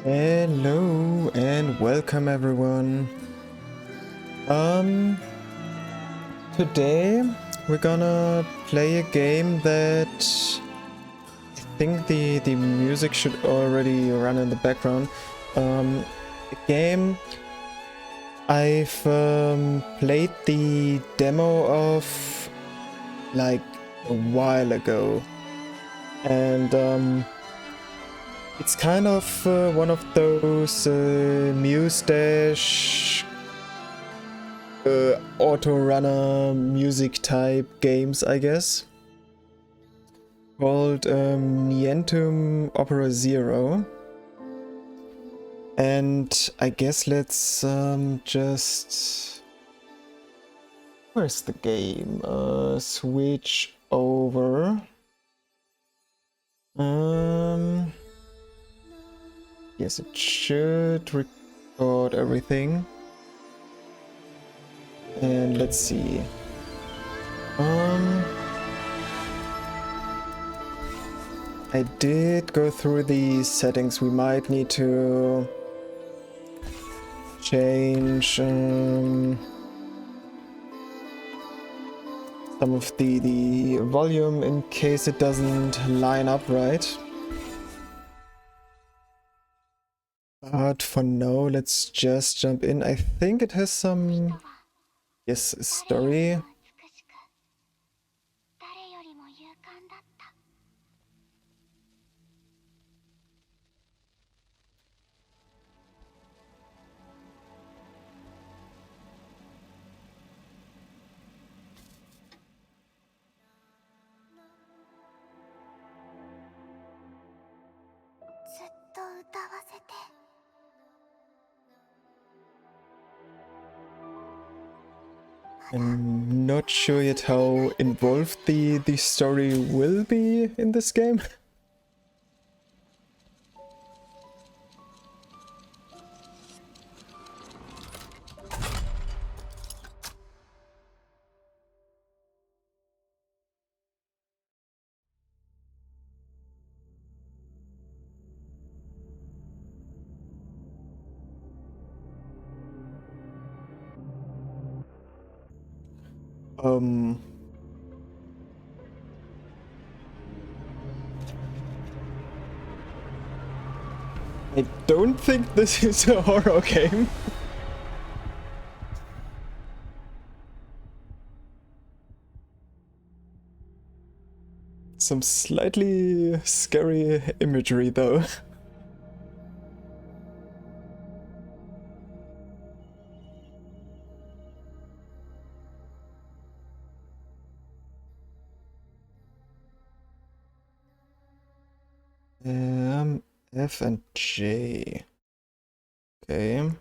Hello and welcome everyone. Today we're gonna play a game that I think the music should already run in the background. A game I've played the demo of like a while ago, and it's kind of one of those Muse Dash auto runner music type games, I guess, called Nientum Opera Zero. And I guess let's just, where's the game? Switch over. Yes, it should record everything. And let's see. I did go through the settings. We might need to change some of the volume in case it doesn't line up right. But for now, let's just jump in. I think it has some, yes, story. I'm not sure yet how involved the story will be in this game. I don't think this is a horror game. Some slightly scary imagery though. F and J. Okay.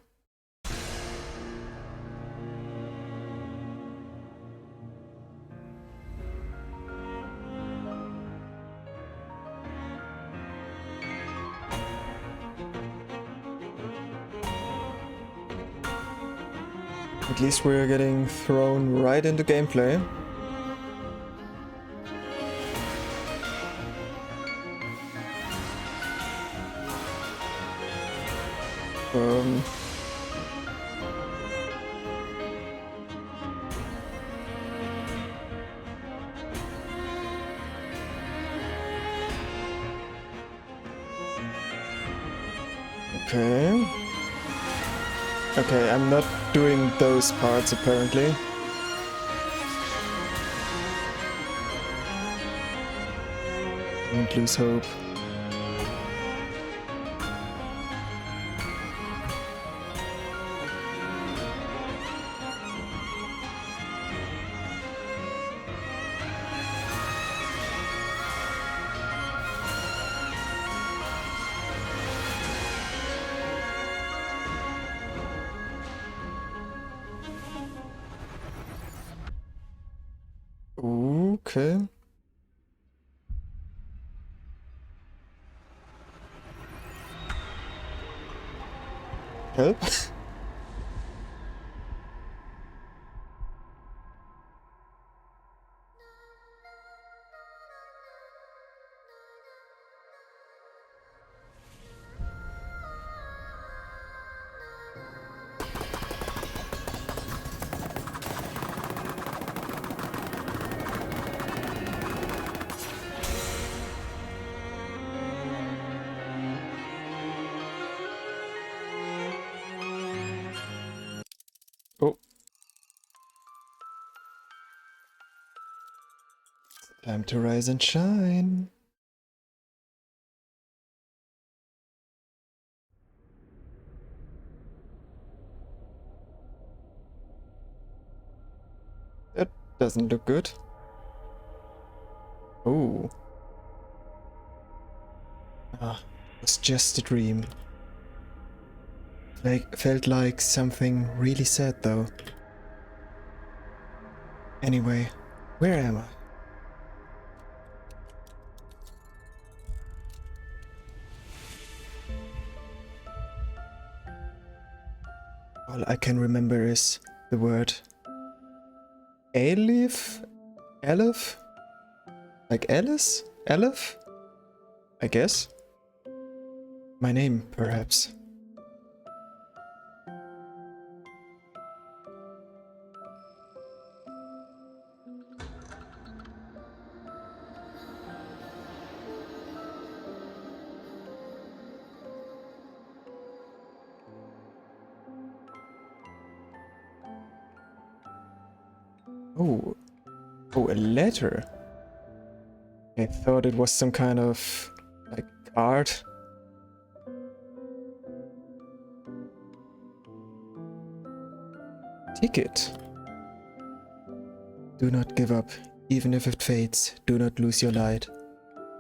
At least we're getting thrown right into gameplay. Okay. Okay, I'm not doing those parts apparently. Don't lose hope. Okay. Help? Time to rise and shine. That doesn't look good. Oh. Ah, it was just a dream. Felt like something really sad though. Anyway, where am I? All I can remember is the word Aleph? Aleph? Like Alice? Aleph? I guess? My name, perhaps. Oh. Oh, a letter. I thought it was some kind of like card. Ticket. Do not give up. Even if it fades, do not lose your light.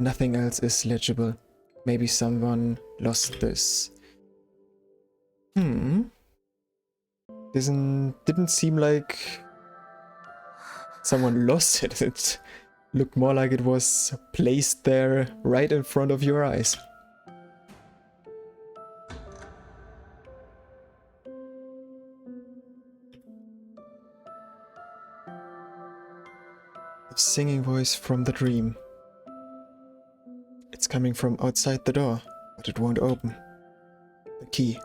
Nothing else is legible. Maybe someone lost this. Didn't seem like someone lost it. It looked more like it was placed there right in front of your eyes. The singing voice from the dream. It's coming from outside the door, but it won't open. The key.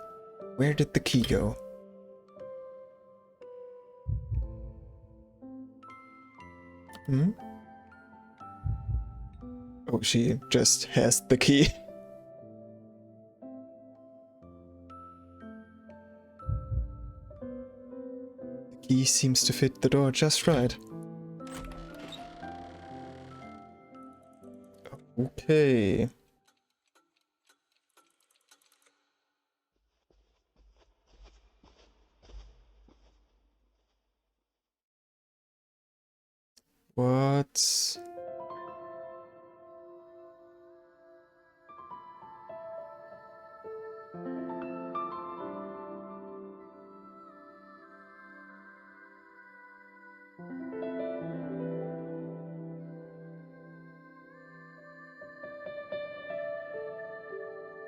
Where did the key go? Oh, she just has the key. The key seems to fit the door just right. Okay. What?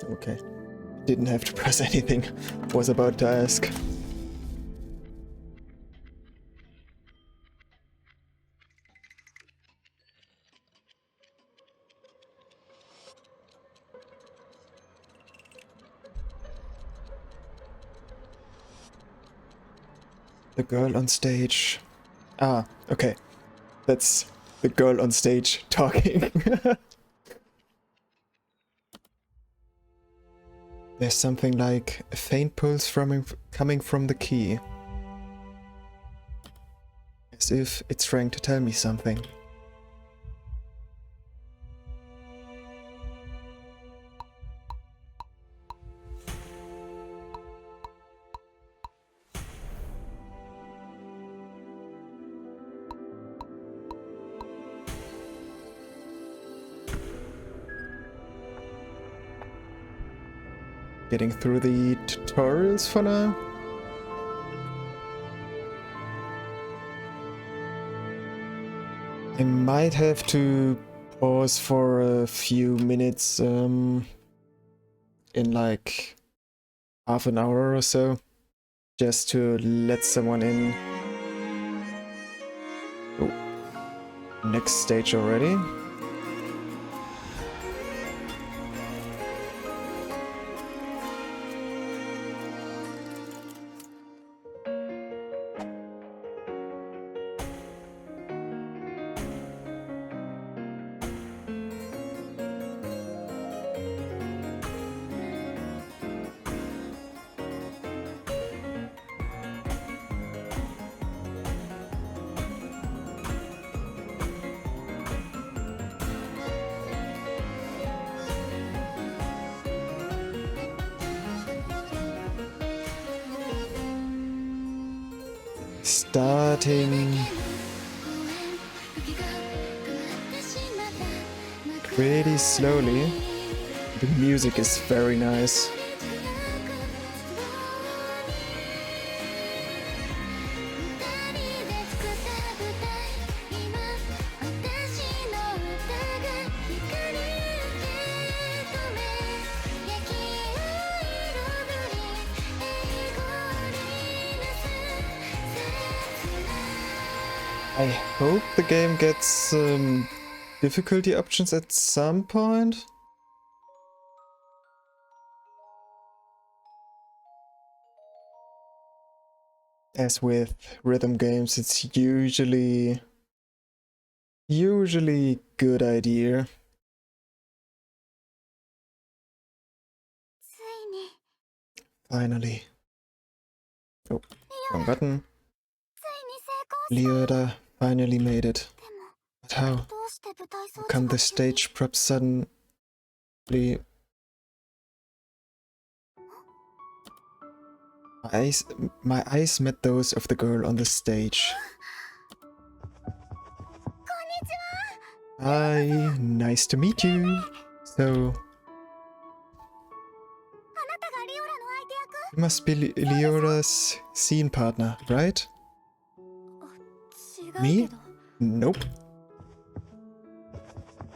Okay. Didn't have to press anything. Was about to ask. The girl on stage. Ah, okay. That's the girl on stage talking. There's something like a faint pulse coming from the key. As if it's trying to tell me something. Getting through the tutorials for now. I might have to pause for a few minutes in like half an hour or so, just to let someone in. Oh, next stage already. starting pretty slowly. The music is very nice. I hope the game gets difficulty options at some point. As with rhythm games, it's usually good idea. Finally. Oh, wrong button. Leota finally made it. But how? How come the stage props suddenly... My eyes met those of the girl on the stage. Hi, nice to meet you. So... You must be Leora's scene partner, right? Me? Nope.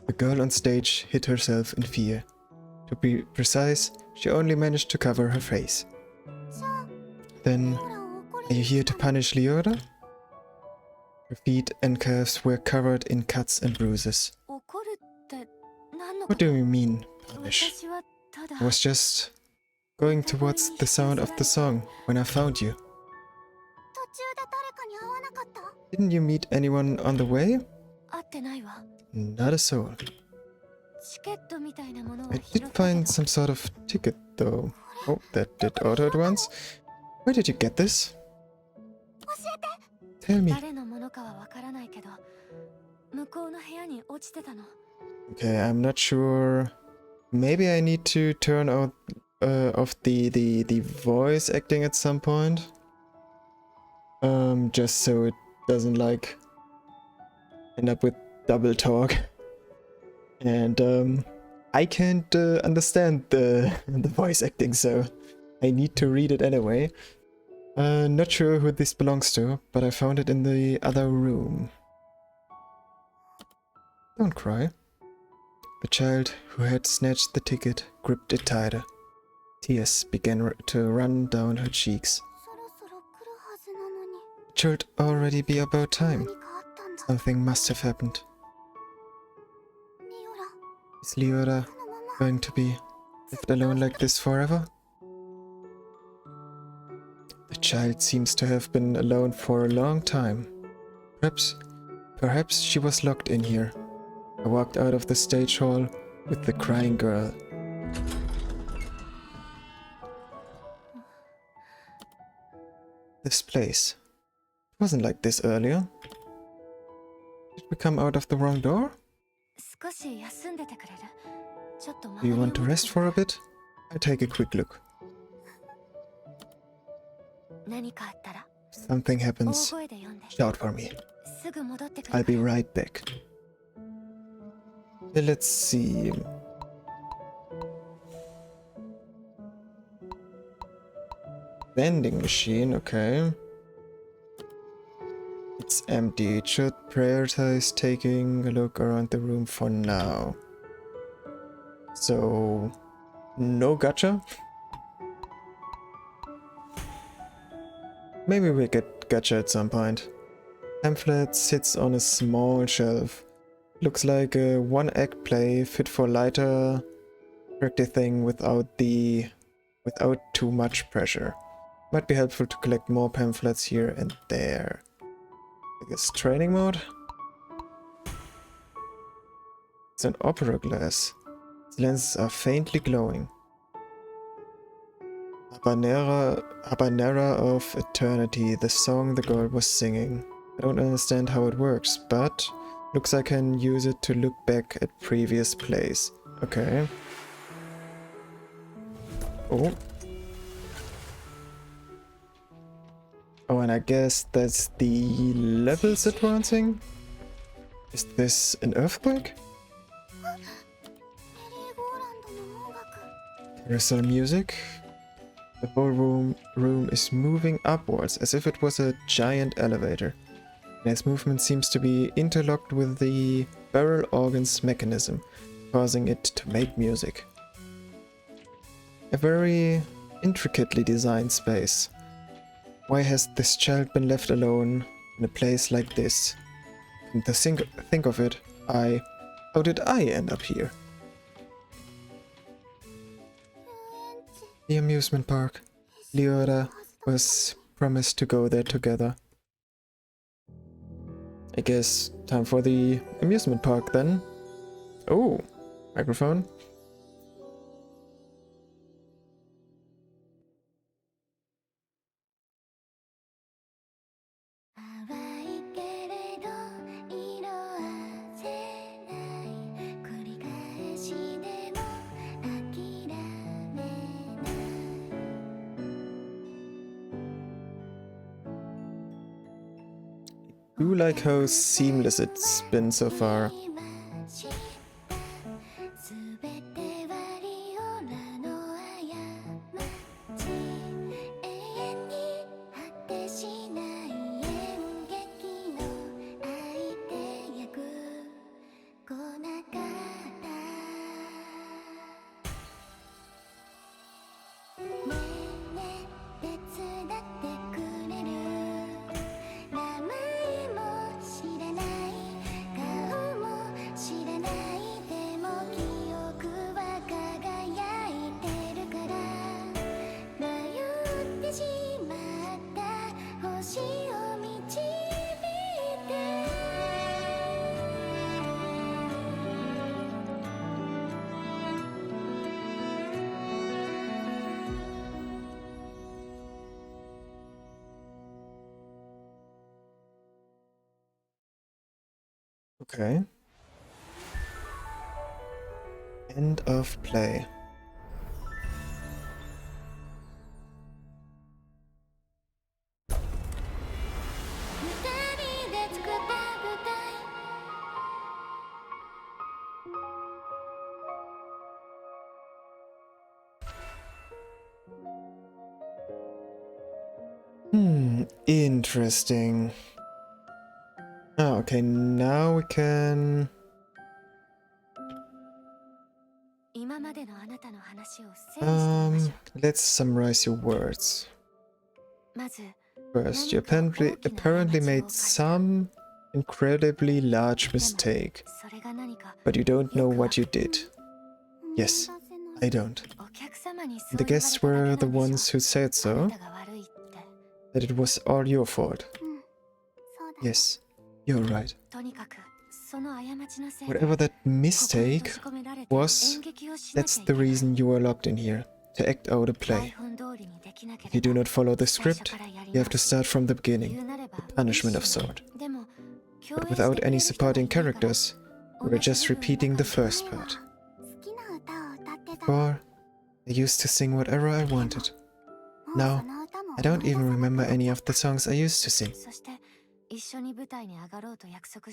The girl on stage hid herself in fear. To be precise, she only managed to cover her face. Then, are you here to punish Leora? Her feet and calves were covered in cuts and bruises. What do you mean, punish? I was just going towards the sound of the song when I found you. Didn't you meet anyone on the way? Not a soul. I did find some sort of ticket though. Oh, that did auto at once. Where did you get this? Tell me. Okay, I'm not sure. Maybe I need to turn out off the voice acting at some point. Just so it doesn't like end up with double talk. And I can't understand the voice acting, so I need to read it anyway. Not sure who this belongs to, but I found it in the other room. Don't cry. The child who had snatched the ticket gripped it tighter. Tears began to run down her cheeks. It should already be about time. Something must have happened. Is Leora going to be left alone like this forever? The child seems to have been alone for a long time. Perhaps she was locked in here. I walked out of the stage hall with the crying girl. This place. It wasn't like this earlier. Did we come out of the wrong door? Do you want to rest for a bit? I'll take a quick look. If something happens, shout for me. I'll be right back. Let's see. Vending machine, okay. It's empty. It should prioritize taking a look around the room for now. So, no gacha? Maybe we'll get gacha at some point. Pamphlet sits on a small shelf. Looks like a one-act play fit for lighter interactive thing without too much pressure. Might be helpful to collect more pamphlets here and there. I guess training mode? It's an opera glass. Its lenses are faintly glowing. Habanera of Eternity, the song the girl was singing. I don't understand how it works, but looks like I can use it to look back at previous plays. Okay. Oh. Oh, and I guess that's the levels advancing? Is this an earthquake? Carousel music? The whole room is moving upwards as if it was a giant elevator. And its movement seems to be interlocked with the barrel organ's mechanism, causing it to make music. A very intricately designed space. Why has this child been left alone in a place like this? And to think of it, how did I end up here? The amusement park. Leora was promised to go there together. I guess time for the amusement park then. Oh, microphone. I do like how seamless it's been so far. Okay. End of play. Interesting. Oh, okay, now we can... let's summarize your words. First, you apparently made some incredibly large mistake, but you don't know what you did. Yes, I don't. The guests were the ones who said so, that it was all your fault. Yes, you're right. Whatever that mistake was, that's the reason you are locked in here, to act out a play. If you do not follow the script, you have to start from the beginning, a punishment of sort. But without any supporting characters, we were just repeating the first part. Before, I used to sing whatever I wanted. Now, I don't even remember any of the songs I used to sing.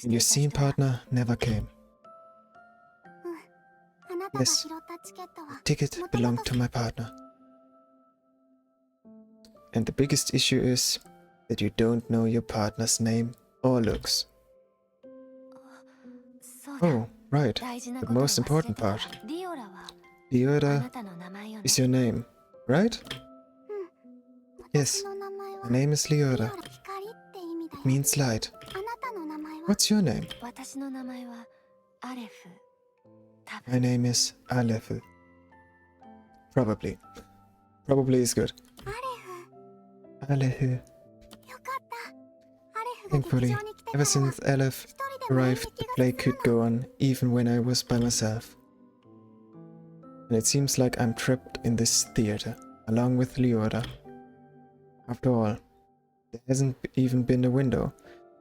And your scene partner never came. Yes, the ticket belonged to my partner. And the biggest issue is that you don't know your partner's name or looks. Oh, right, the most important part. Leora is your name, right? Yes, my name is Leora. It means light. What's your name? My name is Aleph. Probably. Probably is good. Aleph. Thankfully, ever since Aleph arrived, the play could go on, even when I was by myself. And it seems like I'm trapped in this theater, along with Leora. After all, there hasn't even been a window,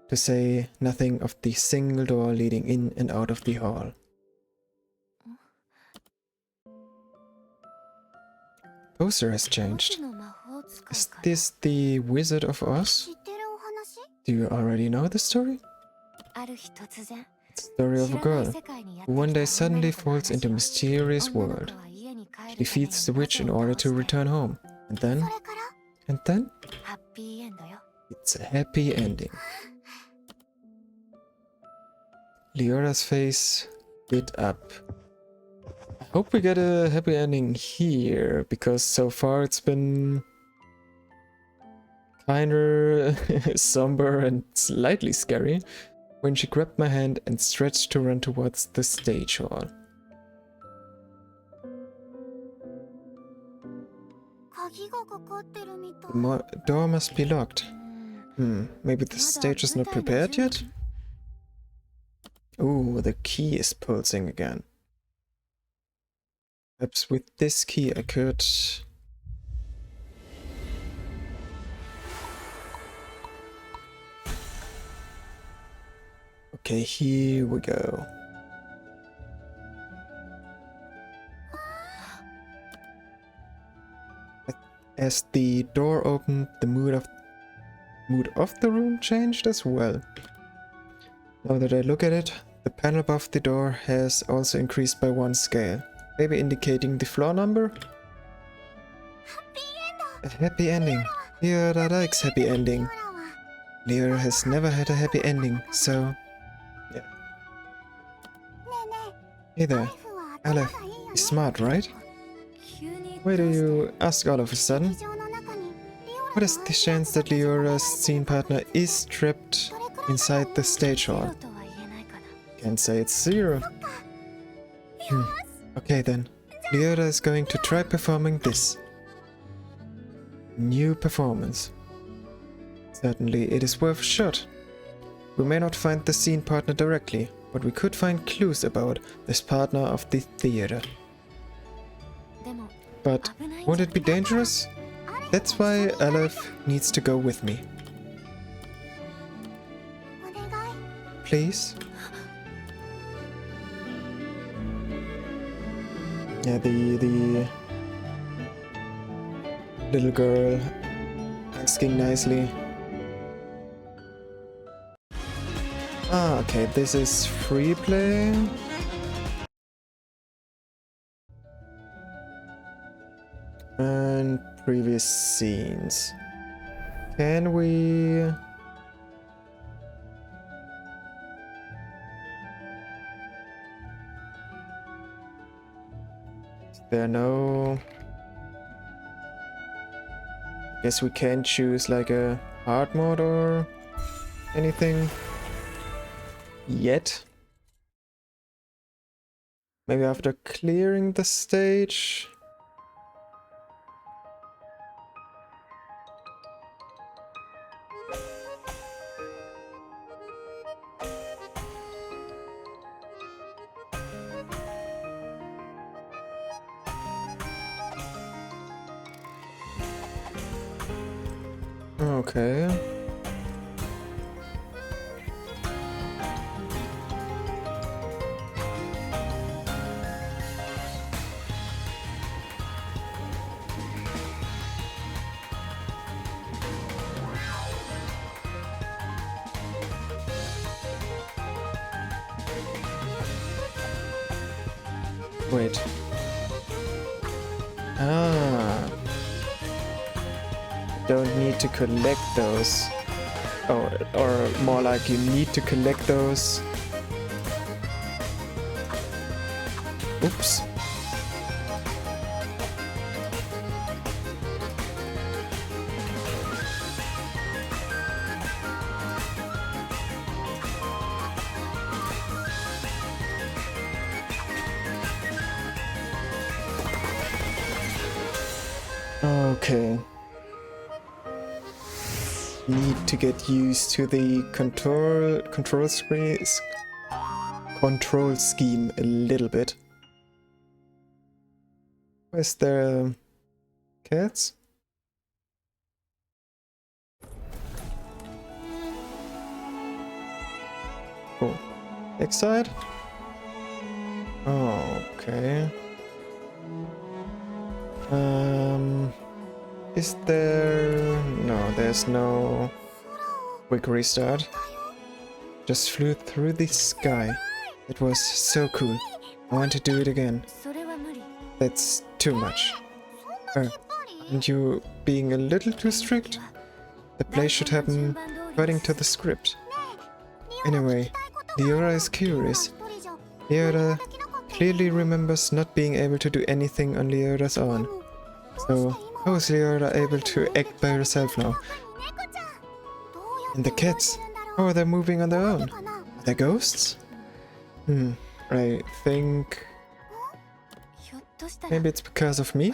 to say nothing of the single door leading in and out of the hall. Poster has changed. Is this the Wizard of Oz? Do you already know the story? It's the story of a girl who one day suddenly falls into a mysterious world. She defeats the witch in order to return home. And then? It's a happy ending. Leora's face lit up. I hope we get a happy ending here, because so far it's been kinda somber and slightly scary when she grabbed my hand and stretched to run towards the stage hall. The door must be locked. Maybe the stage is not prepared yet? Ooh, the key is pulsing again. Perhaps with this key I could... Okay, here we go. As the door opened, the mood of the room changed as well. Now that I look at it, the panel above the door has also increased by 1 scale, maybe indicating the floor number? A happy ending. Leora likes happy ending. Leora has never had a happy ending, so... yeah. Hey there, Aleph. You're smart, right? Why do you ask all of a sudden? What is the chance that Leora's scene partner is trapped inside the stage hall? Can't say it's 0. Okay then. Leora is going to try performing this. New performance. Certainly it is worth a shot. We may not find the scene partner directly, but we could find clues about this partner of the theater. But won't it be dangerous? That's why Aleph needs to go with me. Please? Yeah, the little girl asking nicely. Ah, okay, this is free play. And previous scenes. Can we... Is there no... Guess we can't choose like a hard mode or anything yet. Maybe after clearing the stage. Okay. Wait. Ah. Don't need to collect those. Or more like you need to collect those. Oops. Okay. Need to get used to the control scheme a little bit. Where's the cats? Oh, backside? Oh, okay. Is there... No, there's no quick restart. Just flew through the sky. It was so cool. I want to do it again. That's too much. Aren't you being a little too strict? The play should happen according to the script. Anyway, Leora is curious. Leora clearly remembers not being able to do anything on Leora's own. So, how is Leora able to act by herself now? And the cats? How are they moving on their own? Are they ghosts? I think... maybe it's because of me?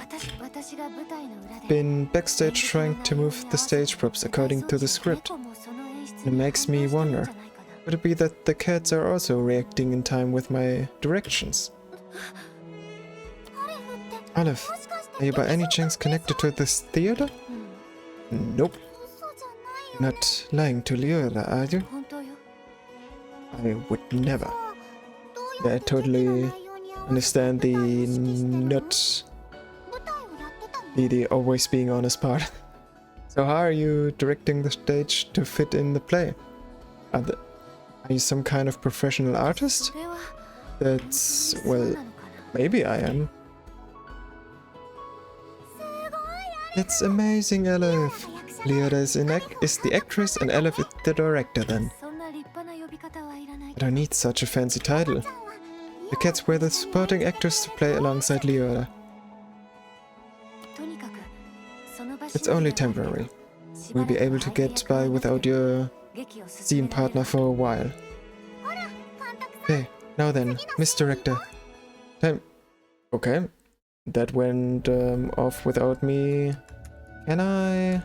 Been backstage trying to move the stage props according to the script. It makes me wonder, could it be that the cats are also reacting in time with my directions? Aleph, are you by any chance connected to this theater? Nope. Not lying to Leora, are you? I would never. Yeah, I totally understand the not the always being honest part. So how are you directing the stage to fit in the play? Are you some kind of professional artist? That's... well, maybe I am. That's amazing, Aleph. Leora is the actress and Aleph is the director then. I don't need such a fancy title. The cats were the supporting actors to play alongside Leora. It's only temporary. We'll be able to get by without your scene partner for a while. Okay, now then, Miss Director. Time. Okay. That went off without me. Can I...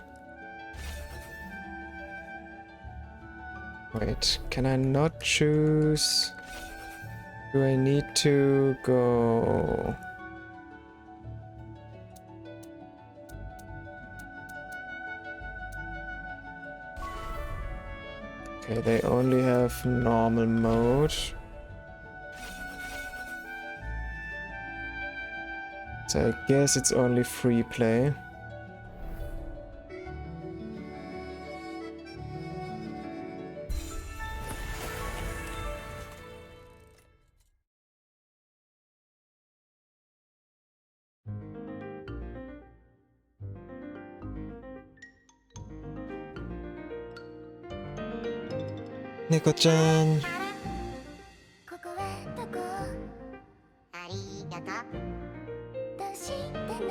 wait, can I not choose? Do I need to go? Okay, they only have normal mode. So I guess it's only free play. Neko-chan. ここはどこ？ありがとう。どうしたの？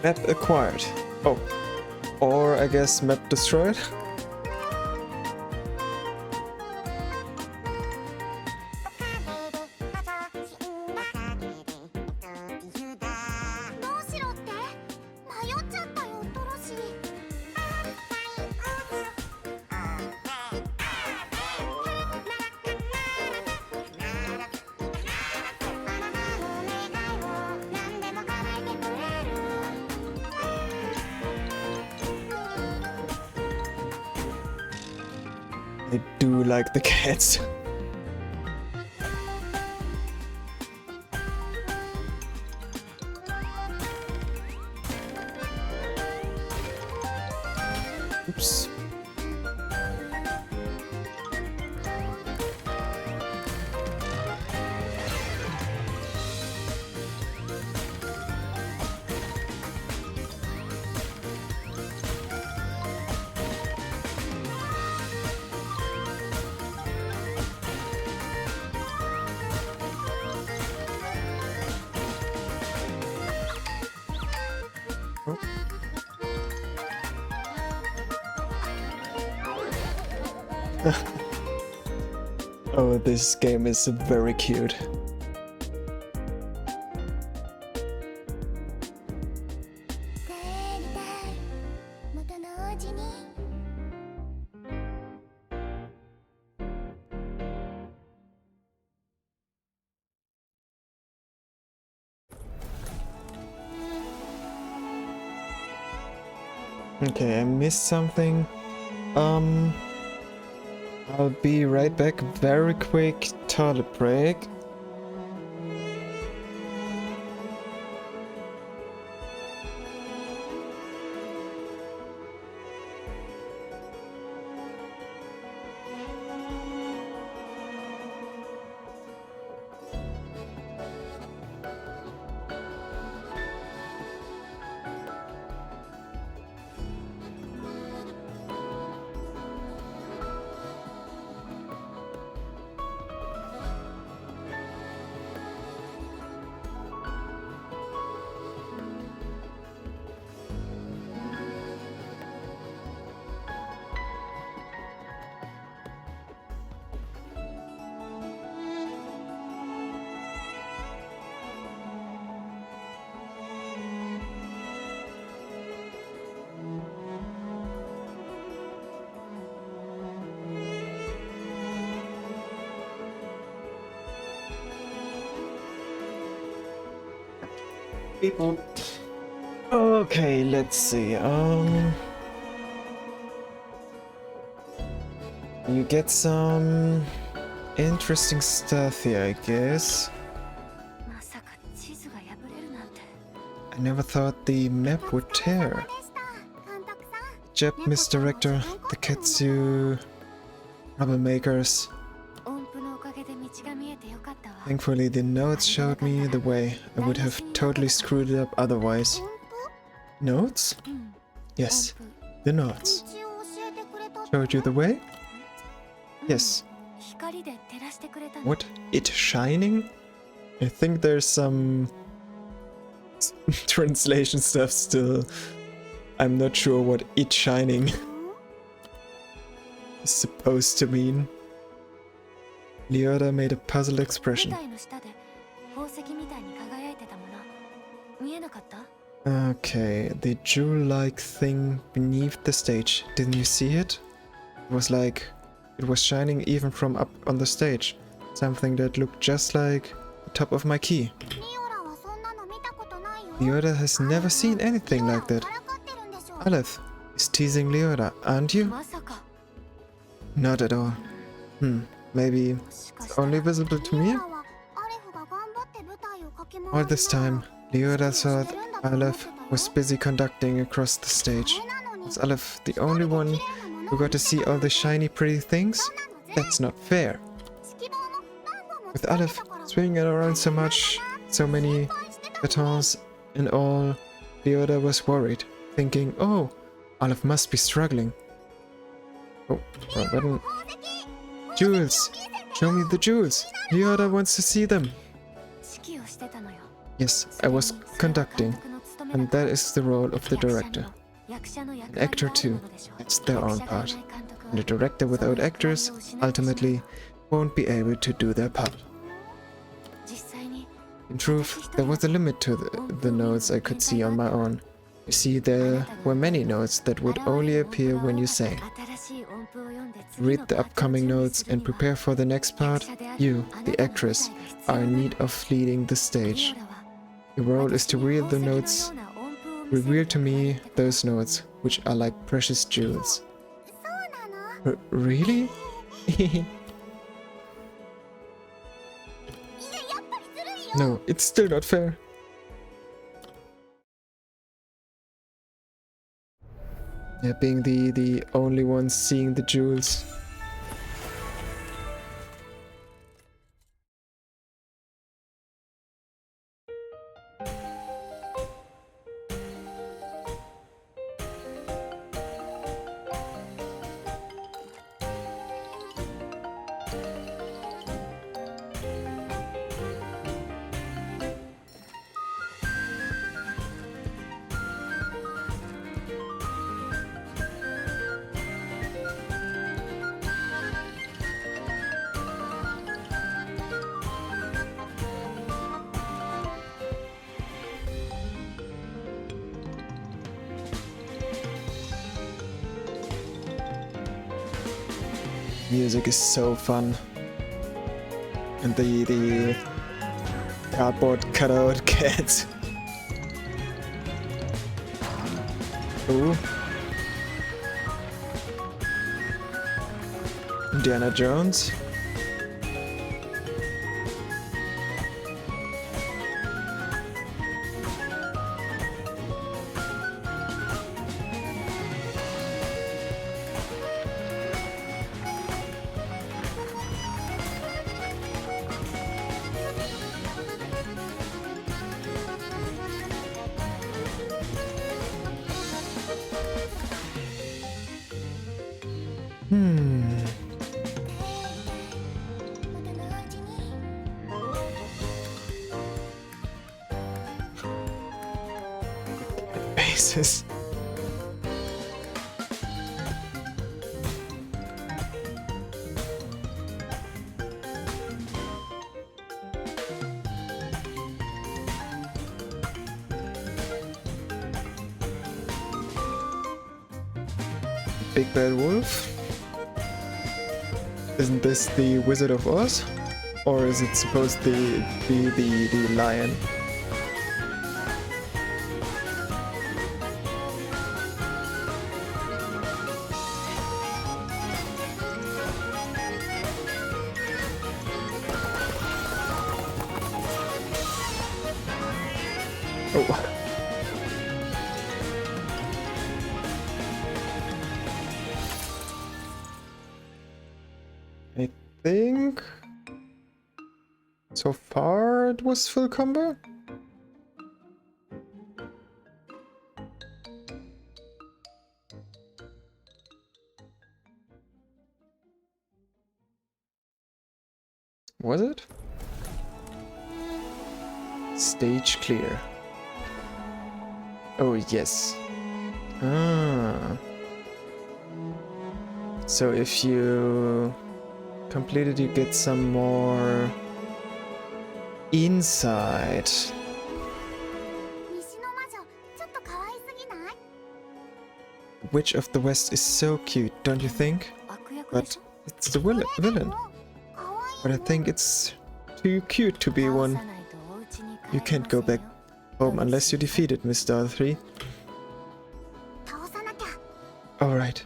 Map acquired. Oh. Or I guess map destroyed? I do like the cats. Oops. Oh, this game is very cute. Okay, I missed something. I'll be right back. Very quick toilet break. People. Okay, let's see. You get some interesting stuff here, I guess. まさか地図が破れるなんて。 I never thought the map would tear. でした監督さん。 Jeb, Miss Director, the Ketsu troublemakers. 音符のおかげで道が見えてよかったわ。 Thankfully, the notes showed me the way. I would have totally screwed it up otherwise. 音 Notes? 符？うん。 Yes, 音符。 the notes. 道を教えてくれた。 Showed you the way? うん。 Yes. 光で照らしてくれたの。 What? It shining? I think there's some translation stuff still. I'm not sure what it shining うん？ is supposed to mean. Leoda made a puzzled 舞 expression. 台の下で宝石みたいに輝いてたもの。見えなかった？ Okay, the jewel-like thing beneath the stage. Didn't you see it? It was like it was shining even from up on the stage. Something that looked just like the top of my key. リオラはそんなの見たことないよ。 Leoda has never seen anything like that. からかってるんでしょ。 Aleph is teasing Leoda, aren't you? まさか。 Not at all. Maybe もしか it's したら only visible to リ me? オラはアレフが頑張って舞台を駆け All 回り this time, Leoda thought Aleph was busy conducting across the stage. Was Aleph the only one who got to see all the shiny pretty things? That's not fair. With Aleph swinging it around so much, so many batons and all, Leoda was worried, thinking, oh, Aleph must be struggling. Oh, wrong button. Jewels! Show me the jewels! Leoda wants to see them! 指揮をしてたのよ。 Yes, I was conducting, and that is the role of the director. An actor too, that's their own part. And a director without actors, ultimately, won't be able to do their part. In truth, there was a limit to the notes I could see on my own. You see, there were many notes that would only appear when you sang. To read the upcoming notes and prepare for the next part, you, the actress, are in need of leading the stage. Your role is to read the notes, reveal to me those notes, which are like precious jewels. Really? No, it's still not fair. Yeah, being the only one seeing the jewels. Music is so fun. And the cardboard cutout cat. Ooh. Indiana Jones. Bases. Big Bad Wolf? Isn't this the Wizard of Oz? Or is it supposed to be the lion? Oh. I think so far it was full combo. Was it? Stage clear. Oh, yes. Ah. So if you complete it, you get some more insight. 西の魔女ちょっと可愛すぎない？ Witch of the West is so cute, don't you think? 悪役で But しょ？ it's the villain. 可愛い But I think it's too cute to be one. You can't go back home unless you defeat it, Mr. 3. 倒さなきゃ。 Alright.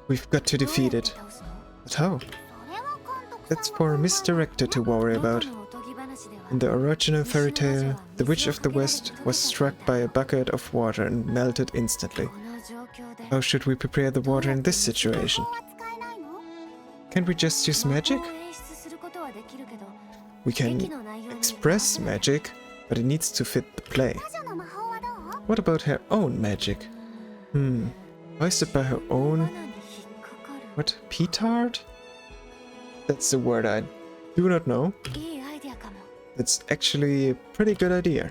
We've got to defeat it. どうやって倒すの？ But how? それは監督 That's さん for が Miss Director to worry どこ about. のおとぎ話では In the original fairy tale, the Witch of the West was struck by a bucket of water and melted instantly. この状況で How should we prepare the water in this situation? 魔法は使えないの？ Can't we just use 魔法 magic? を演出することはできるけど、 We 劇 can の内容に express magic, but it needs to fit the play. 魔女の魔法はどう？ What about her own magic? Hoisted by her 罠 own... に引っかかる。 What? Petard? That's the word I do not know. いいアイデアかも。 It's actually a pretty good idea.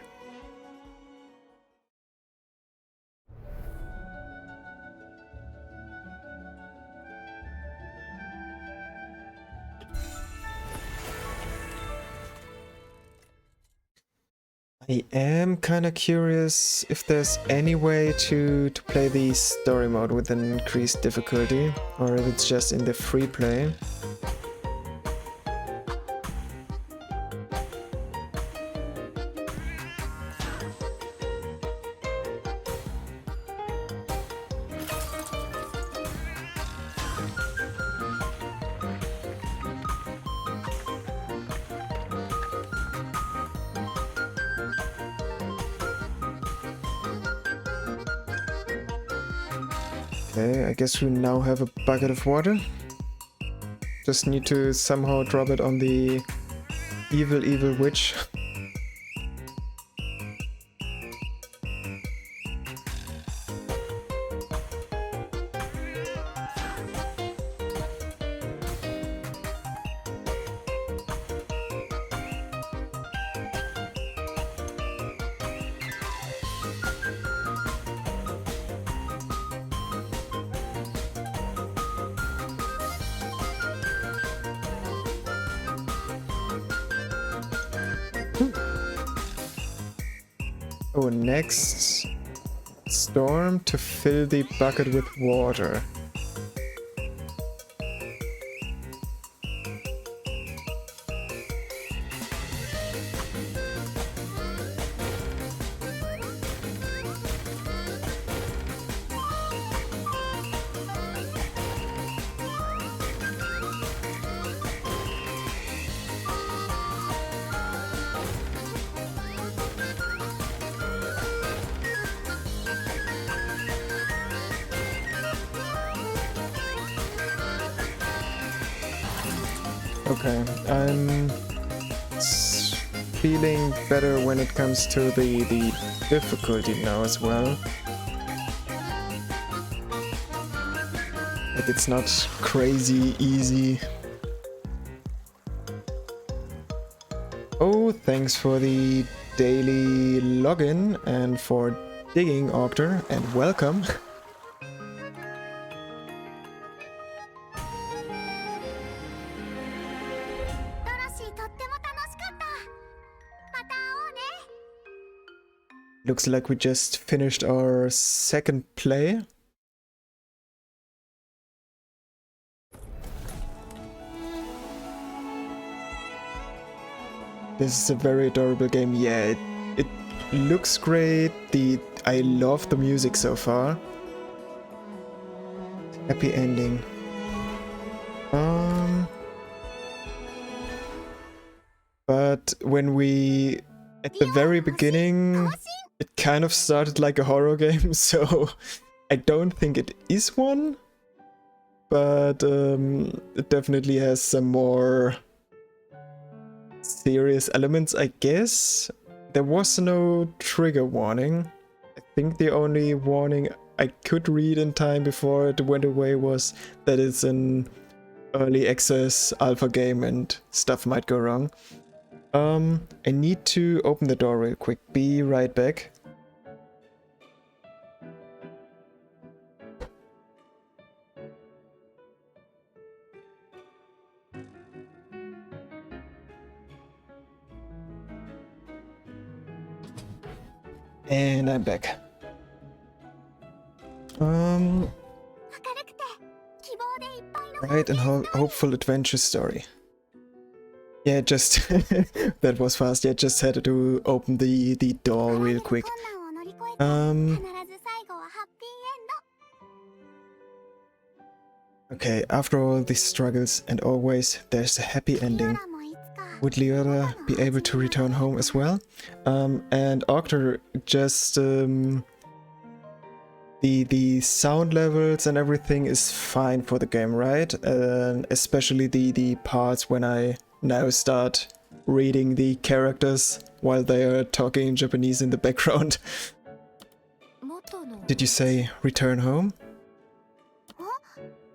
I am kinda curious if there's any way to play the story mode with an increased difficulty, or if it's just in the free play. Okay, I guess we now have a bucket of water. Just need to somehow drop it on the evil witch. Oh, next storm to fill the bucket with water. Okay, I'm feeling better when it comes to the difficulty now as well. Like it's not crazy easy. Oh, thanks for the daily login and for digging, Octor, and welcome. ドロシーとっても楽しかった。また会おうね。 Looks like we just finished our second play. This is a very adorable game. Yeah, it looks great. I love the music so far. Happy ending. But when we at the very beginning, it kind of started like a horror game, so I don't think it is one. But it definitely has some more serious elements, I guess. There was no trigger warning. I think the only warning I could read in time before it went away was that it's an early access alpha game and stuff might go wrong. I need to open the door real quick. Be right back. And I'm back. 明るくて希望でいっぱいの Right, and hopeful adventure story. Yeah, just that was fast. Yeah, just had to open the door real quick. 困難を乗り越えて必ず最後はハッピーエンド。 Okay, after all these struggles, and always there's a happy リオ ending. ラもいつか Would Leora be able to return home as well? And Octor, just the sound levels and everything is fine for the game, right? Especially the parts when I now start reading the characters while they are talking in Japanese in the background. 元の Did you say return home?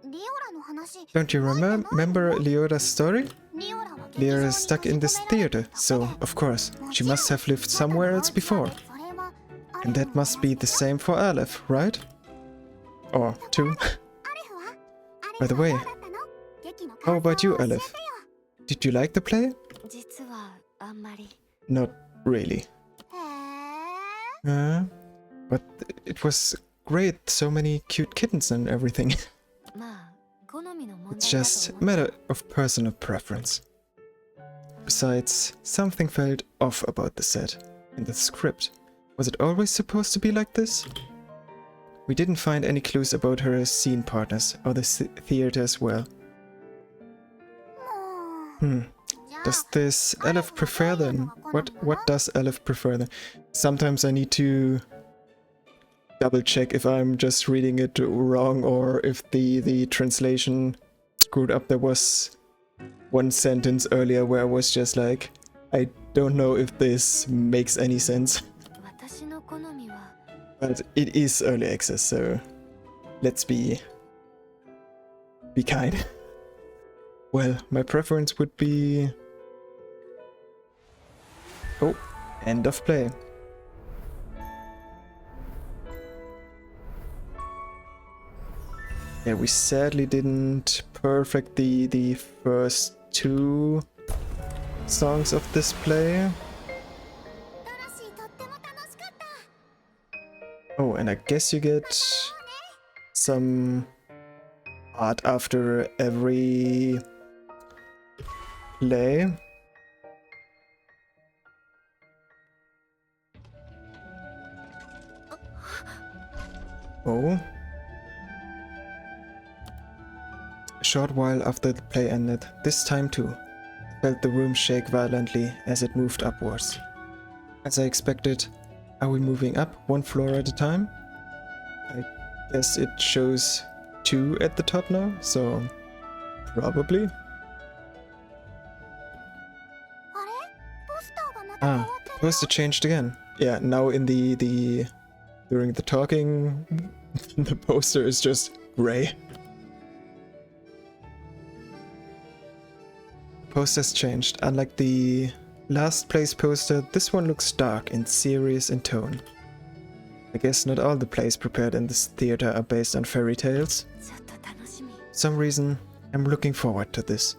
リオラの話 Don't you remember Leora's story? リオラは Leora is stuck in this theater, so of course she must have lived somewhere else before. And that must be the same for Aleph, right? Or two. By the way, how about you, Aleph? Did you like the play? 実はあんまり Not really. へえ But it was great, so many cute kittens and everything. まあ好みの問 It's 題だ just と a 思う matter of personal preference. Besides, something felt off about the set and the script. Was it always supposed to be like this? We didn't find any clues about her scene partners or the theater as well. もう Does this Aleph prefer then? What does Aleph prefer then? Sometimes I need to double check if I'm just reading it wrong or if the translation screwed up. There was one sentence earlier where I was just like, I don't know if this makes any sense. 私の好みは But it is early access, so let's be kind. Well, my preference would be... Oh, end of play. Yeah, we sadly didn't perfect the first two songs of this play. ドロシーとっても楽しかった Oh, and I guess you get some art after every play. Oh. A short while after the play ended, this time too, I felt the room shake violently as it moved upwards. As I expected, are we moving up one floor at a time? I guess it shows 2 at the top now, so probably. Ah, the poster changed again. Yeah, now in the during the talking, the poster is just gray. The poster's changed. Unlike the last place poster, this one looks dark and serious in tone. I guess not all the plays prepared in this theater are based on fairy tales. ちょっと楽しみ。 For some reason, I'm looking forward to this.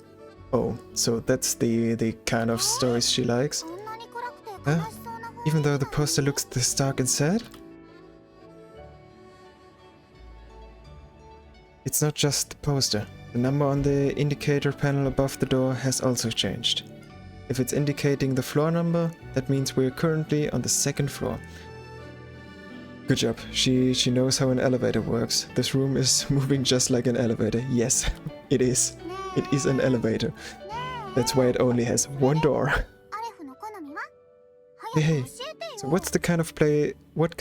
Oh, so that's the kind of stories she likes. そんなに暗くて悲しそうな雰囲気 Even though the poster looks this dark and sad? It's not just the poster. The number on the indicator panel above the door has also changed. If it's indicating the floor number, that means we're currently on the 2nd floor. Good job. She knows how an elevator works. This room is moving just like an elevator. Yes, it is. It is an elevator. That's why it only has one door. アレフの好みは Hey, 早 hey. く教えてよ So what's the kind of play? What?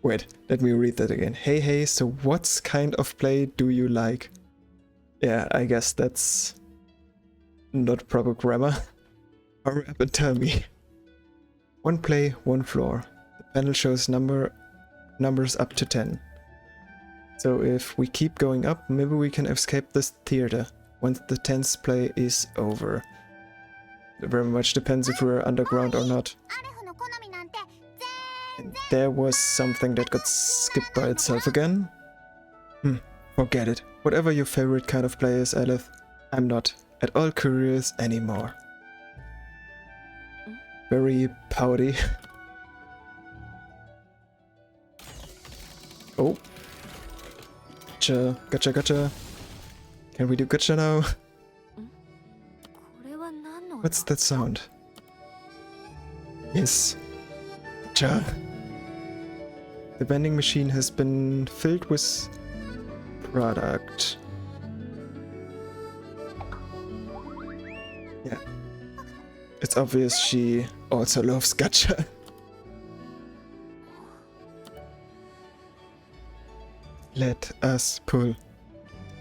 Wait, let me read that again. Hey, so what's kind of play do you like? Yeah, I guess that's not proper grammar. Hurry up and tell me. One play, one floor. The panel shows numbers up to 10. So if we keep going up, maybe we can escape this theater once the 10th play is over. It very much depends if we're underground or not. アレフの好みなんて And there was something that got skipped by itself again. Forget it. Whatever your favorite kind of play is, Aleph, I'm not at all curious anymore. Very pouty. Oh. Gotcha. Can we do gotcha now? これは何の What's that sound? Yes. Gotcha. The vending machine has been filled with product. Yeah. It's obvious she also loves gotcha. Let us pull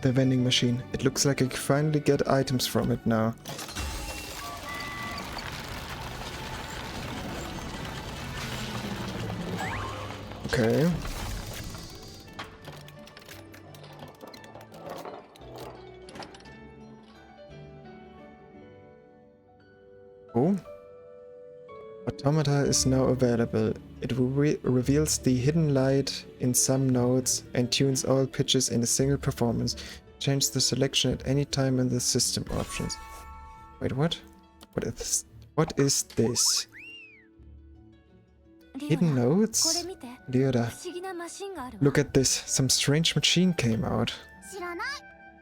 the vending machine. It looks like I can finally get items from it now. Okay. Oh. Automata is now available. It reveals the hidden light in some nodes and tunes all pitches in a single performance. Change the selection at any time in the system options. Wait, what? What is this? Hidden リオナこ nodes? れ見て Leoda, 不思議なマシンがあるわ look at this. Some strange machine came out. 知らない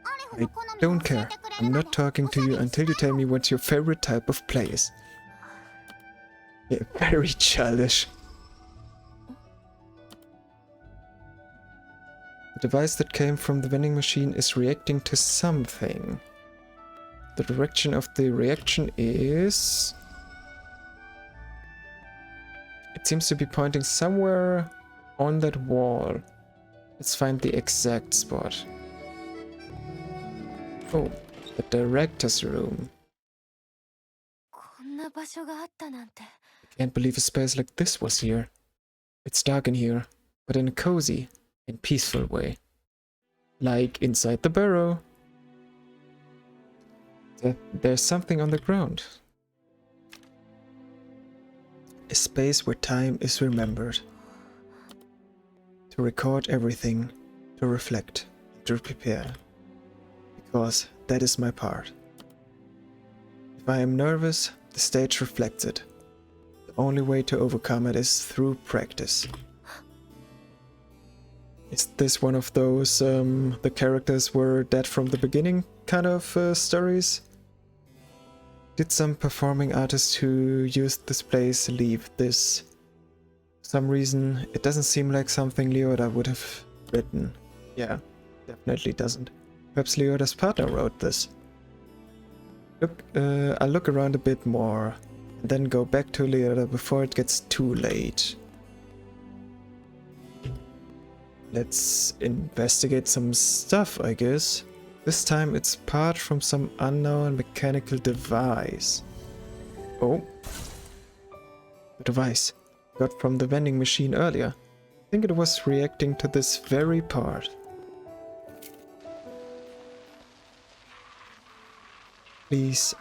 ア I レフの好みを don't 教え care. てくれ I'm るま not で talking to you おしゃべり until you しない tell me what your favorite type of play is. Yeah, very childish. The device that came from the vending machine is reacting to something. The direction of the reaction is... It seems to be pointing somewhere on that wall. Let's find the exact spot. Oh, the director's room. こんな場所があったなんて Can't believe a space like this was here. It's dark in here, but in a cozy and peaceful way. Like inside the burrow. There's something on the ground. A space where time is remembered. To record everything, to reflect, to prepare. Because that is my part. If I am nervous, the stage reflects it. The only way to overcome it is through practice. Is this one of those the characters were dead from the beginning kind of stories? Did some performing artists who used this place leave this? For some reason, it doesn't seem like something Leoda would have written. Yeah, definitely doesn't. Perhaps Leoda's partner wrote this. I'll look around a bit more, and then go back to Leoda before it gets too late. Let's investigate some stuff, I guess. This time it's part from some unknown mechanical device. Oh. The device got from the vending machine earlier. I think it was reacting to this very part. Please,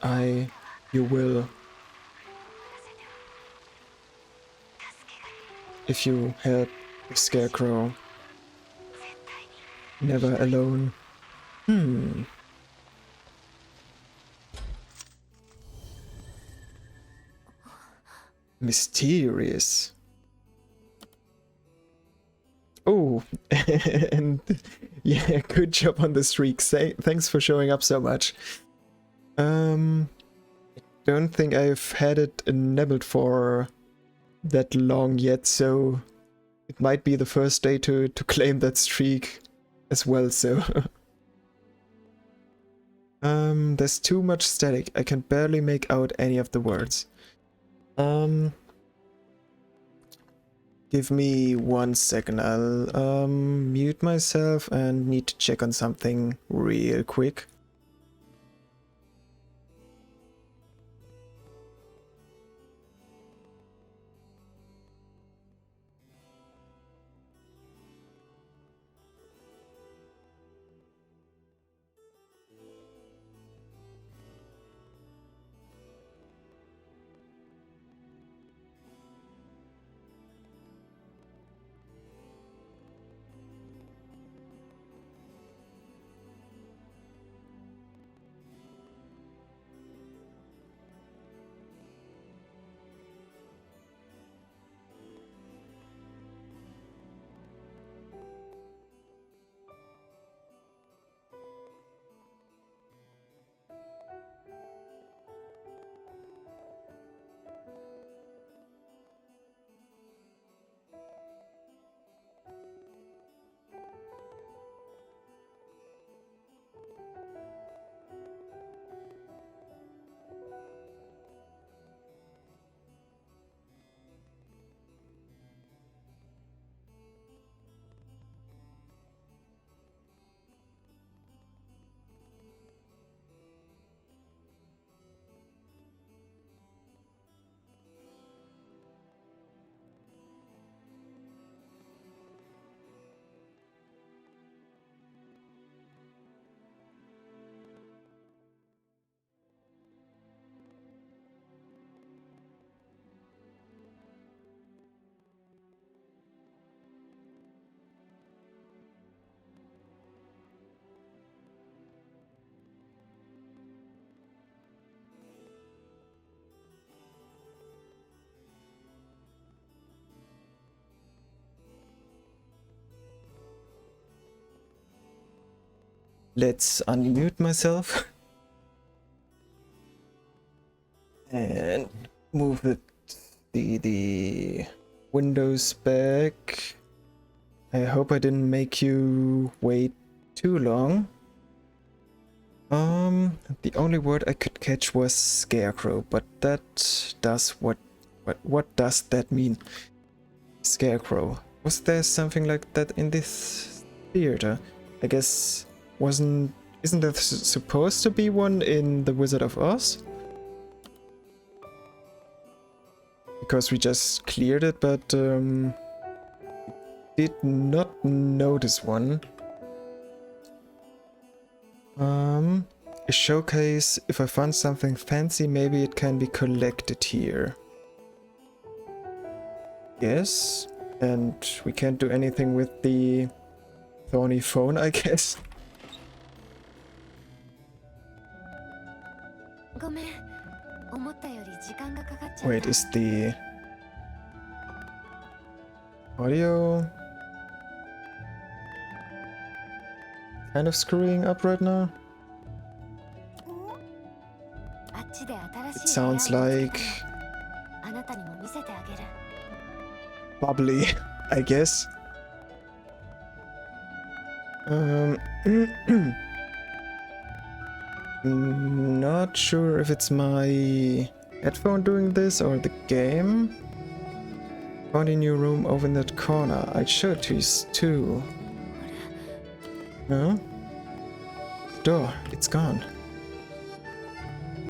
you will. If you help the Scarecrow. Never alone. Mysterious. Oh, and yeah, good job on the streak. Thanks for showing up so much. I don't think I've had it enabled for that long yet, so it might be the first day to claim that streak as well, so... there's too much static. I can barely make out any of the words. Give me 1 second. I'll mute myself and need to check on something real quick. Let's unmute myself and move the windows back. I hope I didn't make you wait too long. The only word I could catch was Scarecrow, but that does what does that mean? Scarecrow. Was there something like that in this theater? I guess isn't there supposed to be one in The Wizard of Oz? Because we just cleared it, but did not notice one. A showcase. If I find something fancy, maybe it can be collected here. Yes, and we can't do anything with the thorny phone, I guess. Wait, is the audio kind of screwing up right now? It sounds like bubbly, I guess. Not sure if it's my headphone doing this or the game. Found a new room over in that corner. I'd show it to you too. Huh? door. It's gone.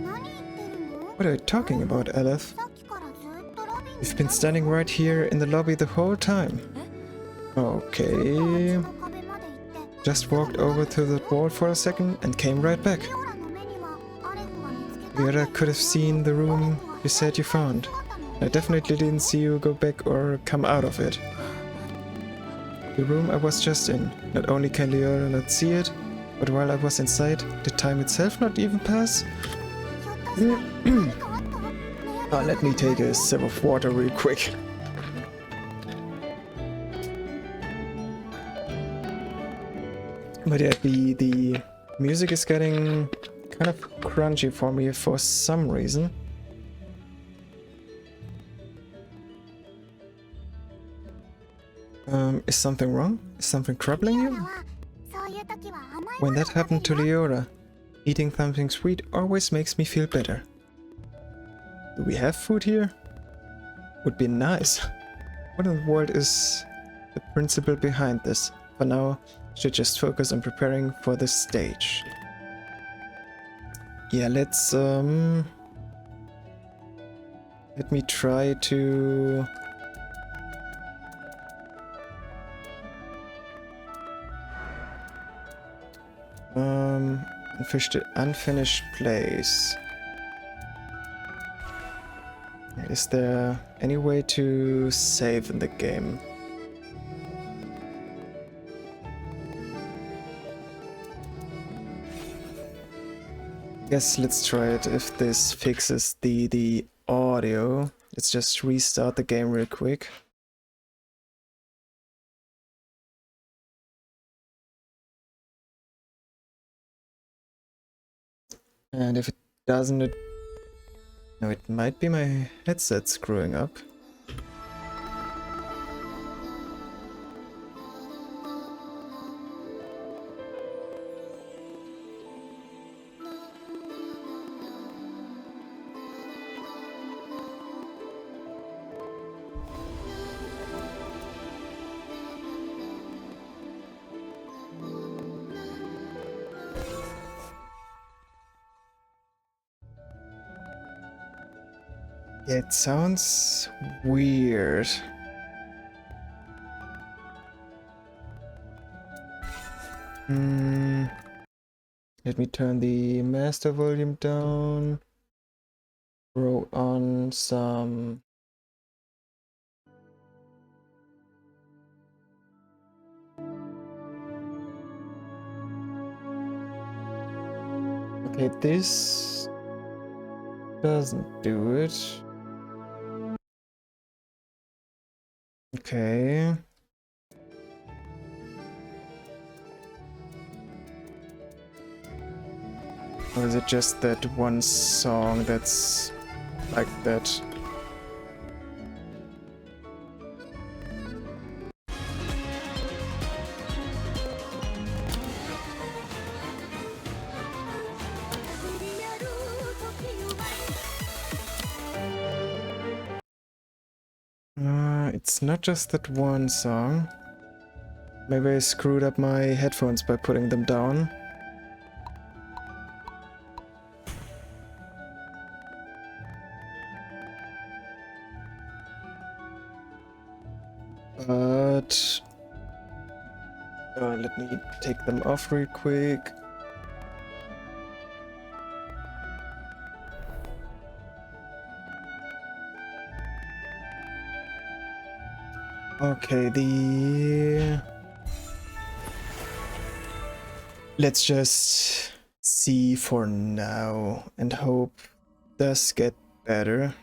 何言ってるの？ What are you talking about, Aleph? さっきからずっとロビーに You've been standing right here in the lobby the whole time. Okay. の壁まで行って Just walked over to the wall for a second and came right back. リオラの目にはアレフが見つけた Liora could have seen the room you said you found. I definitely didn't see you go back or come out of it. The room I was just in. Not only can Liora not see it, but while I was inside, did time itself not even pass? ひょっとして何かあった？ねえ Let me take a sip of water real quick. But yeah, the music is getting kind of crunchy for me for some reason. Is something wrong? Is something troubling リオ you? ラはそういう時は甘い When もの that を食べ happened to るよ Leora, eating something sweet always makes me feel better. Do we have food here? Would be nice. What in the world is the principle behind this? For now, should just focus on preparing for the stage. Yeah, let's let me try to unfinished place. Is there any way to save in the game? Guess let's try it if this fixes the audio. Let's just restart the game real quick. And if it doesn't, no, it might be my headset screwing up. Yeah, it sounds weird. Let me turn the master volume down. Throw on some. Okay, this doesn't do it. Okay. Or is it just that one song that's like that? It's not just that one song. Maybe I screwed up my headphones by putting them down. But let me take them off real quick. Okay, let's just see for now and hope does get better.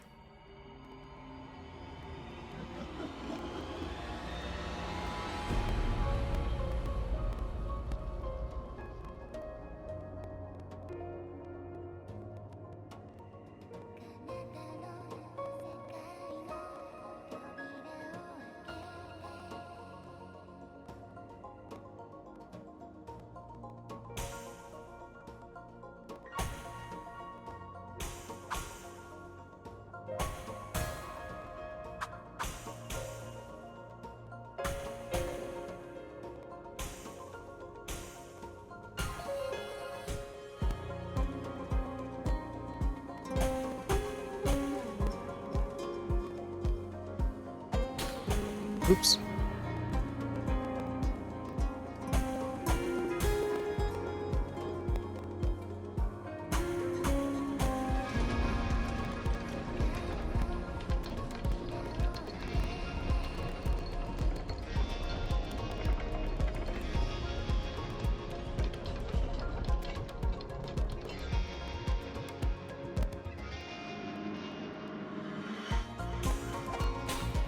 Oops.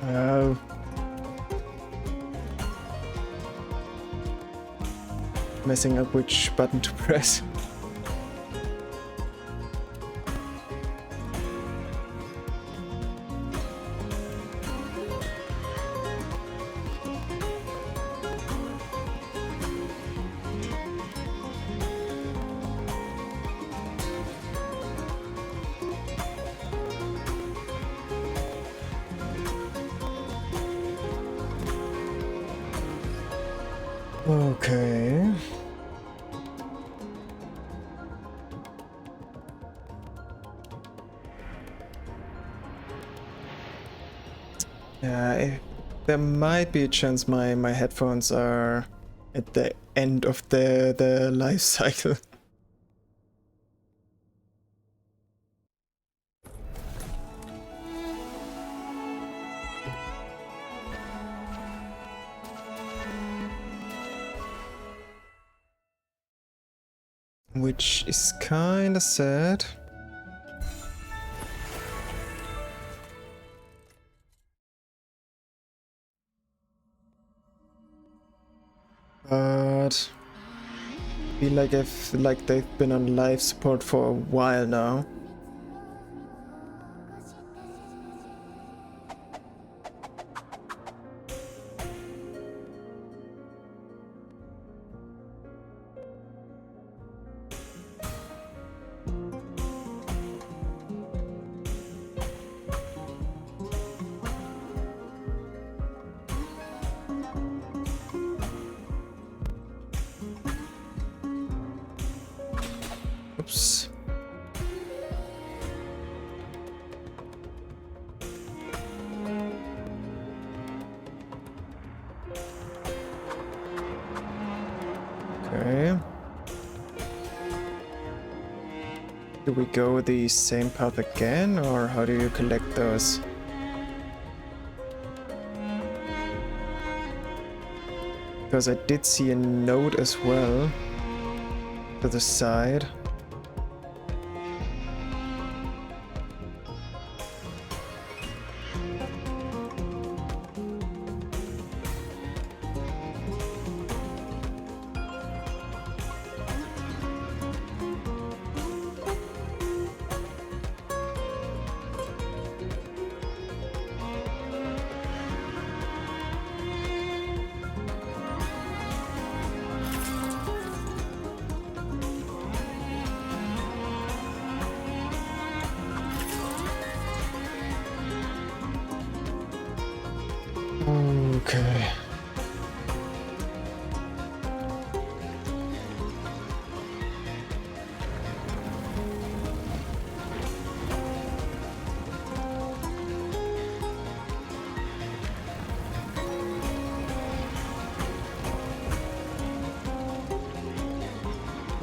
Oh. Messing up which button to press. Okay. Yeah, there might be a chance my headphones are at the end of the life cycle. Which is kinda sad. But I feel like they've been on life support for a while now. Oops. Okay. Do we go the same path again, or how do you collect those? Because I did see a note as well to the side. Okay.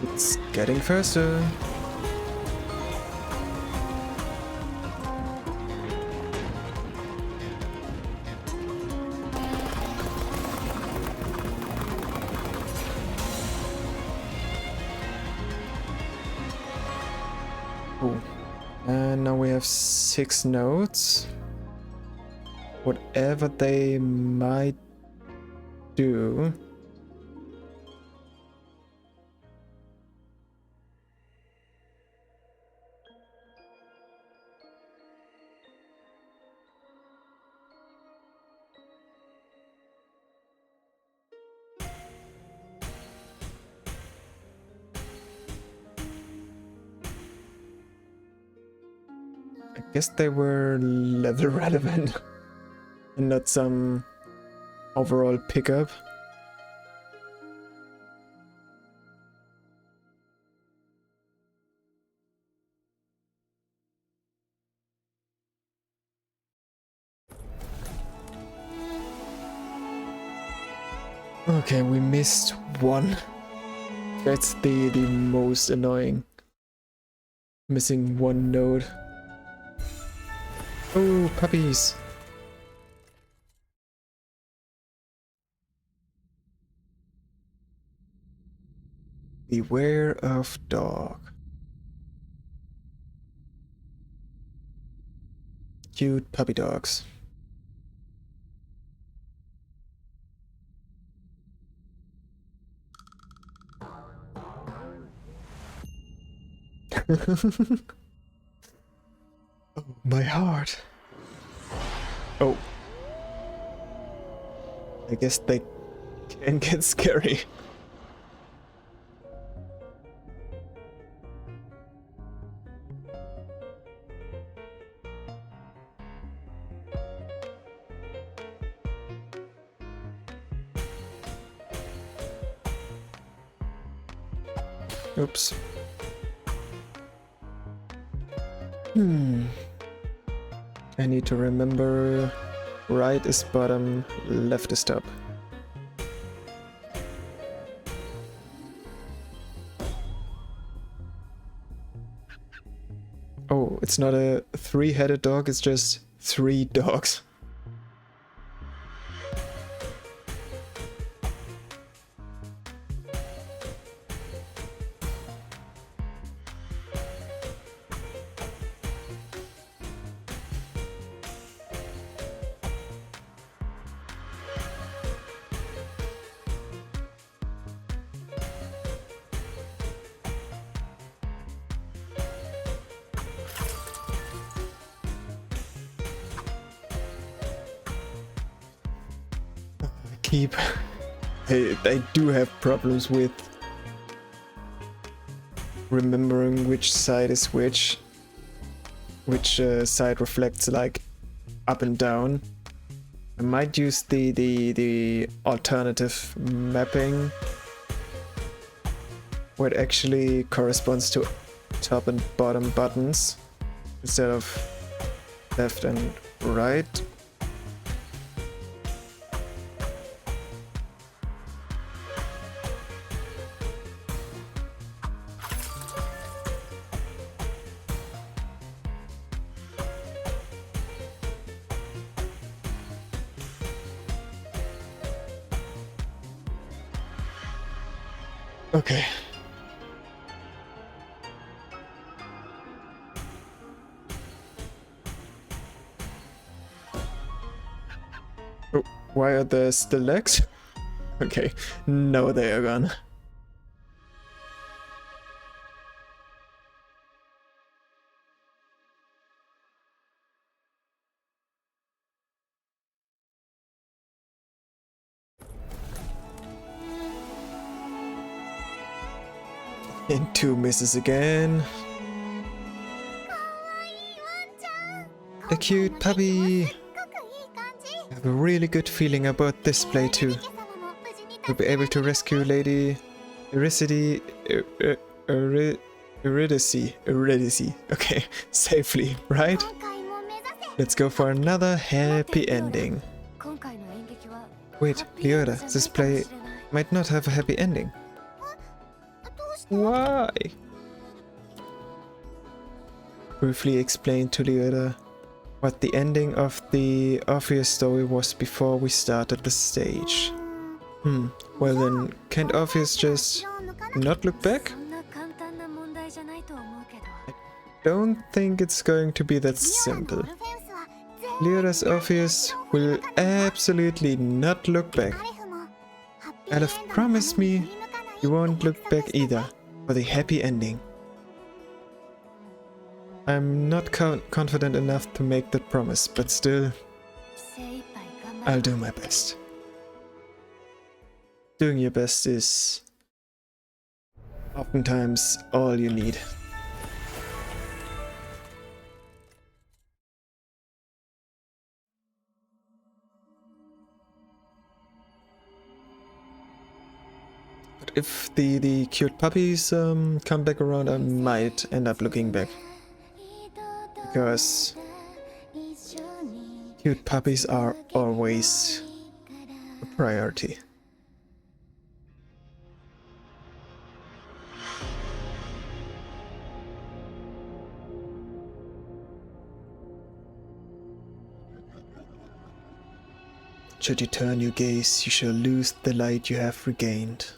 It's getting faster. Cool. And now we have 6 nodes. Whatever they might do. I guess they were level relevant and not some overall pickup. Okay, we missed one. That's the most annoying. Missing one node. Oh, puppies. Beware of dog. Cute puppy dogs. Oh, my heart. Oh. I guess they can get scary. Oops. I need to remember right is bottom, left is top. Oh, it's not a three-headed dog, it's just 3 dogs. Keep. I do have problems with remembering which side is which side reflects like up and down. I might use the alternative mapping where it actually corresponds to top and bottom buttons instead of left and right. Okay. Oh, why are there still legs? Okay, no, they are gone. And 2 misses again. A cute puppy. I have a really good feeling about this play too. We'll be able to rescue Lady Eurydice, Eurydice, okay, safely, right? Let's go for another happy ending. Wait, Leota, this play might not have a happy ending. Why? Briefly explain to Leota what the ending of the Orpheus story was before we started the stage. Well then, can't Orpheus just not look back? I don't think it's going to be that simple. Leota's Orpheus will absolutely not look back. Aleph promised me you won't look back either for the happy ending. I'm not confident enough to make that promise, but still, I'll do my best. Doing your best is oftentimes all you need. But if the cute puppies come back around, I might end up looking back. Because cute puppies are always a priority. Should you turn your gaze, you shall lose the light you have regained.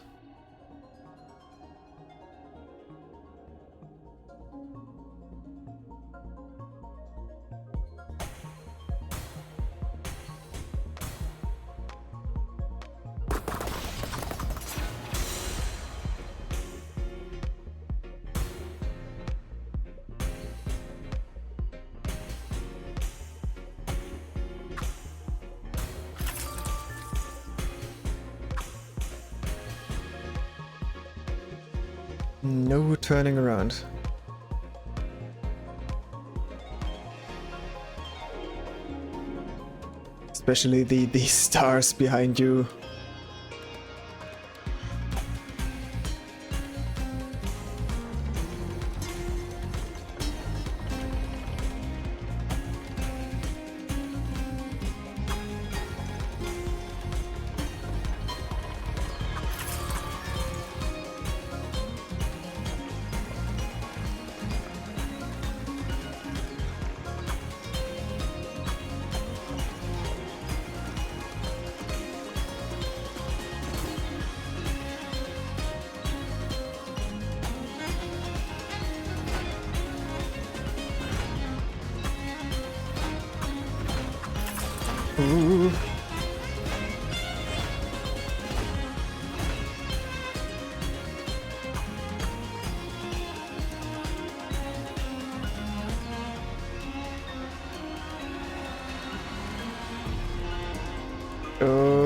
No turning around. Especially these stars behind you. Ooh. Um.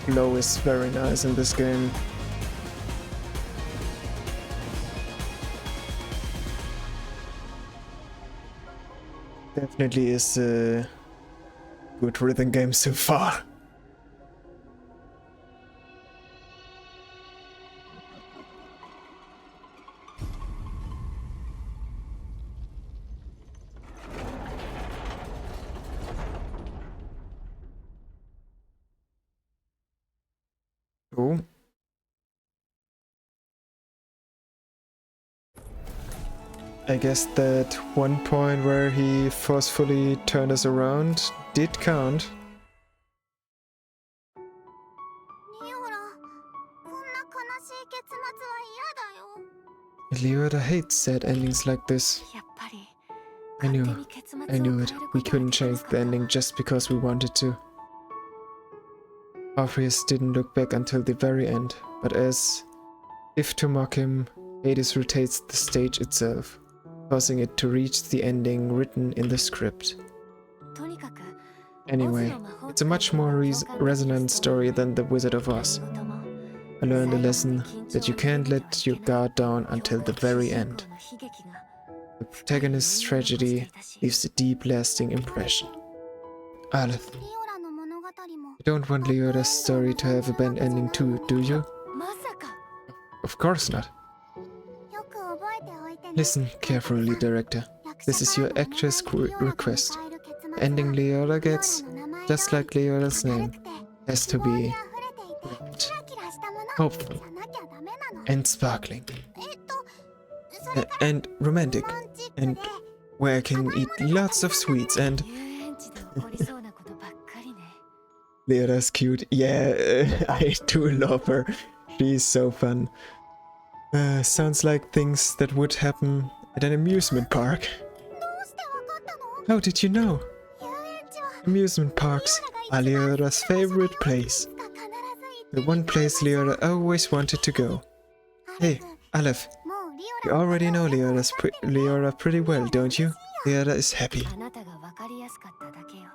Flow is very nice in this game. Definitely is a good rhythm game so far. Oh. I guess that one point where he forcefully turned us around did count. リオラ、こんな悲しい結末は嫌だよ。 Leota hates sad endings like this. やっぱり I 勝手 knew, に結末を I 変え knew る it. こ We とが couldn't できま change す the か？ ending just because we wanted to. Orpheus didn't look back until the very end, but as if to mock him, Hades rotates the stage itself, causing it to reach the ending written in the script. とにかく Anyway, it's a much more resonant story than The Wizard of Oz. I learned a lesson that you can't let your guard down until the very end. The protagonist's tragedy leaves a deep, lasting impression. Aleph, リオラの物語も you don't want Leota's story to have a bad ending too, do you? まさか Of course not. よく覚えておいてね。 Listen carefully, director. This is your actress request. The ending Leota gets, just like Leota's name, has to be bright, hopeful, and sparkling, and romantic, and where I can eat lots of sweets and... 遊園地で起こりそうなことばっかりね。 Leota's cute. Yeah, I do love her. She's so fun. Sounds like things that would happen at an amusement park. どうしてわかったの？ How did you know? 遊園地は Amusement parks are Leota's favorite place. いつか必ず行って The one place Leota always wanted to go. Hey, Aleph, もうリ you オラ already know Leota pretty well, don't you? Leota is happy. あなたがわかりやすかっただけよ。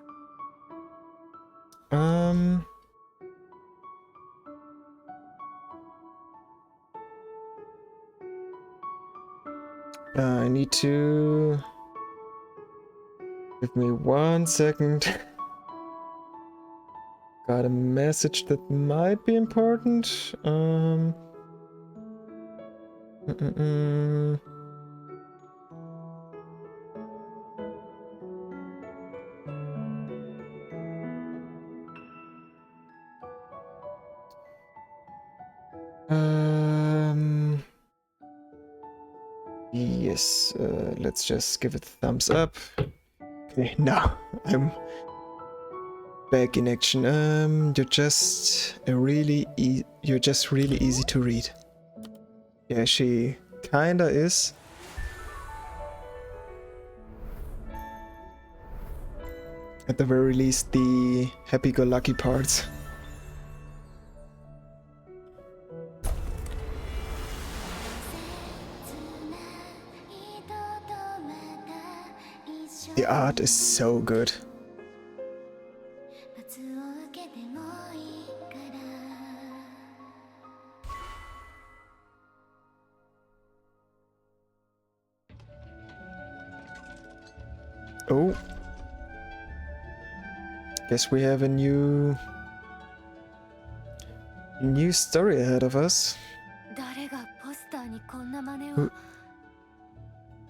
I need to... Give me 1 second. got a message that might be important. Mm-mm-mm. Yes, let's just give it a thumbs up. Okay, now I'm back in action. You're just really easy to read. Yeah, she kinda is. At the very least, the happy-go-lucky parts. The art is so good. Oh. Guess we have a new story ahead of us.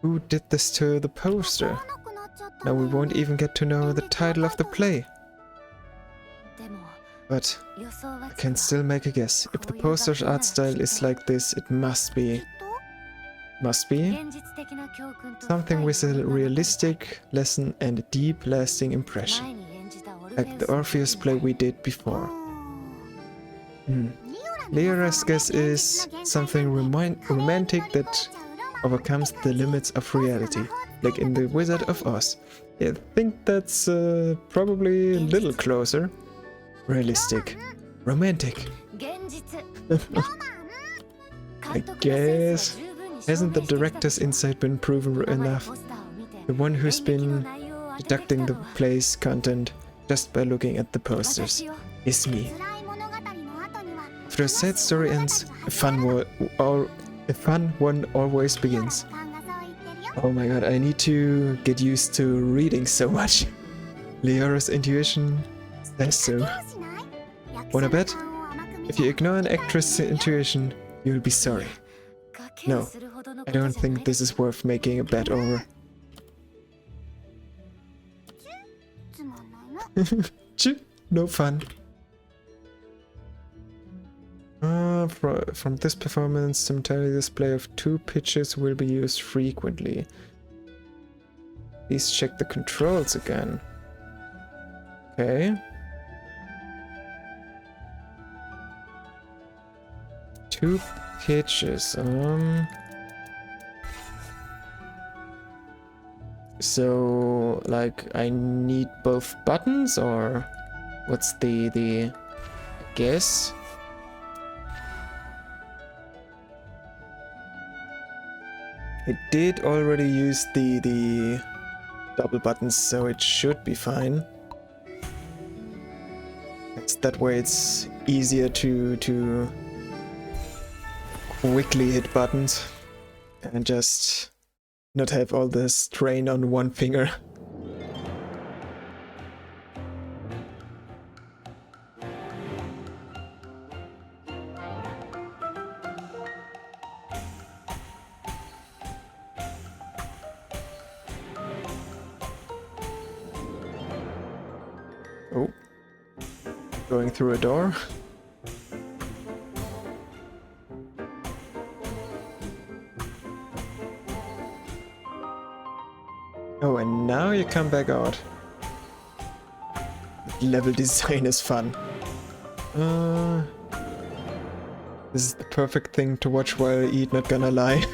Who did this to the poster? Now we won't even get to know the title of the play. But I can still make a guess. If the poster's art style is like this, it must be something with a realistic lesson and a deep, lasting impression. Like the Orpheus play we did before. Leora's guess is something romantic that overcomes the limits of reality, like in The Wizard of Oz. Yeah, I think that's probably a little closer. Realistic. Romantic. I guess. Hasn't the director's insight been proven enough? The one who's been deducting the play's content just by looking at the posters is me. After a sad story ends, a fun one always begins. Oh my god, I need to get used to reading so much. Leora's intuition says so. Wanna bet? If you ignore an actress' intuition, you'll be sorry. No, I don't think this is worth making a bet over. No fun. From this performance, simultaneous display of 2 pitches will be used frequently. Please check the controls again. Okay. 2 pitches. So, like, I need both buttons, or what's the guess? I did already use the double buttons, so it should be fine. That way it's easier to quickly hit buttons and just not have all the strain on one finger. Oh, going through a door. Oh, and now you come back out. Level design is fun. This is the perfect thing to watch while I eat, not gonna lie.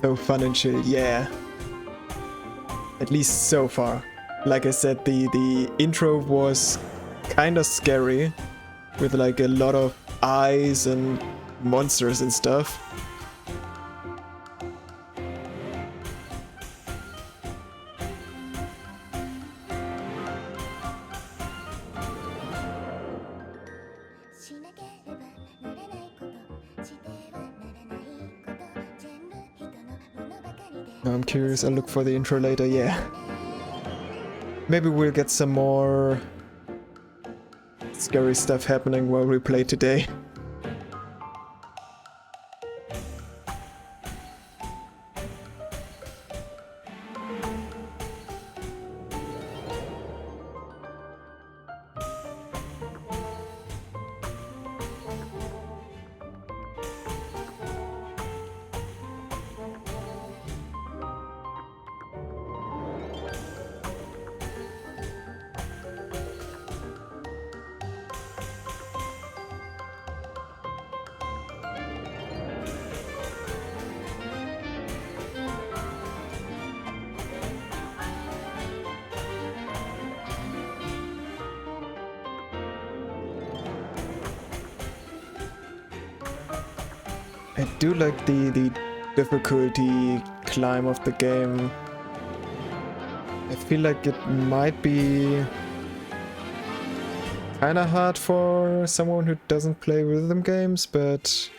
So fun and chill, yeah. At least so far. Like I said, the intro was kinda scary, with like a lot of eyes and monsters and stuff. Now I'm curious, I'll look for the intro later, yeah. Maybe we'll get some more scary stuff happening while we play today. I do like the difficulty climb of the game. I feel like it might be kinda hard for someone who doesn't play rhythm games, but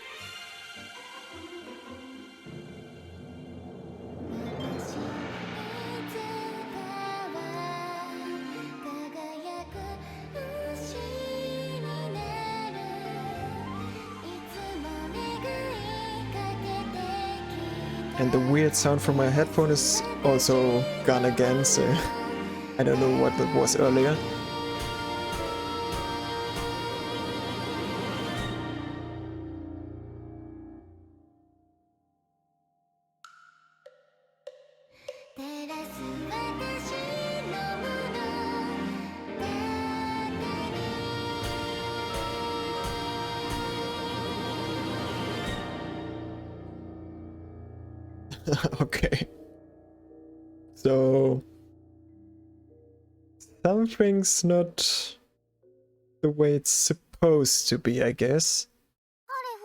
and the weird sound from my headphone is also gone again, so I don't know what that was earlier. Okay. So something's not the way it's supposed to be, I guess. アレフ、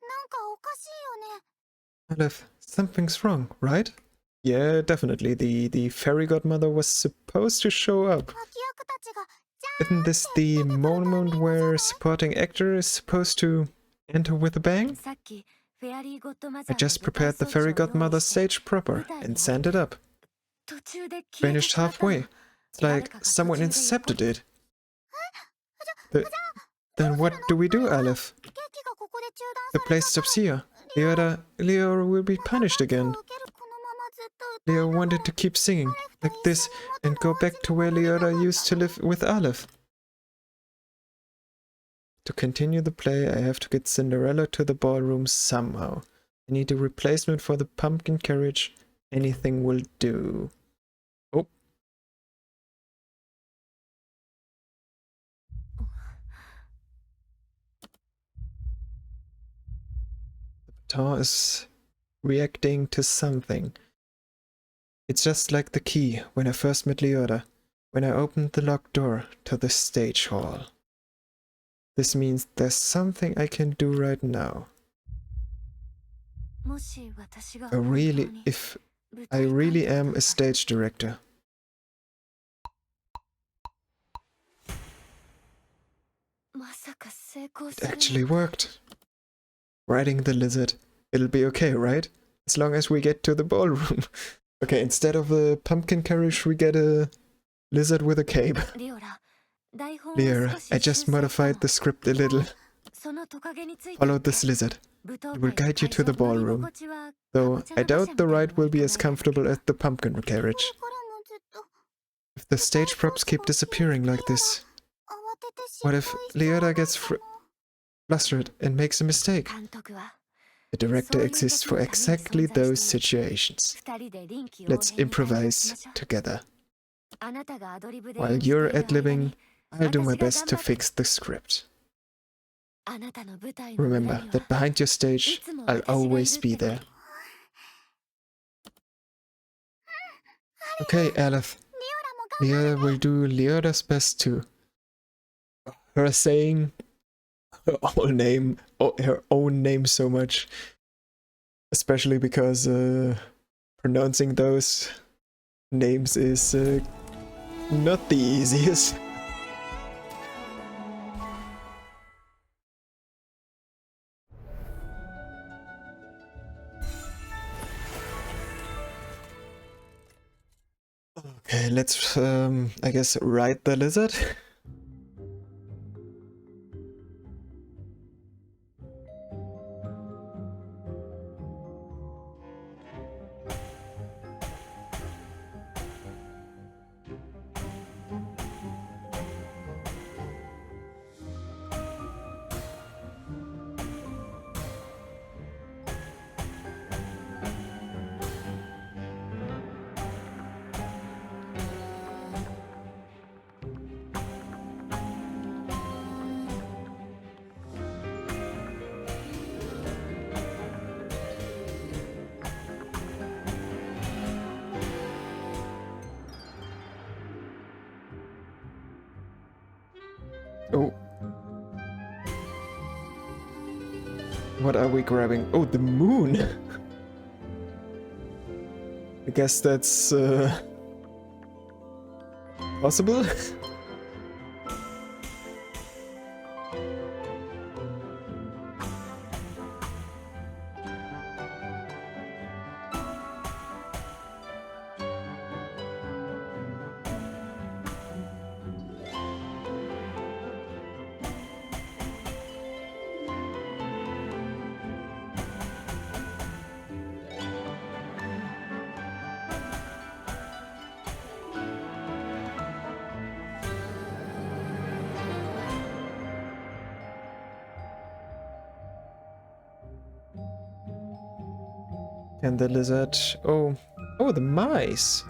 なんかおかしいよね。 Aleph, something's wrong, right? Yeah, definitely. The fairy godmother was supposed to show up. 脇役たちがじゃ Isn't this the moment where supporting actor is supposed to enter with a bang? さっきフェアリーゴッドマザ I ーの just 舞台 prepared the 装置を fairy 用意 godmother して stage proper and sent it up. 途中で消えて Vanished しまったの halfway. It's like someone intercepted it. The- then what do we do, Aleph? ケーキがここで中断 The さ place stops here. Leora will be punished れ again. 受けるこのままずっと Leo wanted to keep singing like this and go back to where Leora used to live with Aleph. To continue the play, I have to get Cinderella to the ballroom somehow. I need a replacement for the pumpkin carriage. Anything will do. Oh. The baton is reacting to something. It's just like the key when I first met Leota, when I opened the locked door to the stage hall. This means there's something I can do right now. もし私が I 本当 really, に if 舞 I 台監 really 督 am だ a stage director. まさか成功 It する actually worked. Riding the lizard. It'll be okay, right? As long as we get to the ballroom. Okay, instead of a pumpkin carriage, we get a lizard with a cape. リオラ台本を Leora, 少し I 修 just 正したの modified the script a little. そのトカゲについて Follow this lizard. 舞踏 It will 会 guide you to the 会場の乗り ballroom. 心地は Though かぼちゃ I の馬車 doubt the みたい ride will be に as なってない comfortable as the pumpkin carriage. これからもずっと If the stage props keep disappearing like this, 慌てて失 what 敗 if しちゃう Leota の gets かな flustered and makes a mistake? 監督は The director exists for exactly those situations. 二人で臨機応 Let's 変に対応し improvise ましょう together. あなたがアドリブで While 演じてい you're る間 ad-libbing, に I'll do my best to fix the script. あなたの舞台の裏 Remember には that behind your stage, I'll always be there. Okay, Aleph. リオラも Leota will do Leota's best too. Her saying her own name, her own name so much, especially because pronouncing those names is not the easiest. Okay, let's, I guess, ride the lizard. Oh. What are we grabbing? Oh, the moon! I guess that's possible? And the lizard. Oh, oh, the mice.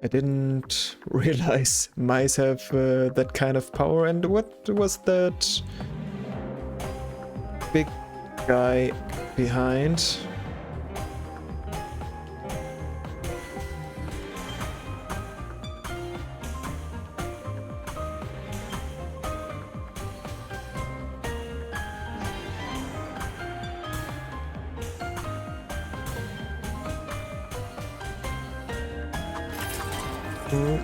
I didn't realize mice have that kind of power. And what was that big guy behind? Oh.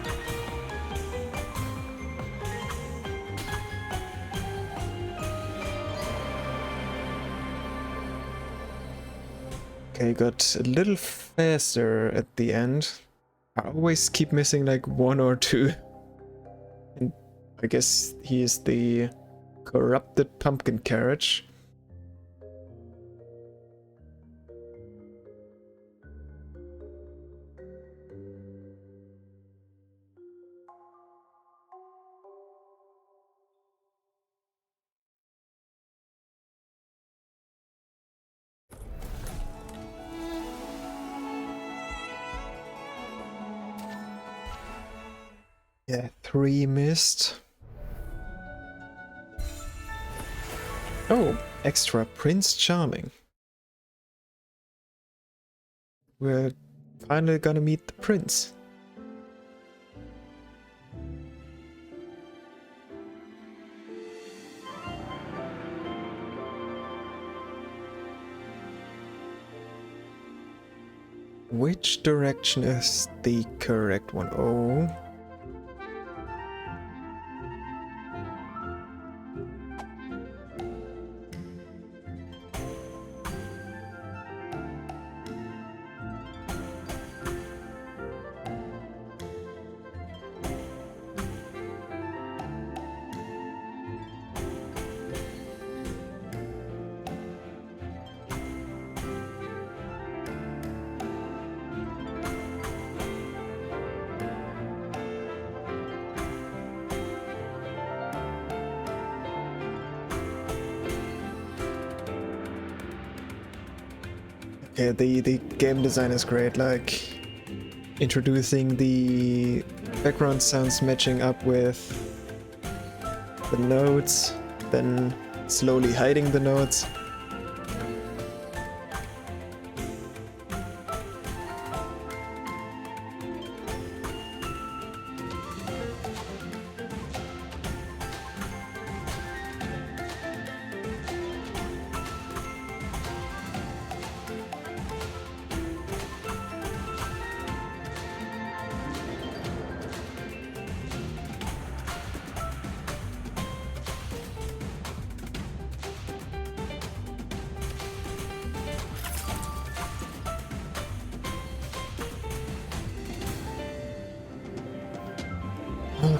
Okay, got a little faster at the end. I always keep missing like one or two. And I guess he is the corrupted pumpkin carriage. Yeah, 3 missed. Oh, extra Prince Charming. We're finally gonna meet the prince. Which direction is the correct one? Oh. Yeah, the game design is great, like introducing the background sounds matching up with the notes, then slowly hiding the notes.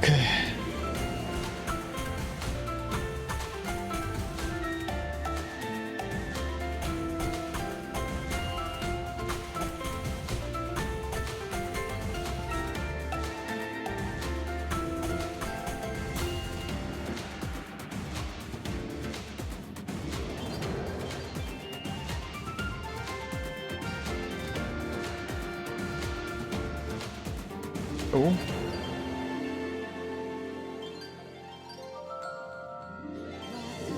Okay. Oh.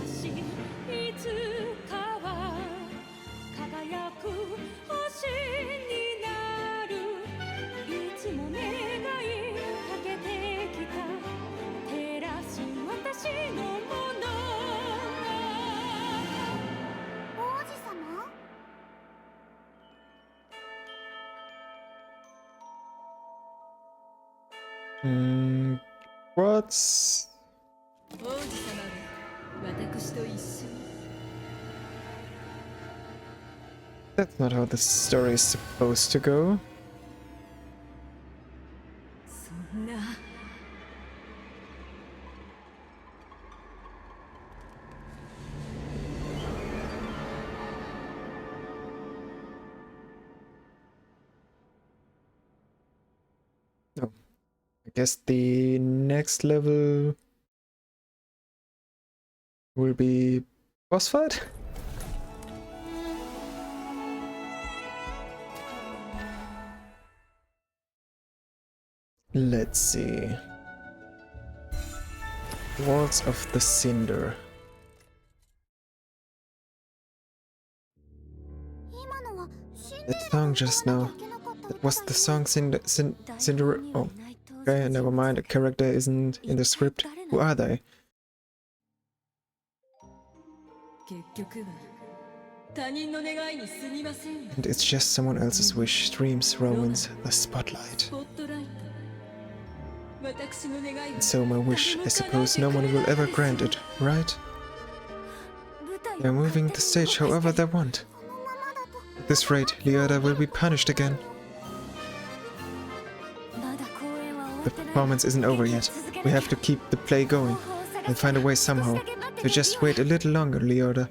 私いつかは輝く星になるいつも願いかけてきた照らす私のもの王子様 What's... 王子様は私と一緒に That's not how the story is supposed to go. そんな I guess the next level will be boss fight? Let's see. Walls of the Cinder. 今のはシンデレ That ラ song が just 歌わ now. なきゃいけなかった歌 That was だっ the け song Cinder. Oh, okay, never mind. The character isn't in the script. Who are they? 結局は他人の願いに過ぎません And it's just someone else's wish. Dreams, romance, the spotlight. スポットライト私の願いは And so my wish, I suppose no one will ever grant it, right? They're moving the stage however they want. このままだと At this rate, Leota will be punished again. The performance isn't over yet. We have to keep the play going and find a way somehow. So just wait a little longer, Leota.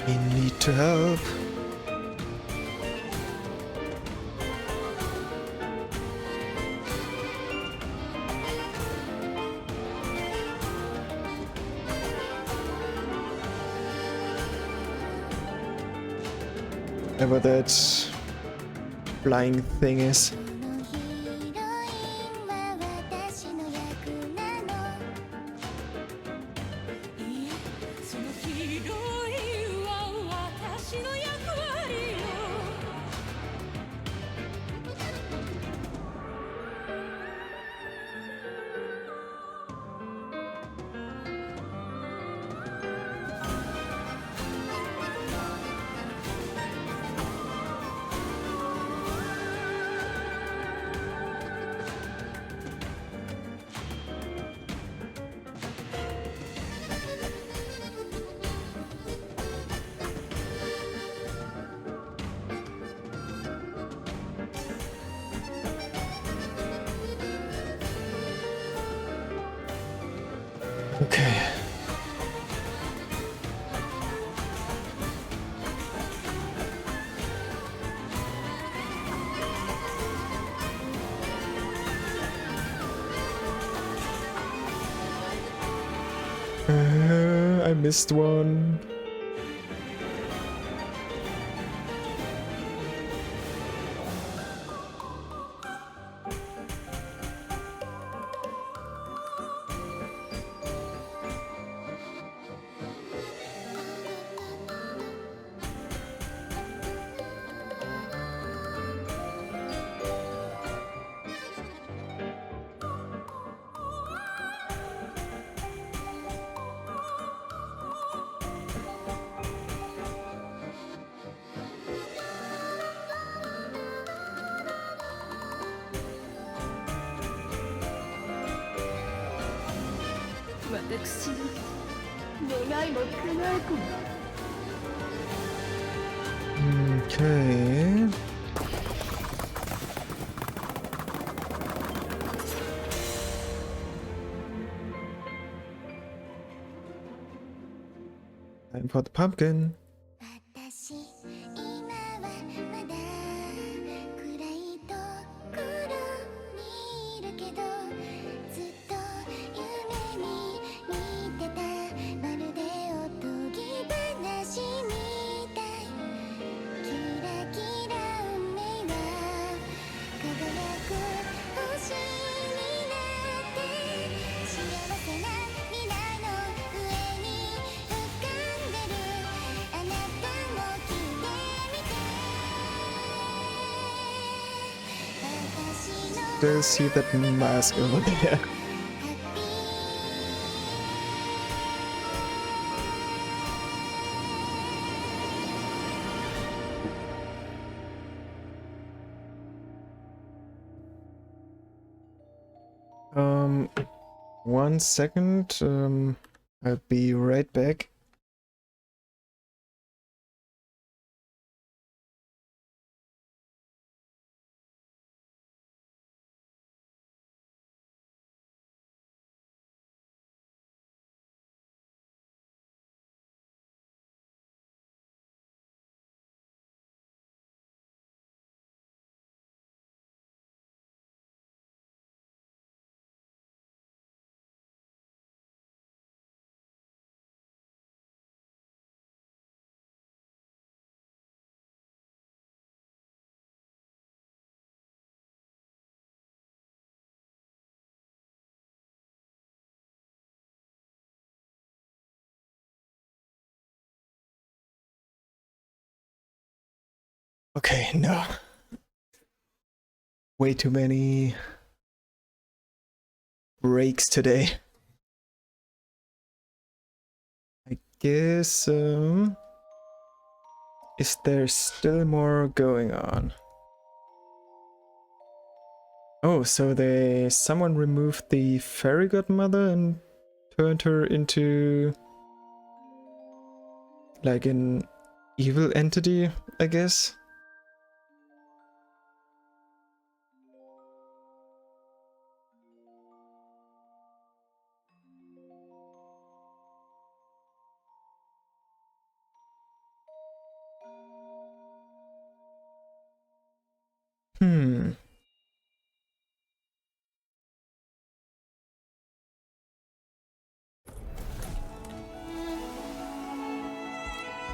We need to help. Whatever that flying thing is. このヒーロインは私の役なのいえそのヒーローインは私の役割よ Okay. I missed one. 私の願いも叶えても Okay. Time for the pumpkin. 私今はまだ暗いところにいるけどずっと夢に見てたまるでおとぎ話みたいキラキラ運命は輝く星になって幸せな未来の上に浮かんでるあなたも聞いてみて私の Still see that mask over there. One second. I'll be right back. Okay, no. Way too many breaks today. I guess, is there still more going on? Oh, so someone removed the fairy godmother and turned her into like an evil entity, I guess.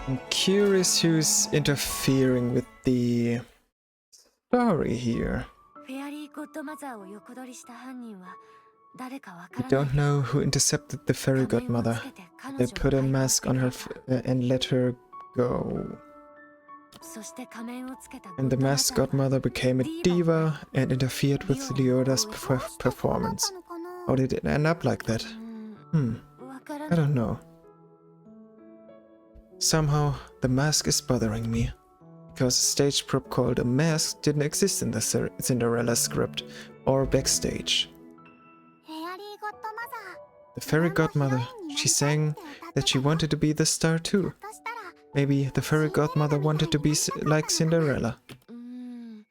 I'm curious who's interfering with the story here. フェアリーゴッドマザーを横取りした犯人は誰かわか We らない don't know who intercepted the fairy 仮面を godmother. つけて彼 They 女を put a 逮捕 mask on her and let her go. そして仮面をつけた And the ゴッドマ masked ザーは godmother became a diva and interfered with Leoda's performance. How did it end up like that? うーん Hmm, わから I ない don't know. Somehow, the mask is bothering me. Because a stage prop called a mask didn't exist in the Cinderella script or backstage. フェアリーゴッドマザー The fairy godmother, she sang that she wanted to be the star too. Maybe the fairy godmother wanted to be like Cinderella. うーん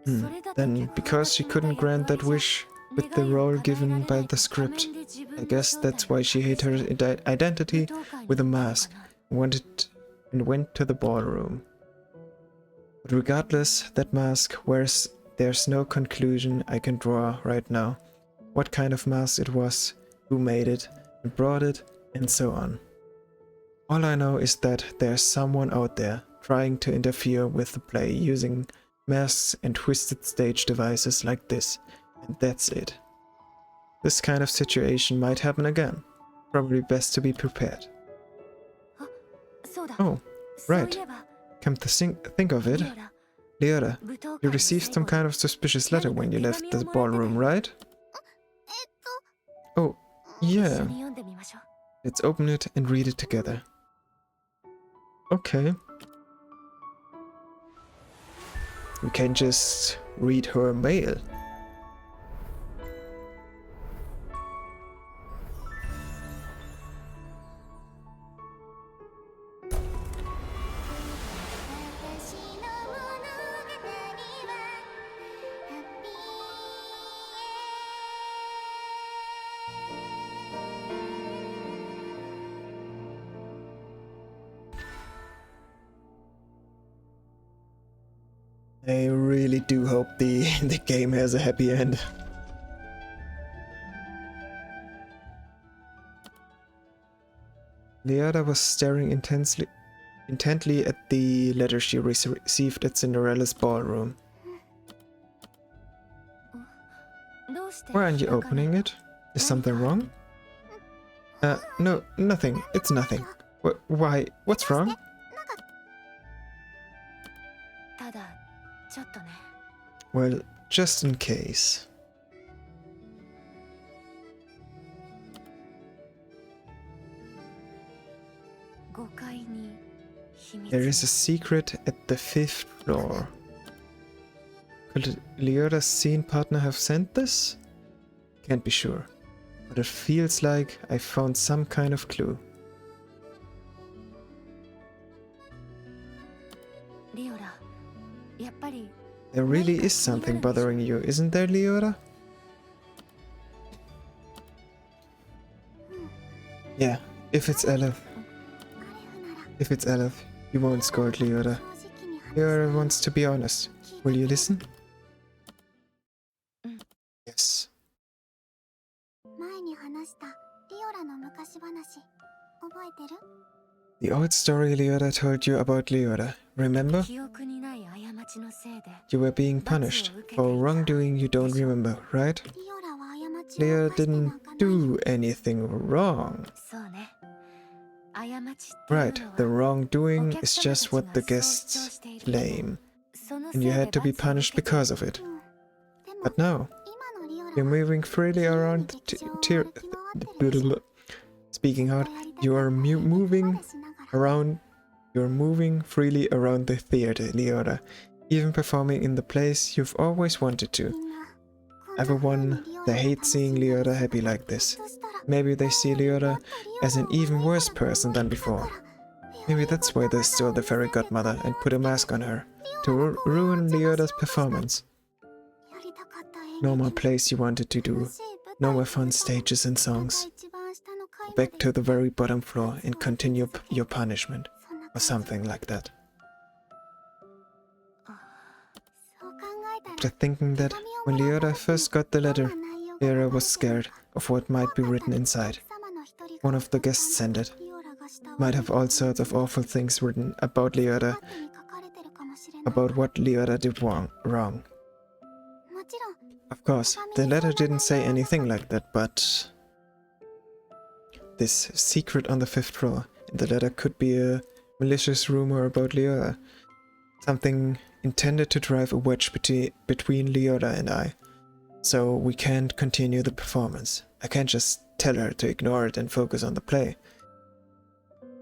Hmm. それだと Then, because she couldn't grant that wish with the role given by the script, I guess that's why she hid her identity with a mask and went to the ballroom. But regardless, that mask, there's no conclusion I can draw right now. What kind of mask it was, who made it, and brought it, and so on. All I know is that there's someone out there trying to interfere with the play using masks and twisted stage devices like this, and that's it. This kind of situation might happen again. Probably best to be prepared. そうだ Oh, そうい right. えば Come to think of リ it, オラ Leota, 舞踏 you 会の received 最 some 後 kind of suspicious letter when you left the ballroom, right? えっ Oh, 一緒 yeah. に読んでみましょう Let's open it and read it together. Okay. We can just read her mail. I really do hope the the game has a happy end. Leota was staring intently at the letter she received at Cinderella's ballroom. Why aren't you opening it? Is something wrong? No, nothing. It's nothing. Why? What's wrong? ただちょっとね Well, just in case. There is a secret at the 5th floor. Could Leota's scene partner have sent this? Can't be sure, but it feels like I found some kind of clue. There really is something bothering you, isn't there, Leota? Yeah, if it's Aleph. If it's Aleph, you won't scold Leota. Leota wants to be honest. Will you listen? Yes. 前に話したリオラの昔話覚えてる？ The old story Leota told you about Leota, remember? 記憶にない過ちのせいで You were being punished for wrongdoing you don't remember, right? リオラは過ちを Leota 犯してな didn't んかない。 do anything wrong. そうね過ちっていう Right, のは the wrongdoing お客 is 様 just た what ち the がそう主張 guests している blame, その and せい you で had to be 罰を受 punished けて because of it. でも But now, 今のリオラ you're は moving freely around the 歴史を歩き回ってるし Speaking out, you are moving around. You're moving freely around the theater, Leota, even performing in the place you've always wanted to. Everyone, they hate seeing Leota happy like this. Maybe they see Leota as an even worse person than before. Maybe that's why they stole the fairy godmother and put a mask on her, to ruin Leota's performance. No more plays you wanted to do, no more fun stages and songs. Go back to the very bottom floor and continue your punishment, or something like that. After thinking that, when Leota first got the letter, Leota was scared of what might be written inside. One of the guests sent it. Might have all sorts of awful things written about Leota, about what Leota did wrong. Of course, the letter didn't say anything like that, but this secret on the 5th floor in the letter could be a malicious rumor about Leota. Something intended to drive a wedge between Leota and I. So we can't continue the performance. I can't just tell her to ignore it and focus on the play.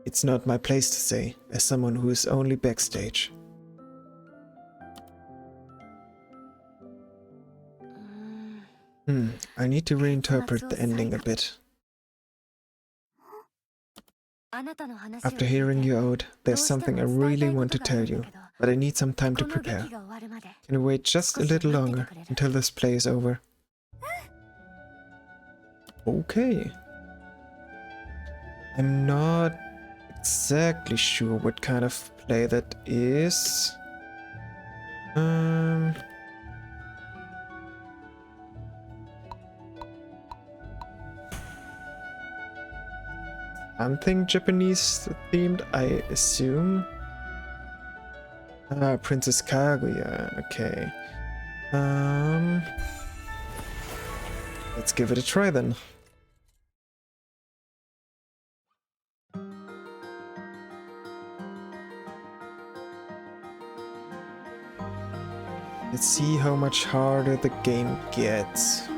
It's not my place to say, as someone who is only backstage. I need to reinterpret the ending a bit. After hearing you out, there's something I really want to tell you, but I need some time to prepare. Can you wait just a little longer until this play is over? Okay. I'm not exactly sure what kind of play that is. Something Japanese themed, I assume. Ah, Princess Kaguya, okay. Let's give it a try then. Let's see how much harder the game gets.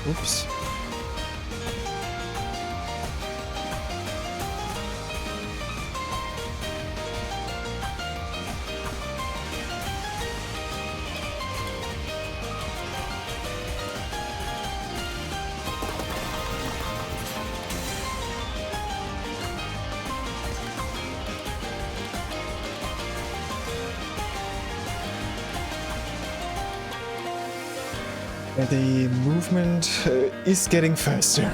Oops. The movement is getting faster.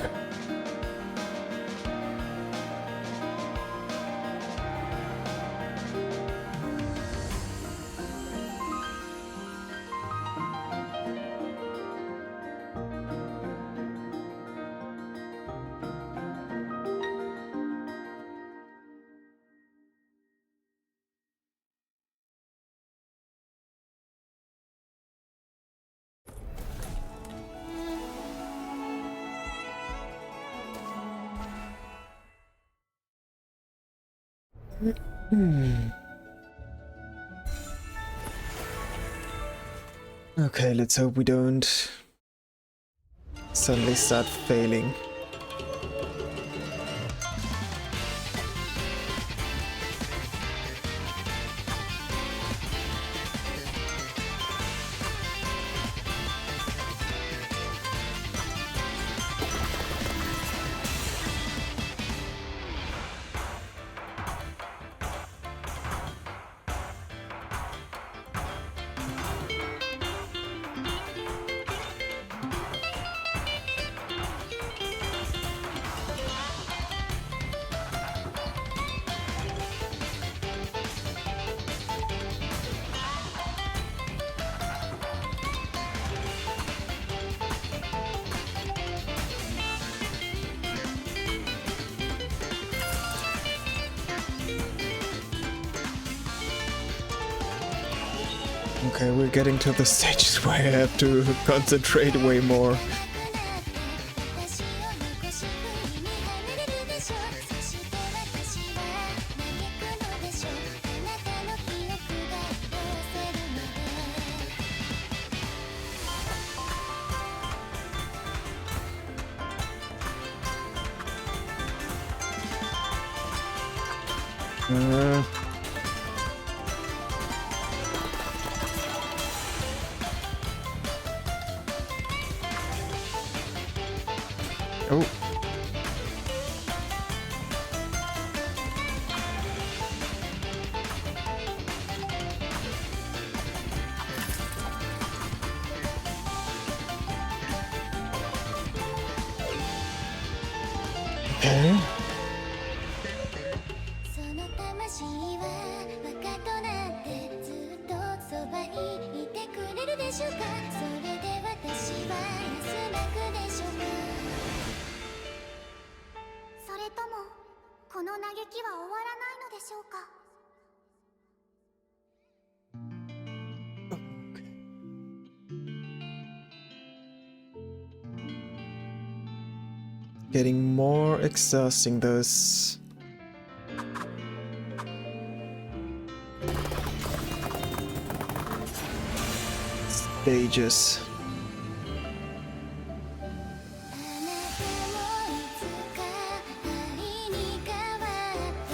Okay, let's hope we don't suddenly start failing. Okay, we're getting to the stages where I have to concentrate way more. 私を残し不意に離れるでしょそして私は嘆くのでしょあなたの記憶がどうせるので Oh. Okay. その魂は若となってずっとそばにいてくれるでしょうかそれで私は休まくでしょうかそれともこの嘆きは終わらないのでしょうか Getting more exhausting those stages. あなたもいつか愛に変わって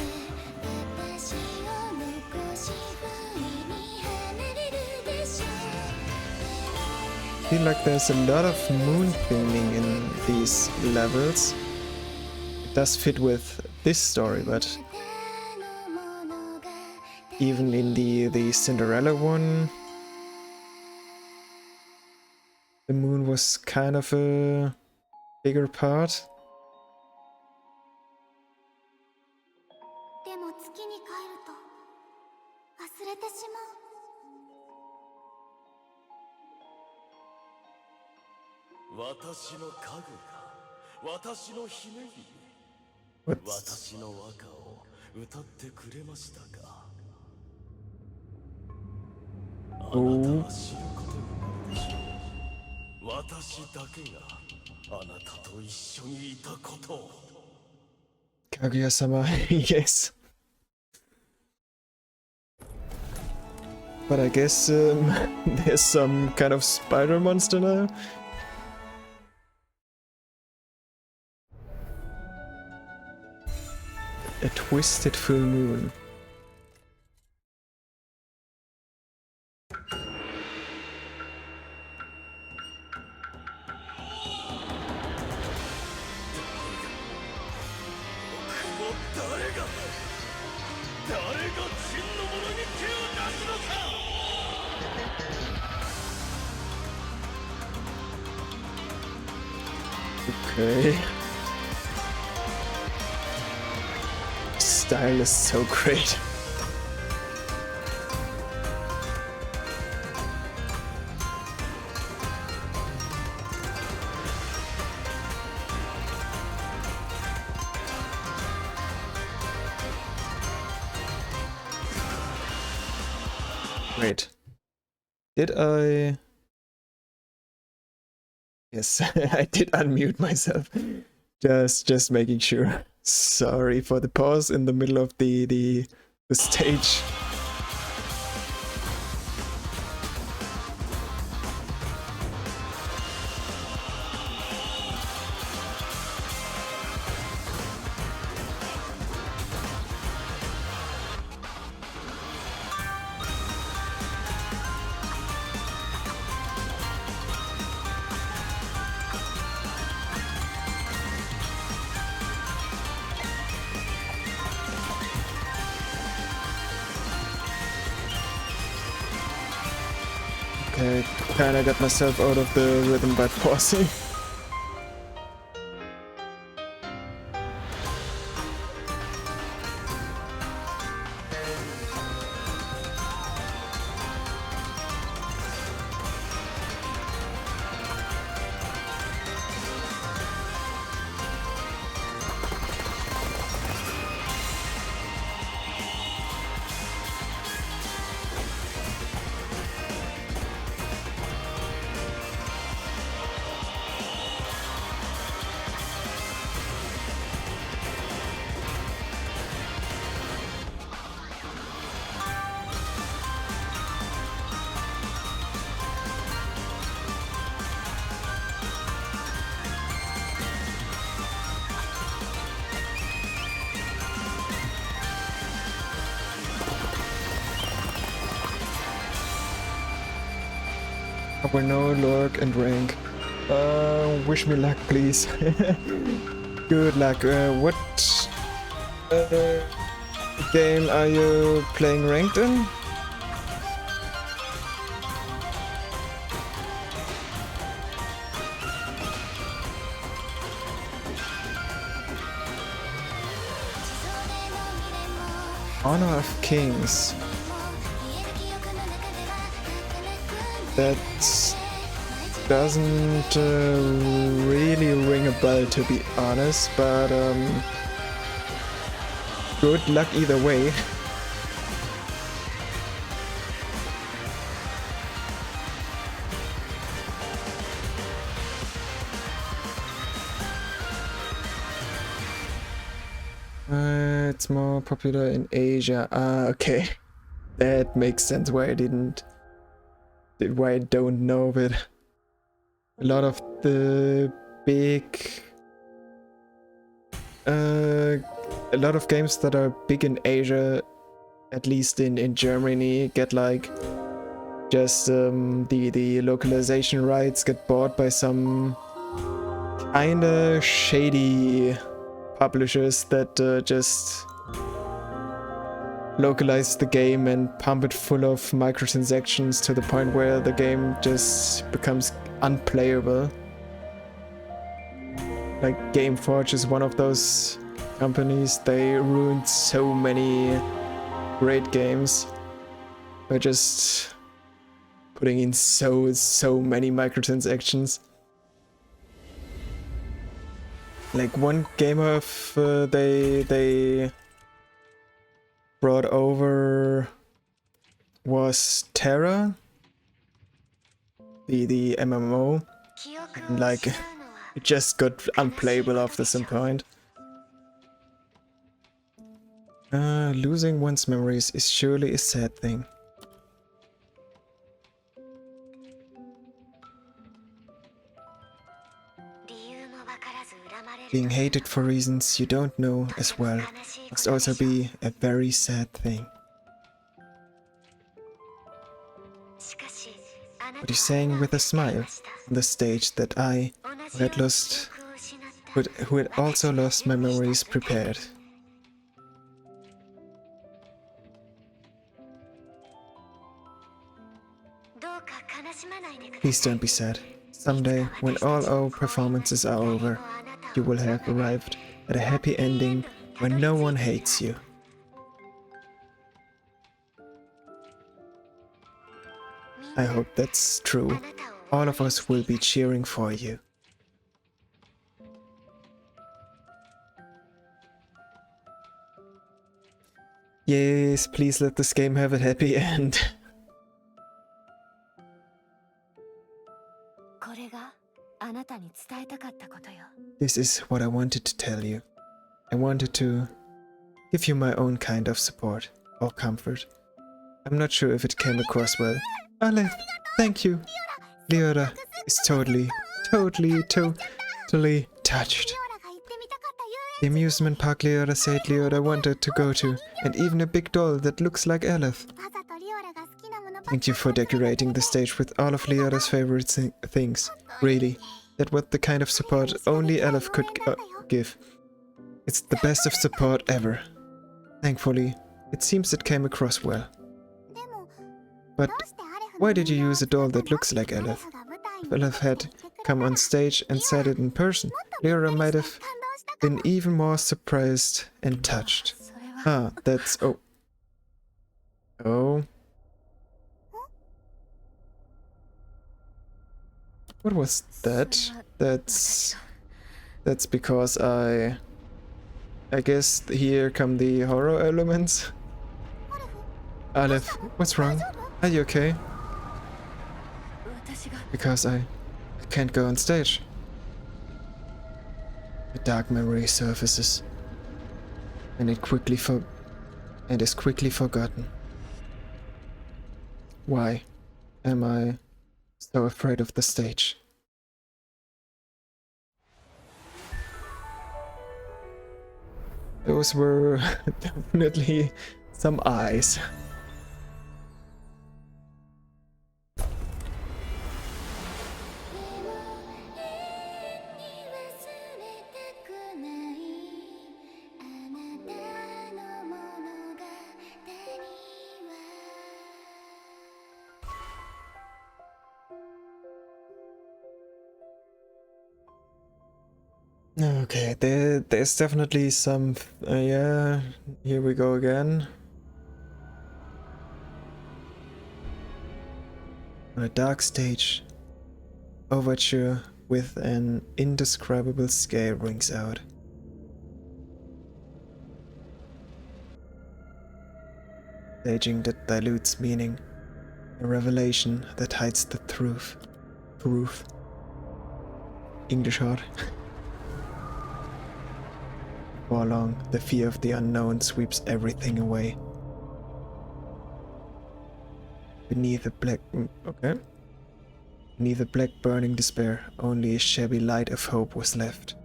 私を残し不意に離れるでしょう I feel like there's a lot of moon theming in these levels. It does fit with this story, but even in the Cinderella one, the moon was kind of a bigger part. でも月に帰ると忘れてしまう 私の家具が私のひねり What? 私の和歌を歌ってくれましたかあなたは知ることになるでしょう私だけがあなたと一緒にいたことを Kaguya-sama, yes. But I guess there's some kind of spider monster now. A twisted full moon. Okay. Style is so great. Wait. Did I? Yes, I did unmute myself. Just making sure. Sorry for the pause in the middle of the stage. Okay, kinda got myself out of the rhythm by pausing. However, no lurk and rank. Wish me luck, please. Good luck. What game are you playing ranked in? Honor of Kings. That doesn't really ring a bell, to be honest, but good luck either way. It's more popular in Asia. Ah, okay. That makes sense why I don't know of it. A lot of the big a lot of games that are big in Asia, at least in Germany, get like just the localization rights get bought by some kinda shady publishers that just localize the game and pump it full of microtransactions to the point where the game just becomes unplayable. Like Gameforge is one of those companies. They ruined so many great games by just putting in so many microtransactions. Like one game of they brought over was Terra, the MMO, and like it just got unplayable after some point. Losing one's memories is surely a sad thing. Being hated for reasons you don't know as well must also be a very sad thing. But you're saying with a smile on the stage that I, who had also lost my memories, prepared. Please don't be sad. Someday, when all our performances are over, you will have arrived at a happy ending when no one hates you. I hope that's true. All of us will be cheering for you. Yes, please let this game have a happy end. This is what I wanted to tell you. I wanted to give you my own kind of support or comfort. I'm not sure if it came across well. Aleph, thank you. Leora is totally touched. The amusement park Leora said Leora wanted to go to, and even a big doll that looks like Aleph. Thank you for decorating the stage with all of Leora's favorite things. Really, that was the kind of support only Aleph could give. It's the best of support ever. Thankfully, it seems it came across well. But why did you use a doll that looks like Aleph? If Aleph had come on stage and said it in person, Leora might have been even more surprised and touched. Ah, that's... oh. Oh. What was that? That's because I guess here come the horror elements. Aleph, what's wrong? Are you okay? Because I can't go on stage. A dark memory surfaces, and is quickly forgotten. Why am I so afraid of the stage? Those were definitely some eyes. Okay, there's definitely some... yeah, here we go again. A dark stage. Overture with an indescribable scale rings out. Staging that dilutes meaning. A revelation that hides the truth. English hard. For long, the fear of the unknown sweeps everything away. Beneath a black burning despair, only a shabby light of hope was left.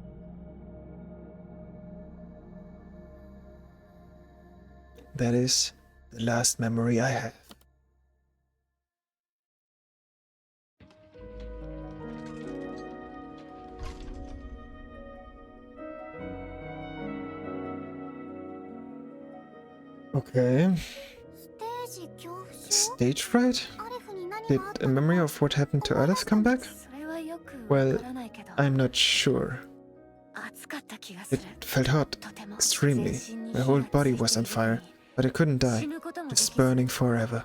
That is the last memory I have. Okay. Stage fright? Did a memory of what happened to Aleph come back? Well, I'm not sure. It felt hot, extremely. My whole body was on fire, but I couldn't die, just burning forever.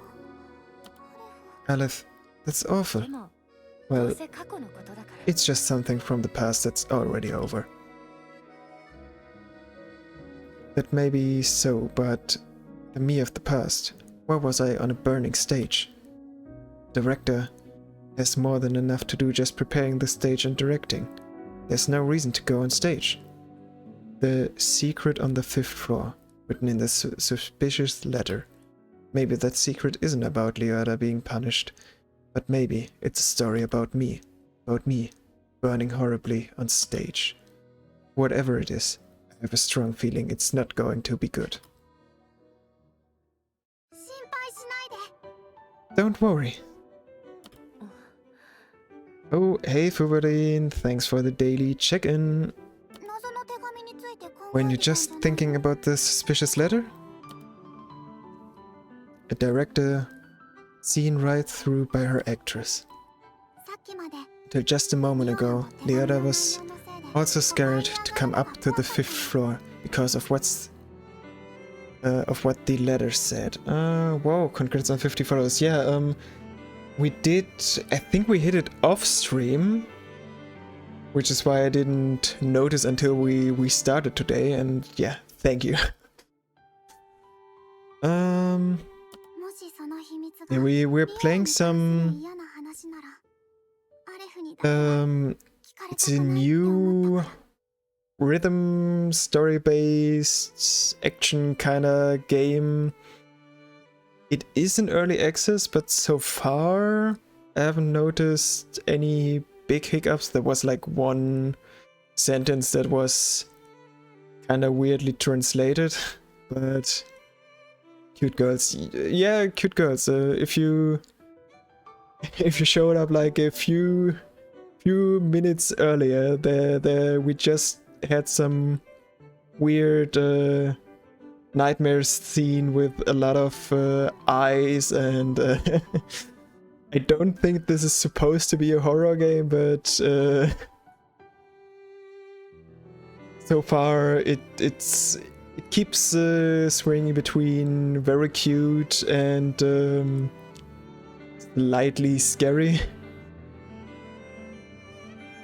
Aleph, that's awful. Well, it's just something from the past that's already over. That may be so, but the me of the past, why was I on a burning stage? Director has more than enough to do just preparing the stage and directing. There's no reason to go on stage. The secret on the 5th floor, written in the suspicious letter. Maybe that secret isn't about Leora being punished, but maybe it's a story about me burning horribly on stage. whatever it is, I have a strong feeling it's not going to be good. 心配しないで。 Don't worry. Oh, hey Fubarin, thanks for the daily check-in. 謎の手紙について考 When え you're てたん just じゃない thinking about the suspicious letter? A director seen right through by her actress. さっきまで Till just a moment ago, Leota was のせいで also scared to come up to the 5th floor because of what the letter said. Whoa, congrats on 50 followers. Yeah, we did, I think we hit it off stream, which is why I didn't notice until we started today, and yeah, thank you. もしその秘密が Yeah, we're playing some 嫌な話ならアレフにだけは聞かれ it's た a くないって思 new ったから rhythm story-based action kind of game. It is in early access, but so far I haven't noticed any big hiccups. There was like one sentence that was kind of weirdly translated, but cute girls. Yeah, cute girls. If you showed up like a few minutes earlier, there we just had some weird nightmares scene with a lot of eyes, and I don't think this is supposed to be a horror game, but so far it keeps swinging between very cute and slightly scary.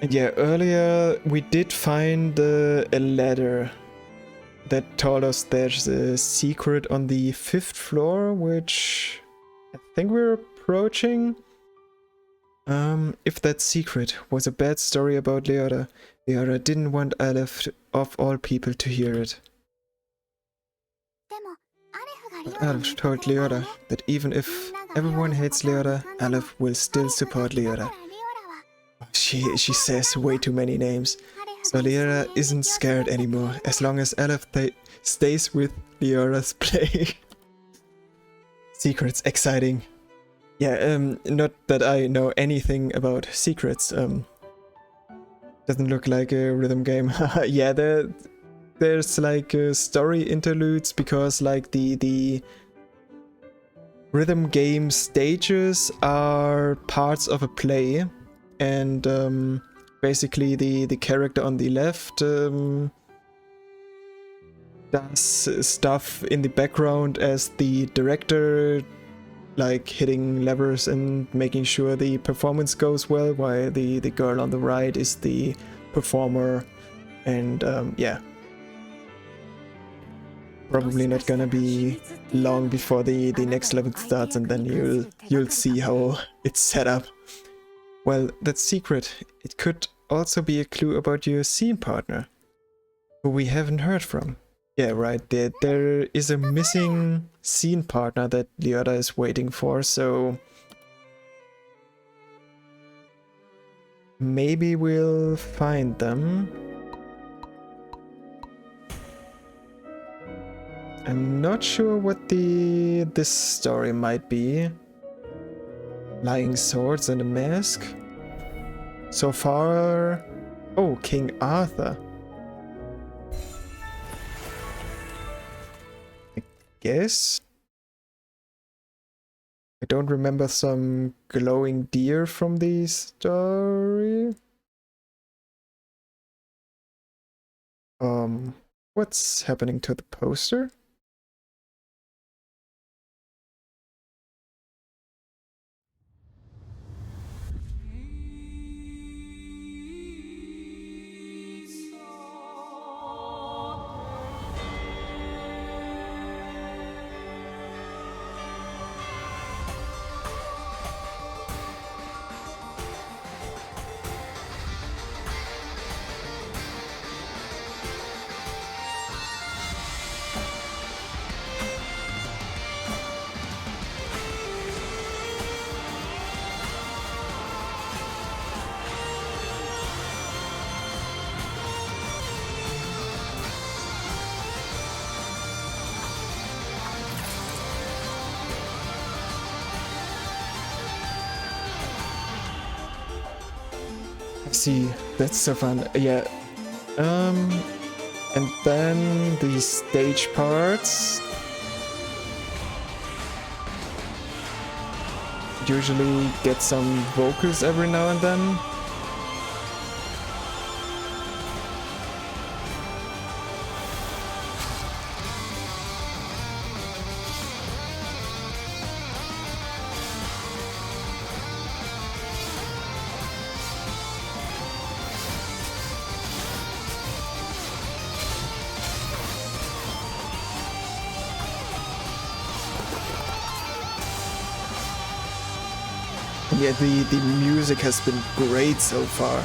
And yeah, earlier we did find a letter that told us there's a secret on the 5th floor, which I think we're approaching. If that secret was a bad story about Leota, Leota didn't want Aleph of all people to hear it. でもアレフがリ But オナに Aleph 言って told くれたわ Leota ね that even if everyone hates Leota, Aleph will still support Leota. She says way too many names. So Leota isn't scared anymore, as long as Aleph stays with Leota's play. Secrets, exciting. Yeah, not that I know anything about secrets. Doesn't look like a rhythm game. Yeah, there's like story interludes, because like the rhythm game stages are parts of a play, and basically the character on the left does stuff in the background as the director, like hitting levers and making sure the performance goes well, while the girl on the right is the performer. And yeah, probably not gonna be long before the next level starts, and then you'll see how it's set up. Well, that's secret. It could also be a clue about your scene partner, who we haven't heard from. Yeah, right, there is a missing scene partner that Leota is waiting for, so maybe we'll find them. I'm not sure what this story might be. Lying swords and a mask? So far... Oh, King Arthur. I guess? I don't remember some glowing deer from the story. What's happening to the poster? See, that's so fun. Yeah. And then the stage parts. Usually get some vocals every now and then. Yeah, the music has been great so far.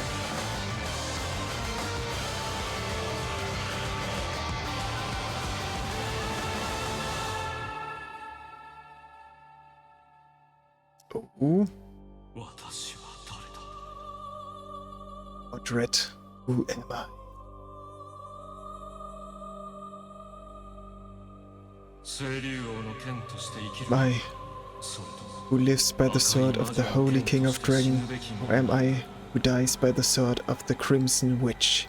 Oh, 私は誰だ Dread, who am I? 清流王の剣として生きる I, それとも who lives by the sword of the Holy King of Dragon, or am I, who dies by the sword of the Crimson Witch?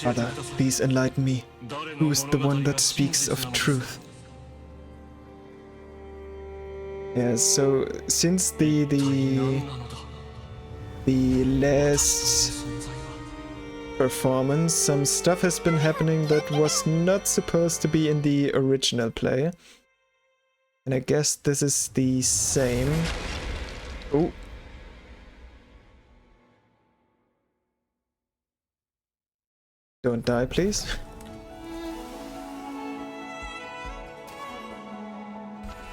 Father, please enlighten me. Who is the one that speaks of truth? Yeah, so since the last performance, some stuff has been happening that was not supposed to be in the original play. And I guess this is the same. Oh. Don't die, please.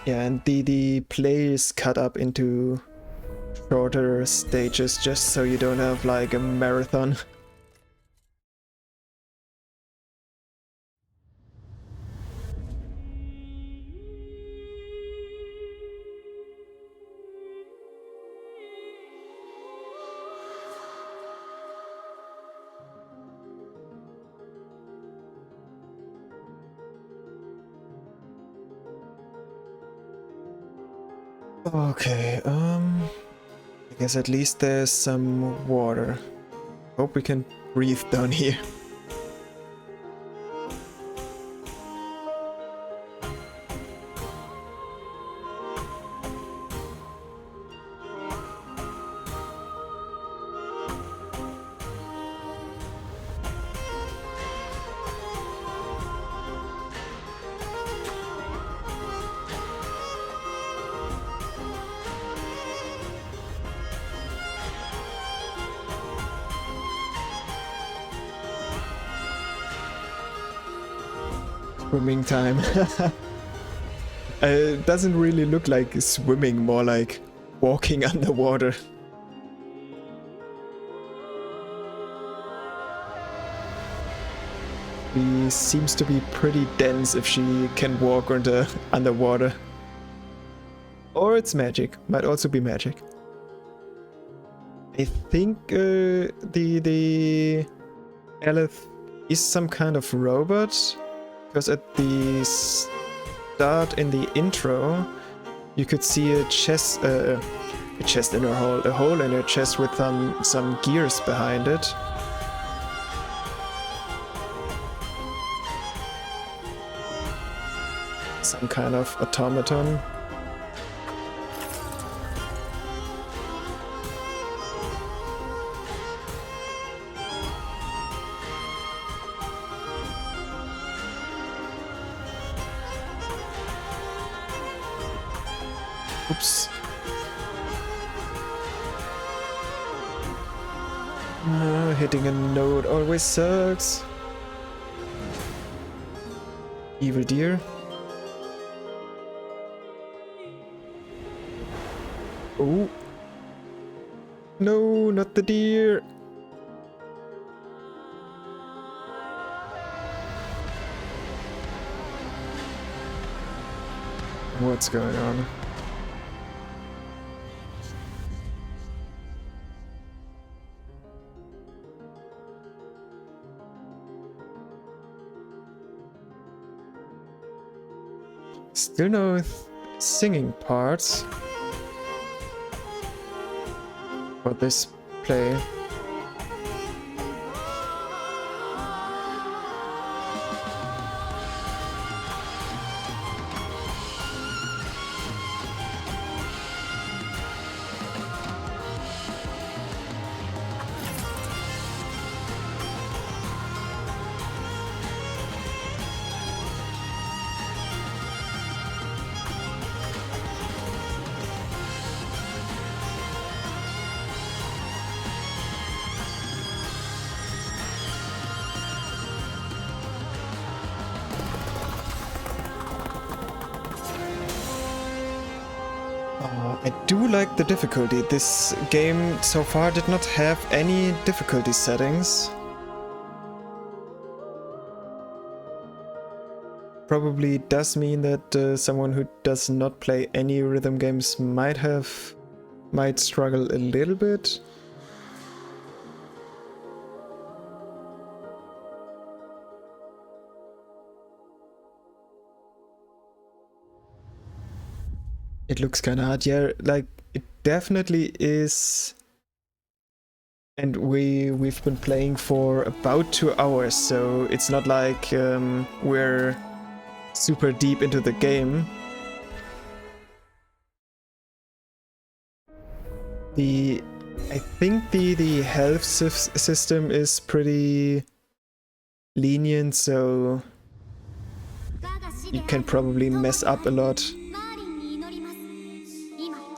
Yeah, and the play is cut up into shorter stages just so you don't have like a marathon. Okay, I guess at least there's some water. Hope we can breathe down here. Swimming time. It doesn't really look like swimming, more like walking underwater. She seems to be pretty dense if she can walk underwater. Or it's magic. Might also be magic. I think the Aleph is some kind of robot. Because at the start in the intro, you could see a chest in her hole, a hole in her chest with some gears behind it. Some kind of automaton. Oops. Hitting a note always sucks. Evil deer. Oh. No, not the deer. What's going on? Still no singing parts for this play. I do like the difficulty. This game so far did not have any difficulty settings. Probably does mean that someone who does not play any rhythm games might struggle a little bit. It looks kind of hard, yeah, like it definitely is. And we've been playing for about 2 hours, so it's not like we're super deep into the game. I think the health system is pretty lenient, so you can probably mess up a lot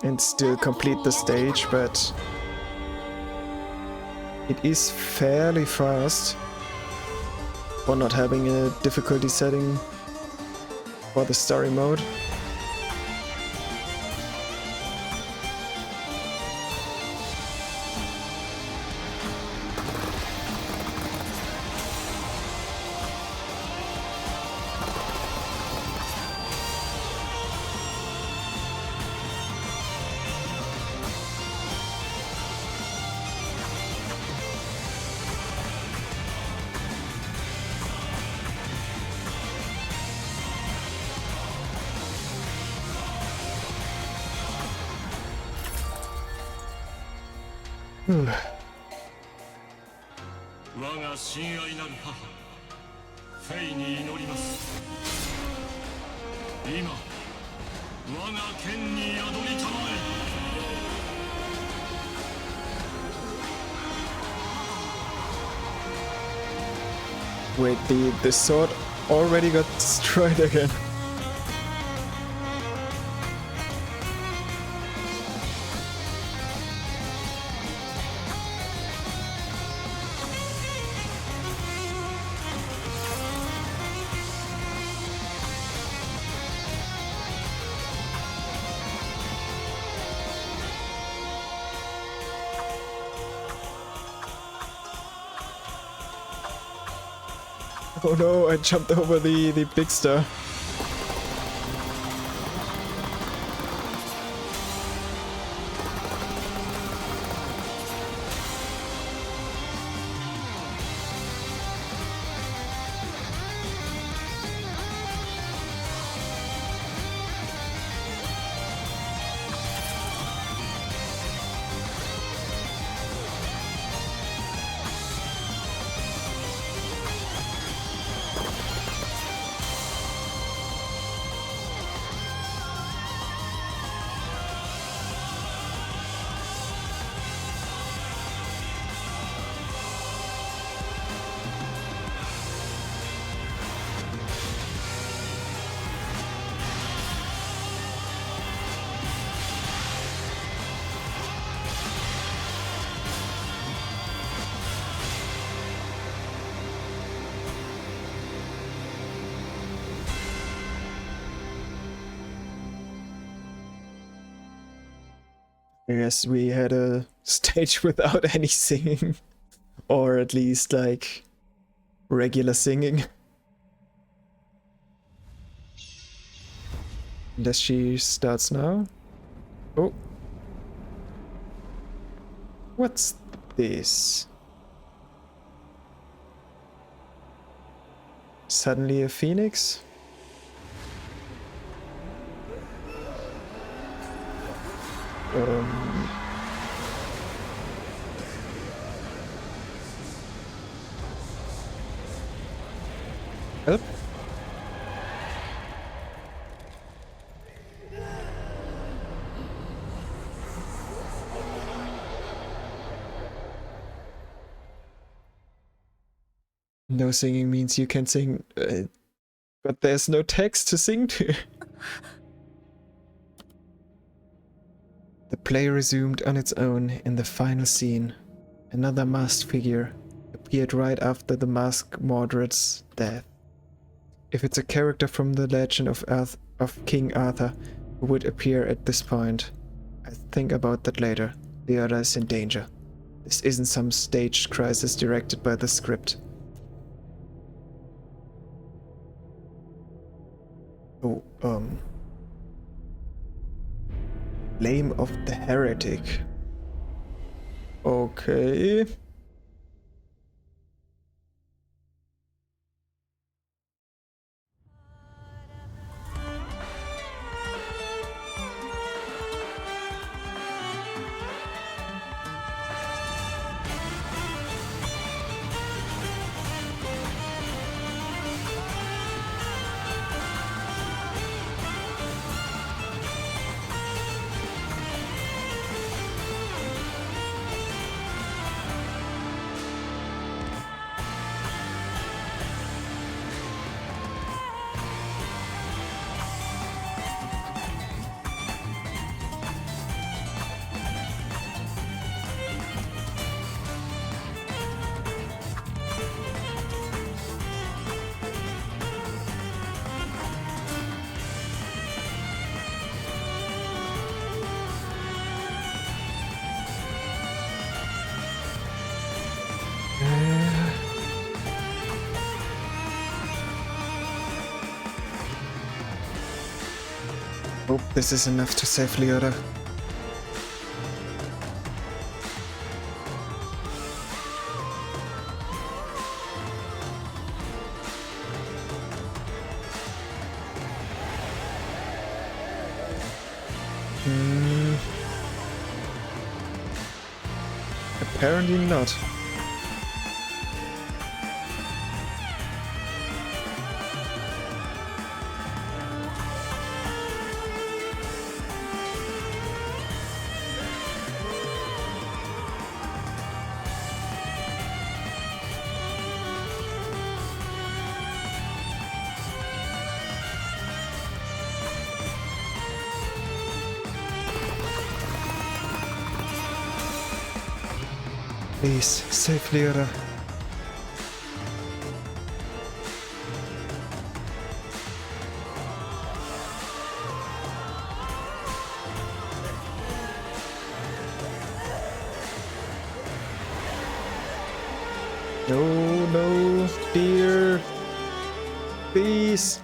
and still complete the stage, but it is fairly fast for not having a difficulty setting for the story mode. Hmm. 我が親愛なる母フェイに祈ります。今我が剣に宿りたまえ。 Wait, the sword already got destroyed again. Oh no, I jumped over the big star. I guess we had a stage without any singing, or at least like regular singing. Unless she starts now. Oh. What's this? Suddenly a phoenix? Um, help? No singing means you can sing, but there's no text to sing to. The play resumed on its own in the final scene. Another masked figure appeared right after the masked Mordred's death. If it's a character from the legend of King Arthur who would appear at this point, I'll think about that later. Leota is in danger. This isn't some staged crisis directed by the script. Oh, Flame of the Heretic. Okay. Hope this is enough to save Leota. Apparently not. Please, save Leota. No, no, dear. Please.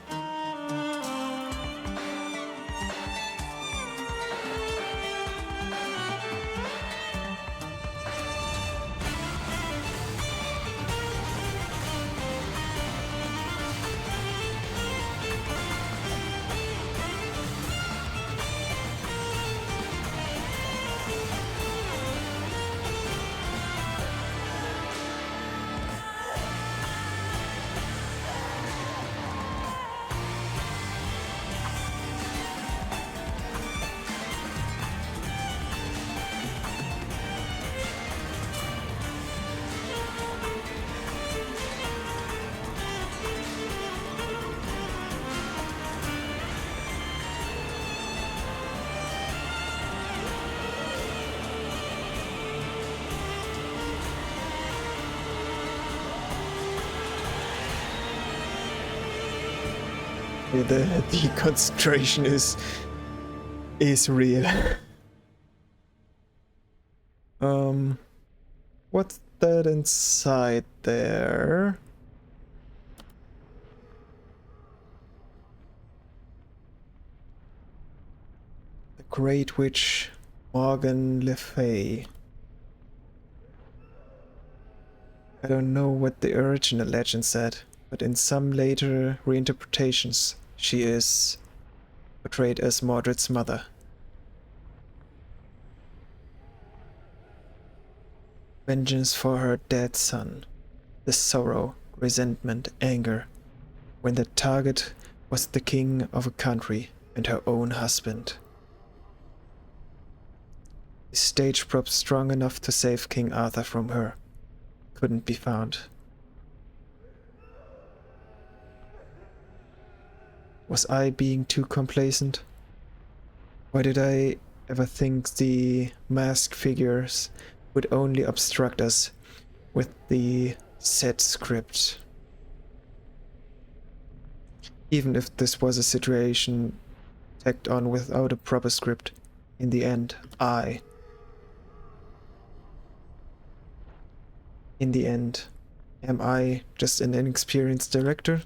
The concentration is real. What's that inside there? The Great Witch Morgan Le Fay. I don't know what the original legend said, but in some later reinterpretations, she is portrayed as Mordred's mother. Vengeance for her dead son. The sorrow, resentment, anger, when the target was the king of a country and her own husband. The stage prop strong enough to save King Arthur from her couldn't be found. Was I being too complacent? Why did I ever think the masked figures would only obstruct us with the set script? Even if this was a situation tacked on without a proper script, in the end, am I just an inexperienced director?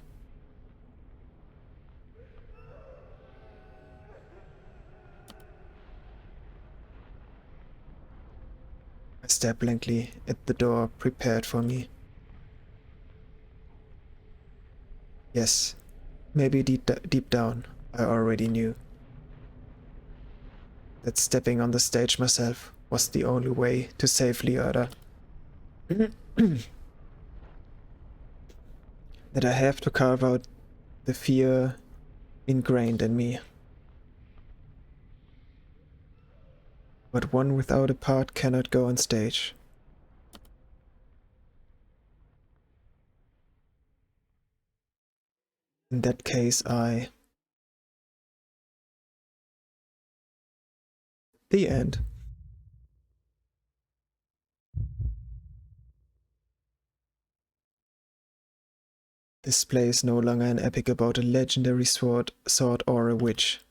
I stare blankly at the door prepared for me. Yes, maybe deep down, I already knew that stepping on the stage myself was the only way to save Leota. That I have to carve out the fear ingrained in me. But one without a part cannot go on stage. In that case, The end. This play is no longer an epic about a legendary sword or a witch.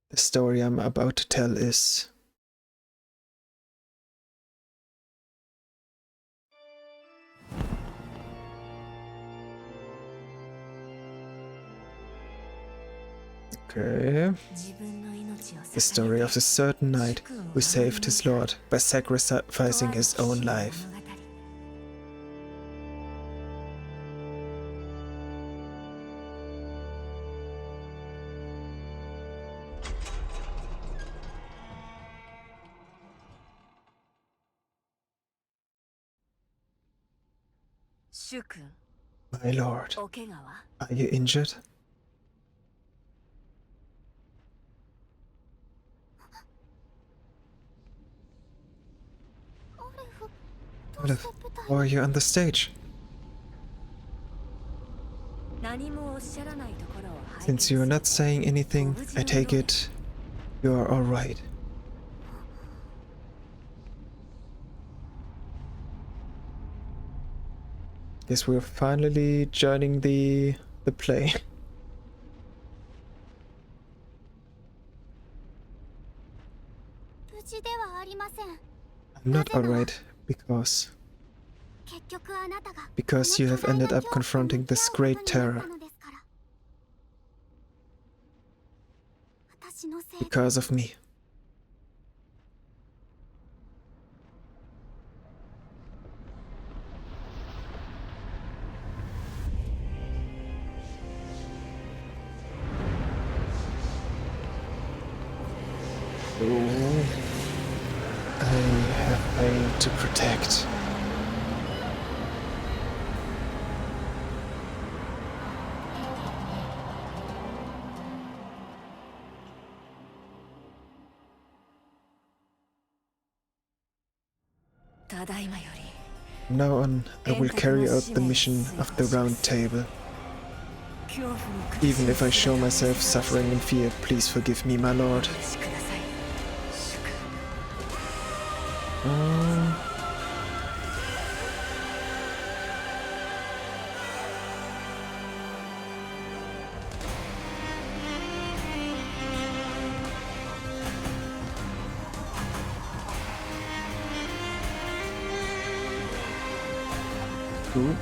The story I'm about to tell is okay. The story of a certain knight who saved his lord by sacrificing his own life. My lord, are you injured? Olive, why are you on the stage? Since you are not saying anything, I take it you are alright. Guess we're finally joining the play. I'm not alright because you have ended up confronting this great terror. Because of me. I have pain to protect. From now on, I will carry out the mission of the Round Table. Even if I show myself suffering in fear, please forgive me, my lord. Cool.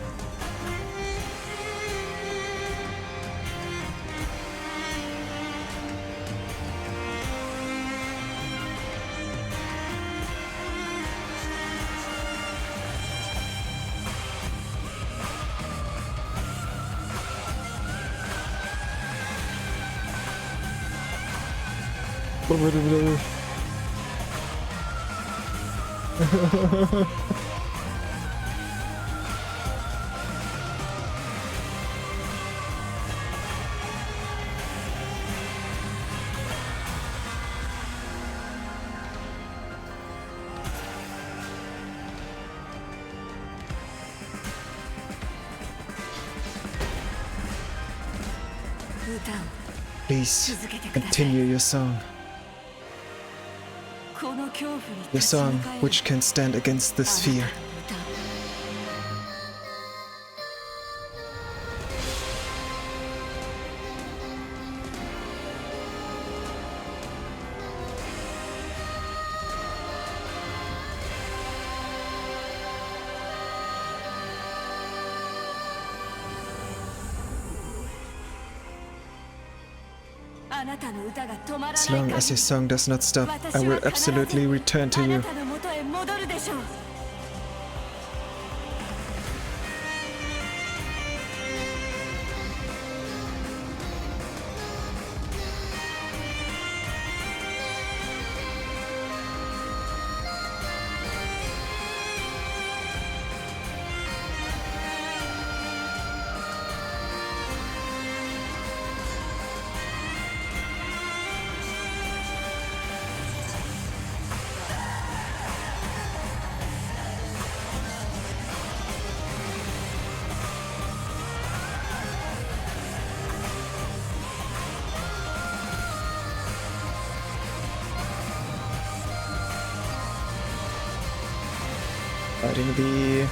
歌を Please 続けてください continue your song. この恐怖に Your 立ち song 向かえる which can stand against this あな fear. たの歌 あなたの歌が止まらない As long as your song does not stop, I will absolutely return to あな you. たの元へ戻るでしょう Fighting the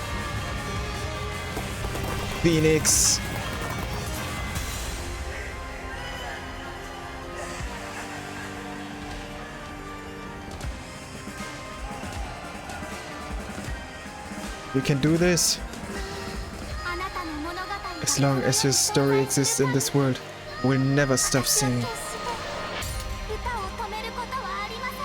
Phoenix. We can do this. あなたの物語が As long as your story exists in this world, we'll never stop singing. 決して歌を止めることはありません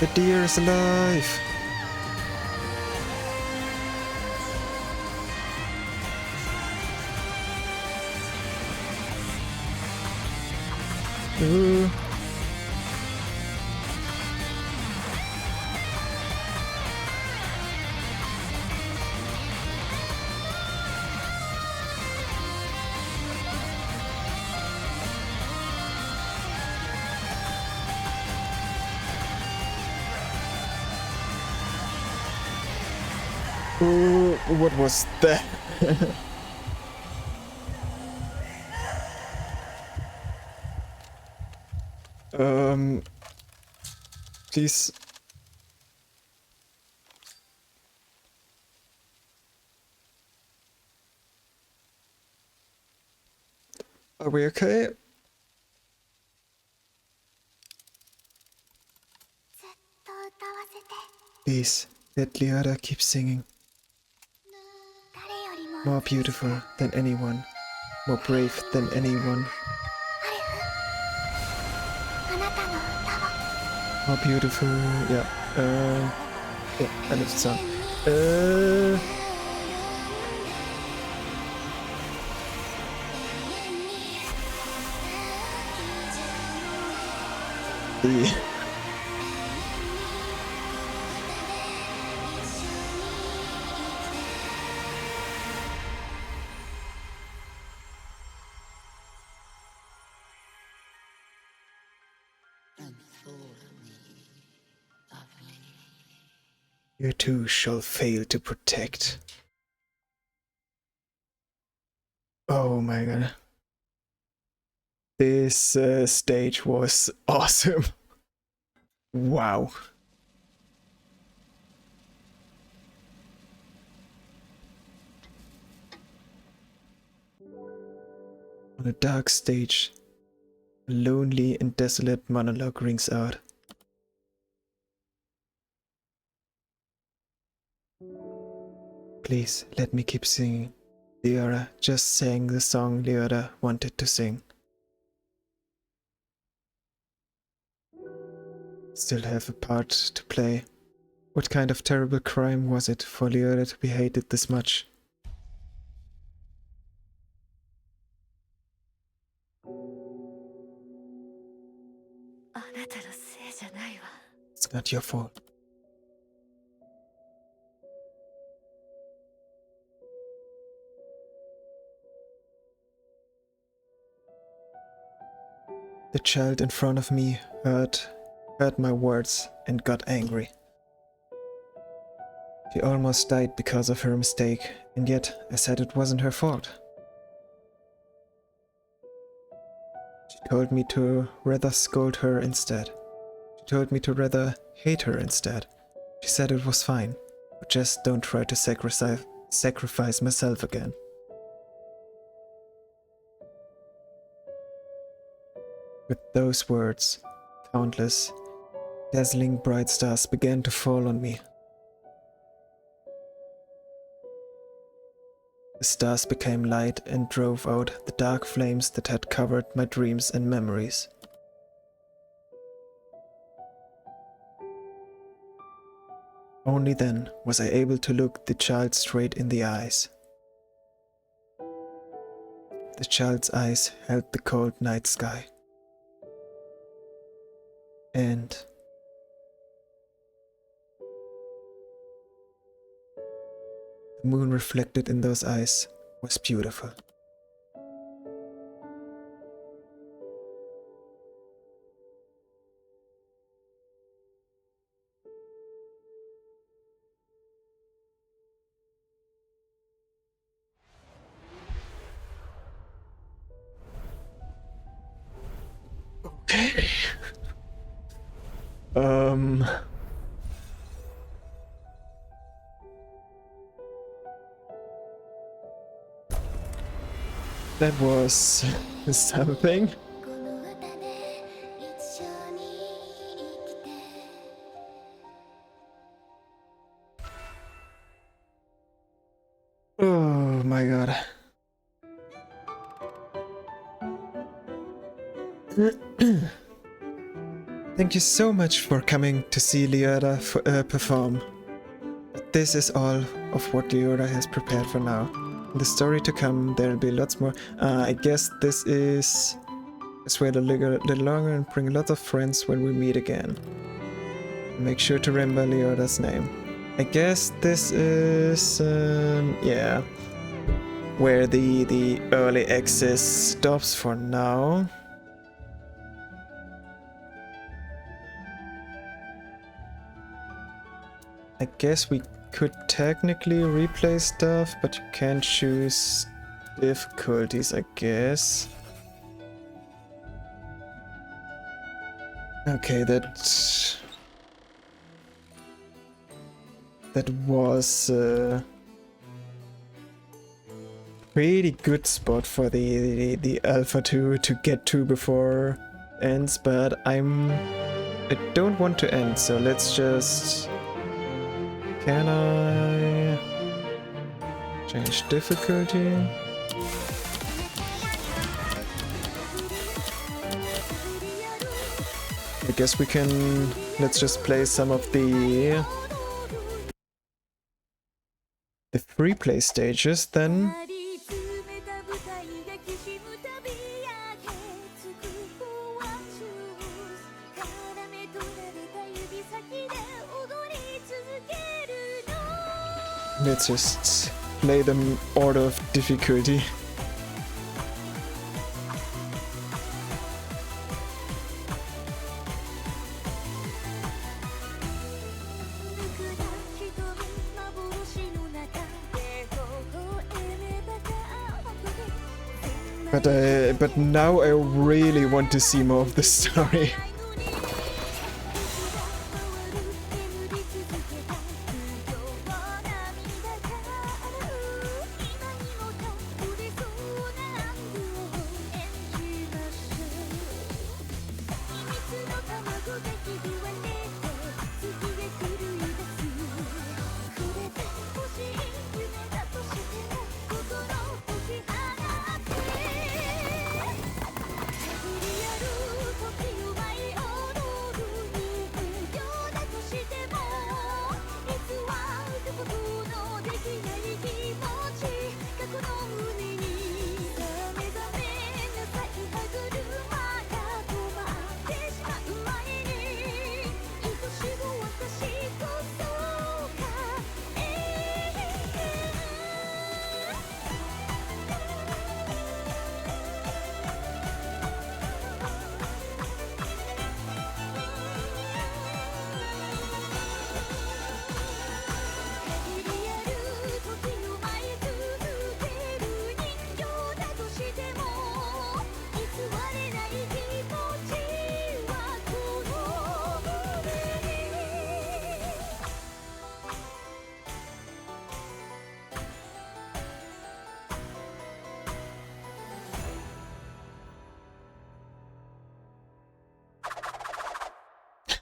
The deer is alive. Ooh. Ooh, what was that? Please. Are we okay? ずっと歌わせて Please, let Leota keep singing. 誰よりも More beautiful than anyone. More brave than anyone. あなたの歌を More beautiful. Yeah. Yeah, I love the song. The You too shall fail to protect. Oh my god. This stage was awesome. Wow. a dark stage, a lonely and desolate monologue rings out. Please let me keep singing. Leora just sang the song Leora wanted to sing. Still have a part to play. What kind of terrible crime was it for Leora to be hated this much? It's not your fault. The child in front of me heard my words and got angry. She almost died because of her mistake, and yet I said it wasn't her fault. She told me to rather scold her instead. She told me to rather hate her instead. She said it was fine, but just don't try to sacrifice myself again. With those words, countless, dazzling bright stars began to fall on me. The stars became light and drove out the dark flames that had covered my dreams and memories. Only then was I able to look the child straight in the eyes. The child's eyes held the cold night sky. And the moon reflected in those eyes was beautiful. Okay. That was something. この歌で一緒に生きて Oh my god. Thank you so much for coming to see Leora perform. This is all of what Leora has prepared for now. In the story to come, there'll be lots more. I guess this is... Let's wait a little longer and bring lots of friends when we meet again. Make sure to remember Leora's name. I guess this is... yeah. Where the early access stops for now. I guess we could technically replay stuff, but you can't choose difficulties, I guess. Okay, that was a pretty good spot for the Alpha 2 to get to before ends, but I don't want to end, so let's just... Can I change difficulty? I guess we can... Let's just play some of the free play stages then. Let's just play them order of difficulty. But now I really want to see more of the story.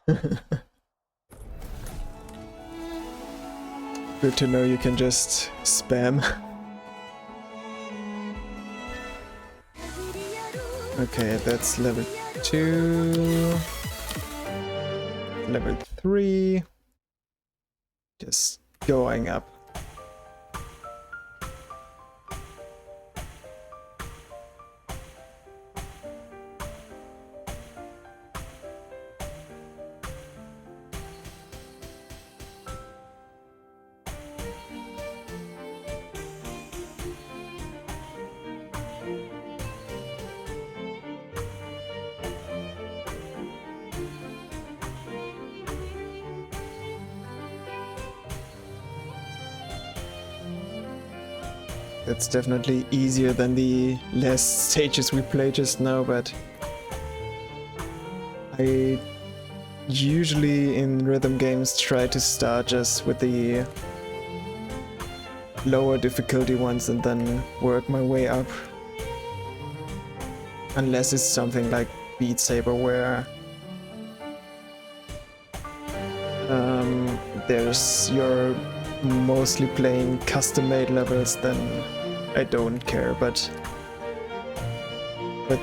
Good to know you can just spam. Okay, that's level 2. Level 3. Just going up. That's definitely easier than the last stages we played just now, but I usually in rhythm games try to start just with the lower difficulty ones and then work my way up. Unless it's something like Beat Saber where you're mostly playing custom-made levels, then I don't care, but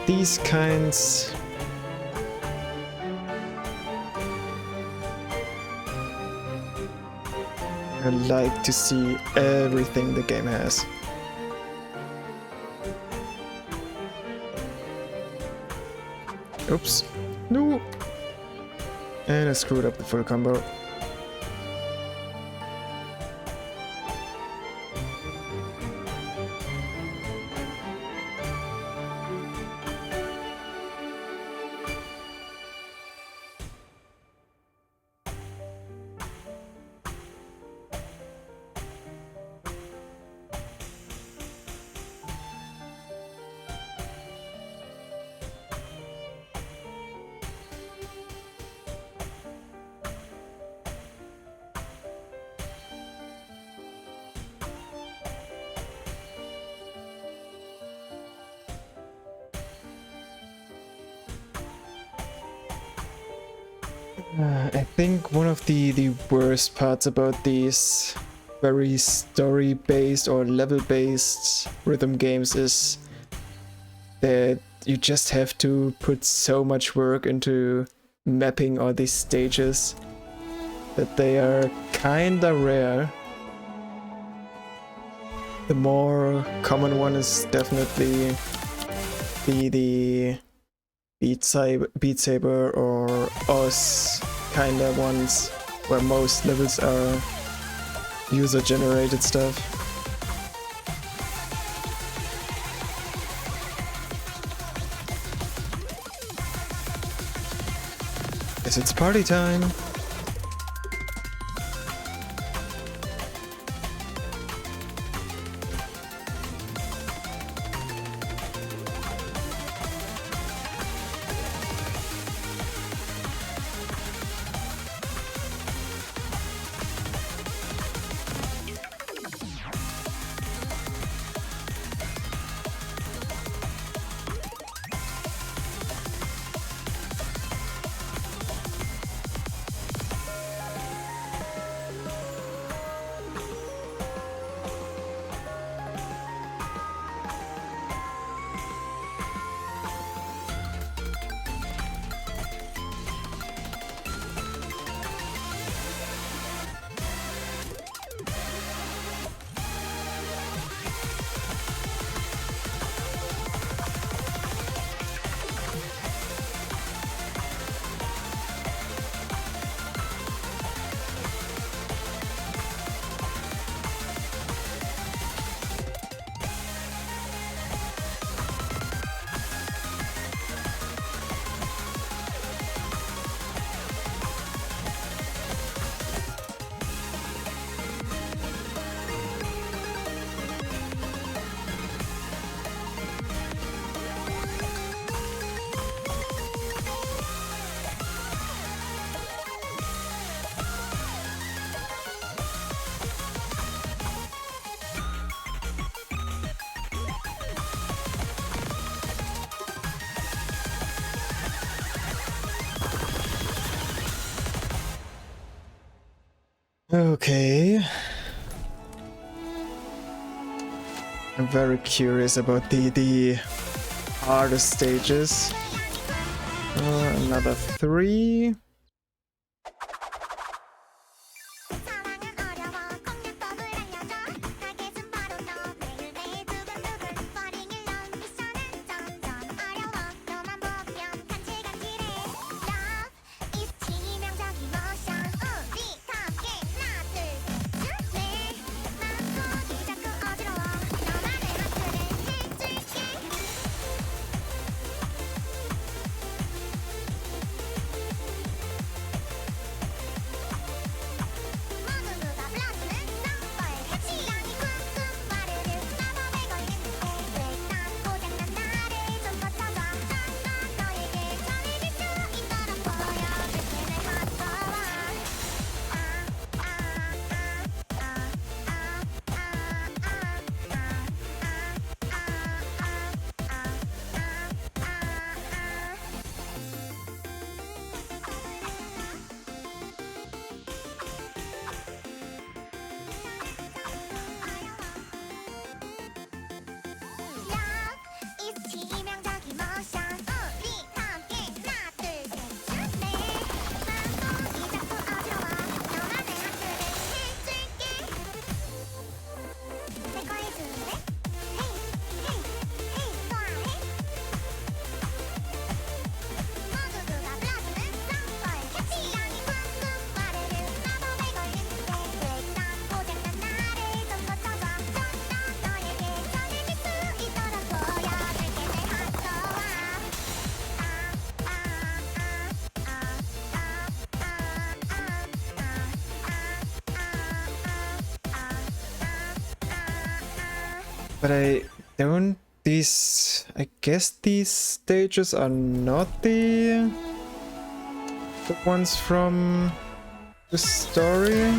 these kinds I like to see everything the game has. Oops. No! And I screwed up the full combo. I think one of the worst parts about these very story-based or level-based rhythm games is that you just have to put so much work into mapping all these stages that they are kinda rare. The more common one is definitely the Beat Saber or Oz kinda ones, where most levels are user-generated stuff. Guess it's party time! Okay. I'm very curious about the harder stages. Another 3. But I don't... I guess these stages are not the ones from the story?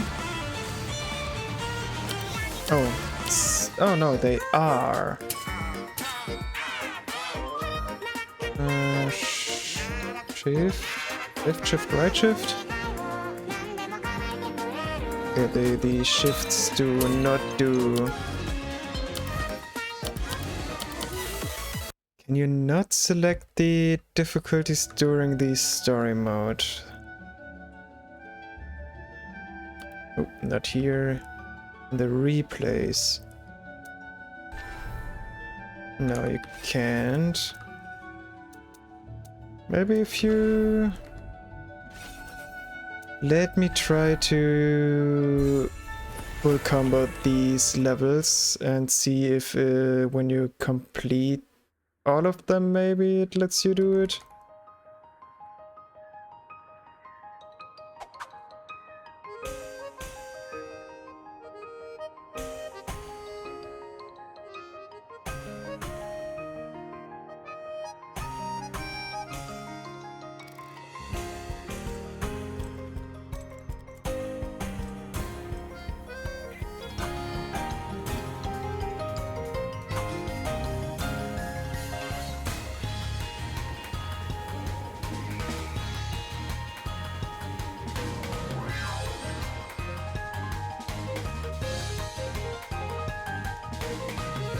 Oh no, they are. Shift, right shift? Okay, the shifts do not do... Can you not select the difficulties during the story mode? Oh, not here. In the replays. No, you can't. Maybe if you... Let me try to full combo these levels and see if when you complete all of them, maybe it lets you do it.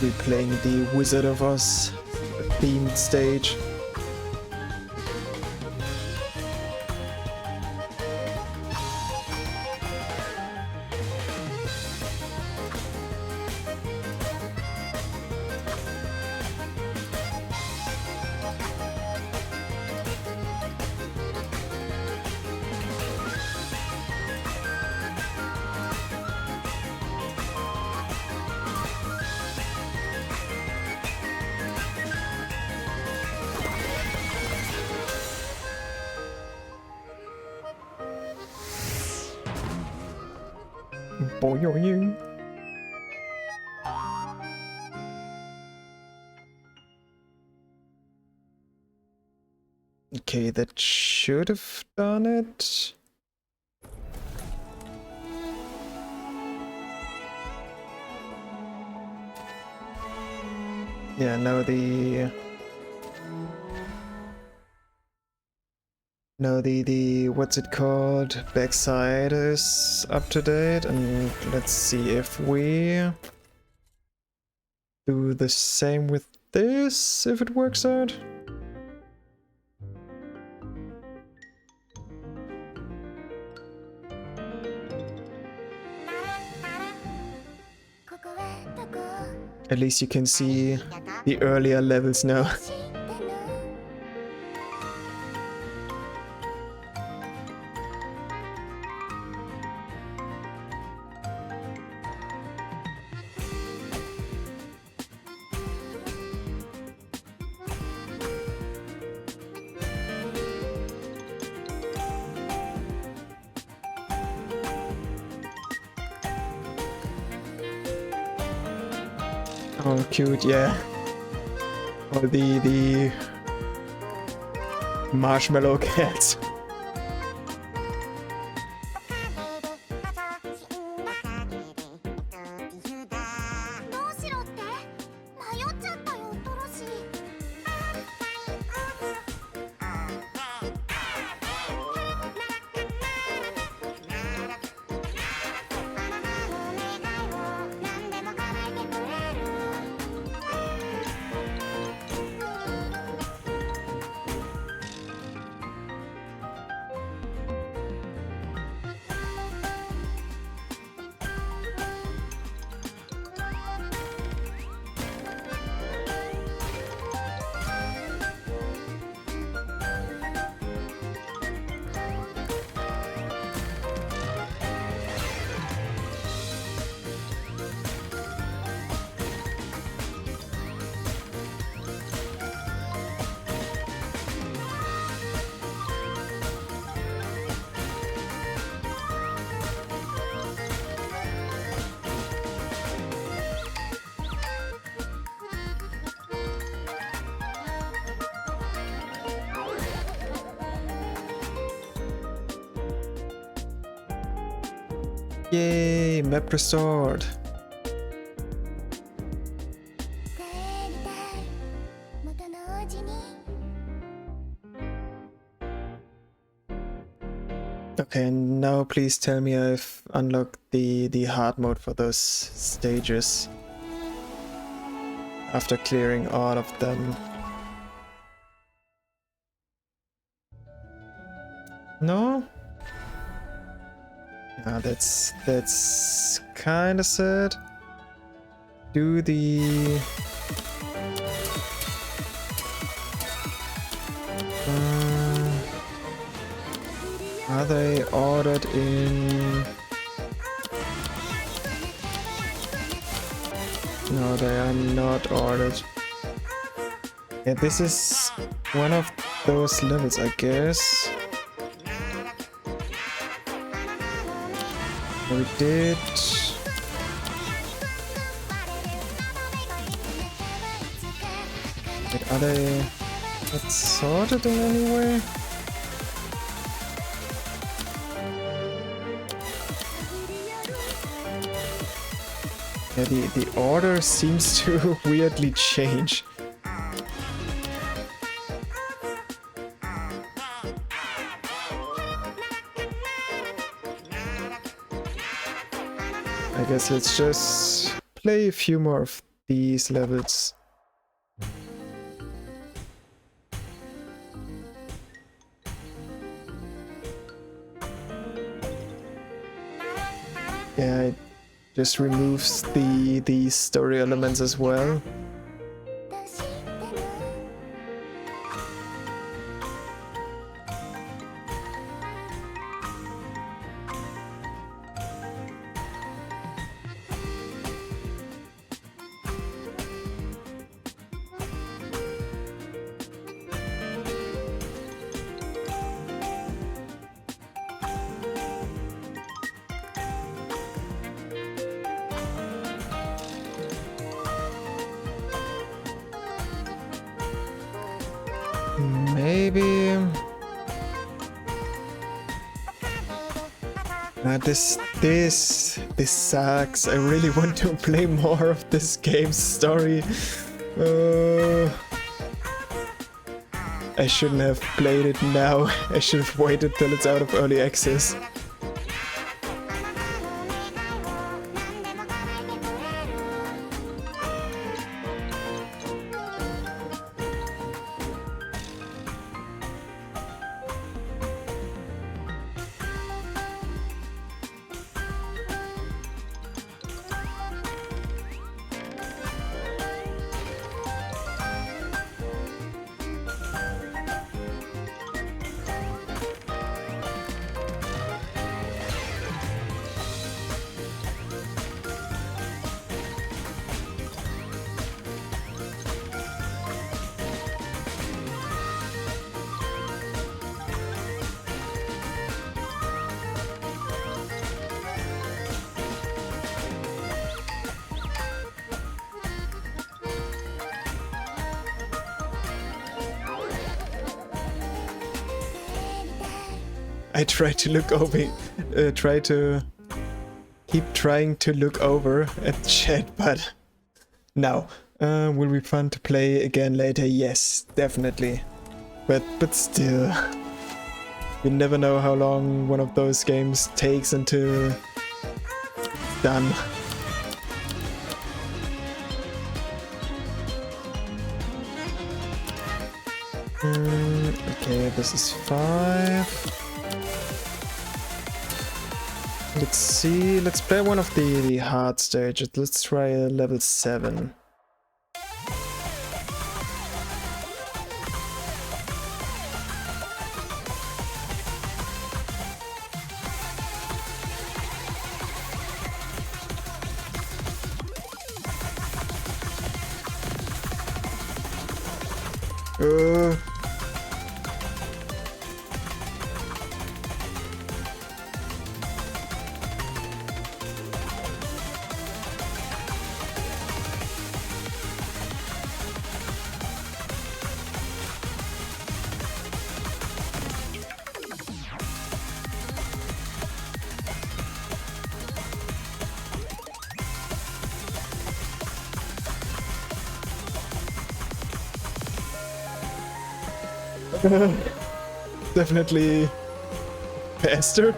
We're playing the Wizard of Oz themed stage. Boing. Okay, that should have done it. Yeah, now No, the what's it called? Backside is up to date, and let's see if we do the same with this, if it works out. At least you can see the earlier levels now. Oh, cute, yeah. Or the marshmallow cats. どうしろって迷っちゃったよトロシYay, map restored. 帰りたい元のお家に Okay, now please tell me I've unlocked the hard mode for those stages. After clearing all of them. No? Ah, that's kinda sad. Do the... Are they ordered in... No, they are not ordered. Yeah, this is one of those levels, I guess. We did... Wait, are they not sorted in any way? Yeah, the order seems to weirdly change. I guess let's just play a few more of these levels. Yeah, it just removes the story elements as well. どうしての Maybe... This sucks. I really want to play more of this game's story. I shouldn't have played it now. I should have waited till it's out of early access. I try to look over, keep trying to look over at the chat, but no. Will be fun to play again later? Yes, definitely. But still, you never know how long one of those games takes until it's done. Okay, this is 5. Let's see, let's play one of the hard stages. Let's try a level 7. Definitely faster.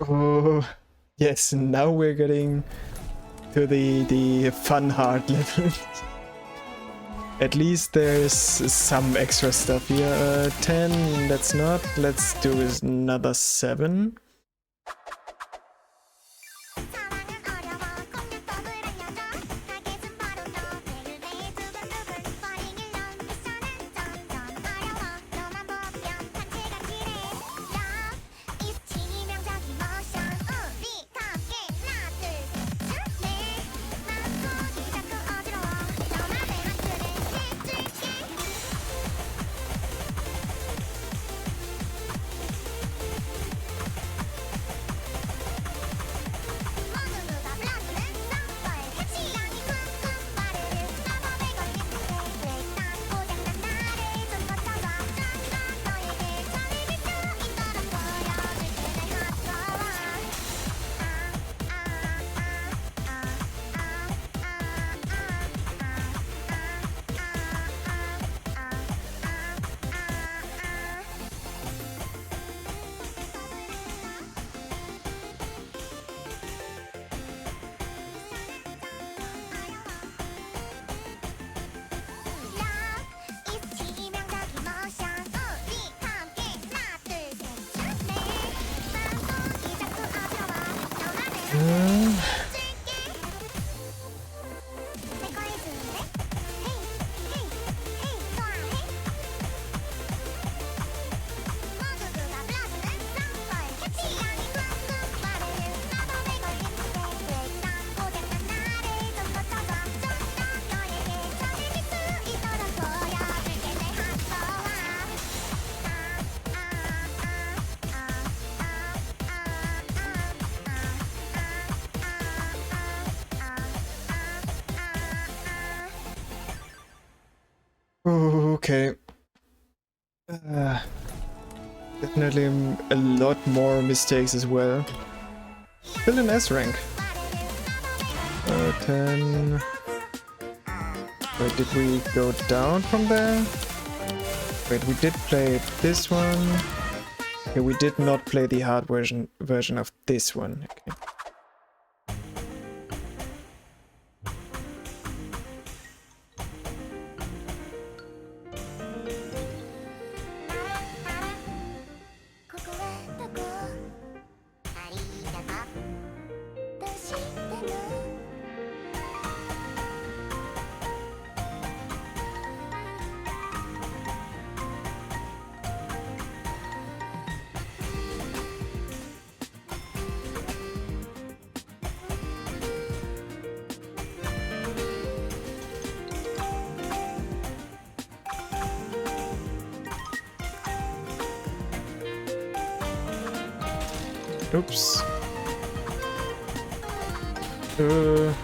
Oh, yes, now we're getting to the fun hard level. At least there's some extra stuff here. 10, that's not. Let's do another 7. Okay. Definitely a lot more mistakes as well. Still an S rank. 10. Wait, did we go down from there? Wait, we did play this one. Okay, we did not play the hard version of this one. Okay. Oops. Oh.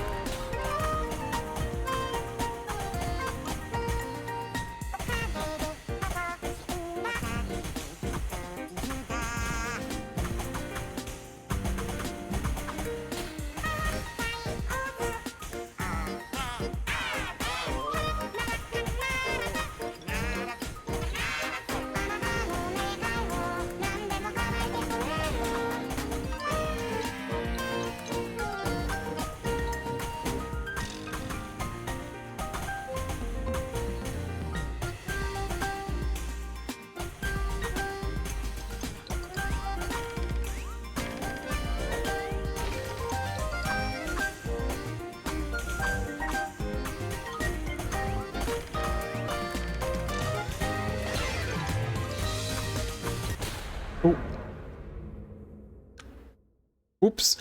Oops.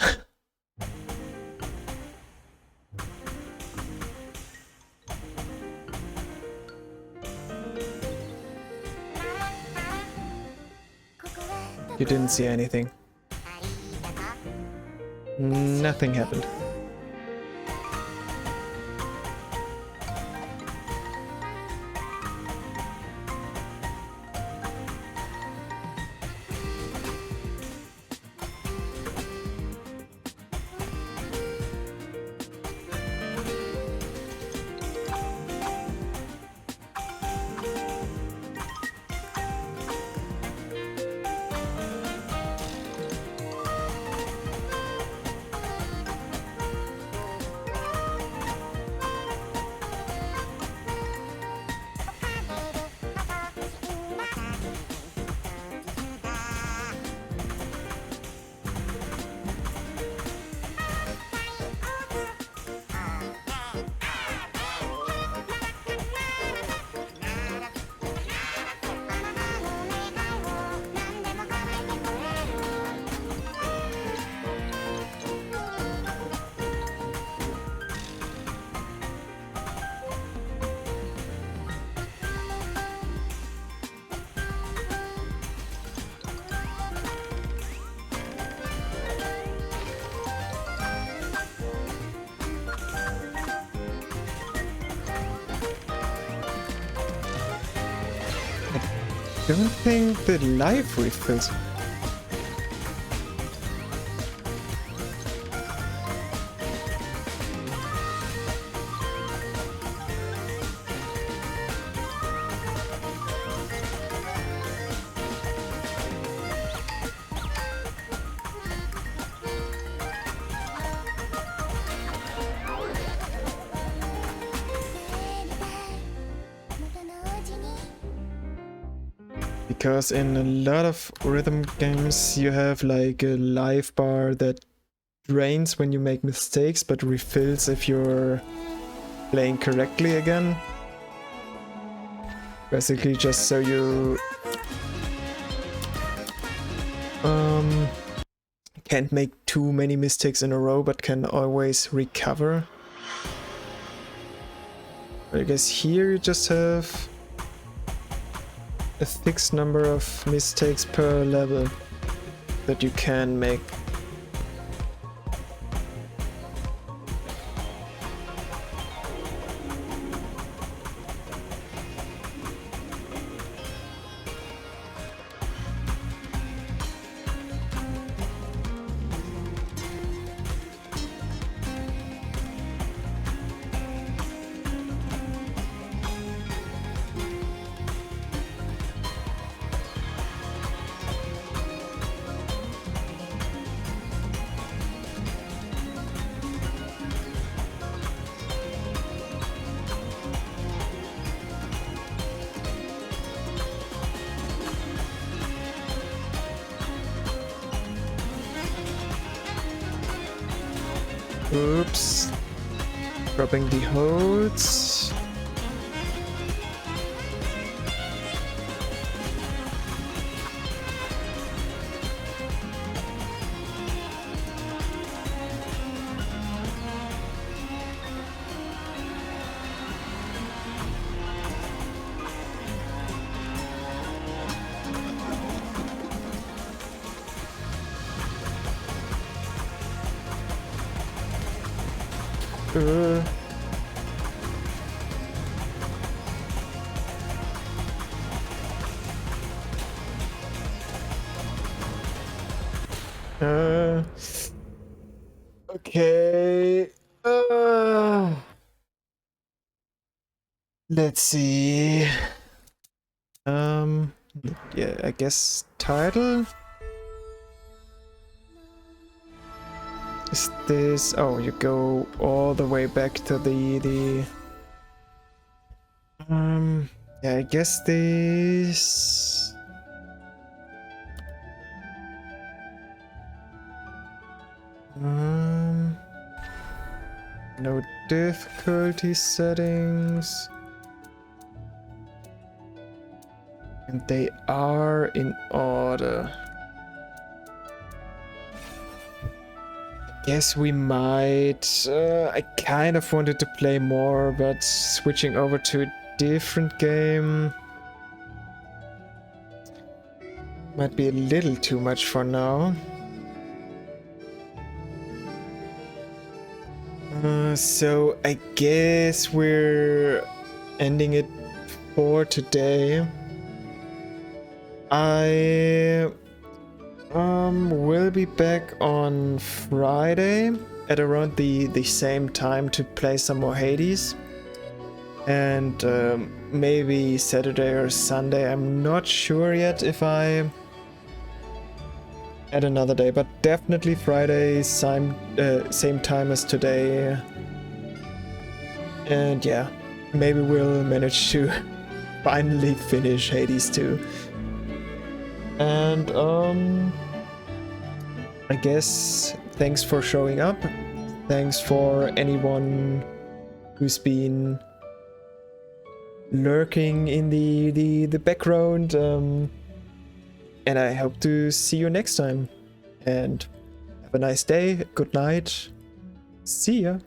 You didn't see anything. Nothing happened. I don't think the life refills. Because in a lot of rhythm games you have like a life bar that drains when you make mistakes, but refills if you're playing correctly again. Basically just so you can't make too many mistakes in a row, but can always recover. But I guess here you just have a fixed number of mistakes per level that you can make. Oops. Dropping the holds. Uh. Okay. Let's see. Yeah, I guess title. Is this? Oh, you go all the way back to the. Yeah, I guess this. No difficulty settings. And they are in order. Guess we might. I kind of wanted to play more, but switching over to a different game might be a little too much for now. So I guess we're ending it for today. I will be back on Friday at around the same time to play some more Hades. And maybe Saturday or Sunday, I'm not sure yet if I add another day, but definitely Friday, same time as today. And yeah, maybe we'll manage to finally finish Hades 2. And I guess thanks for showing up. Thanks for anyone who's been lurking in the background. And I hope to see you next time. And have a nice day. Good night. See ya.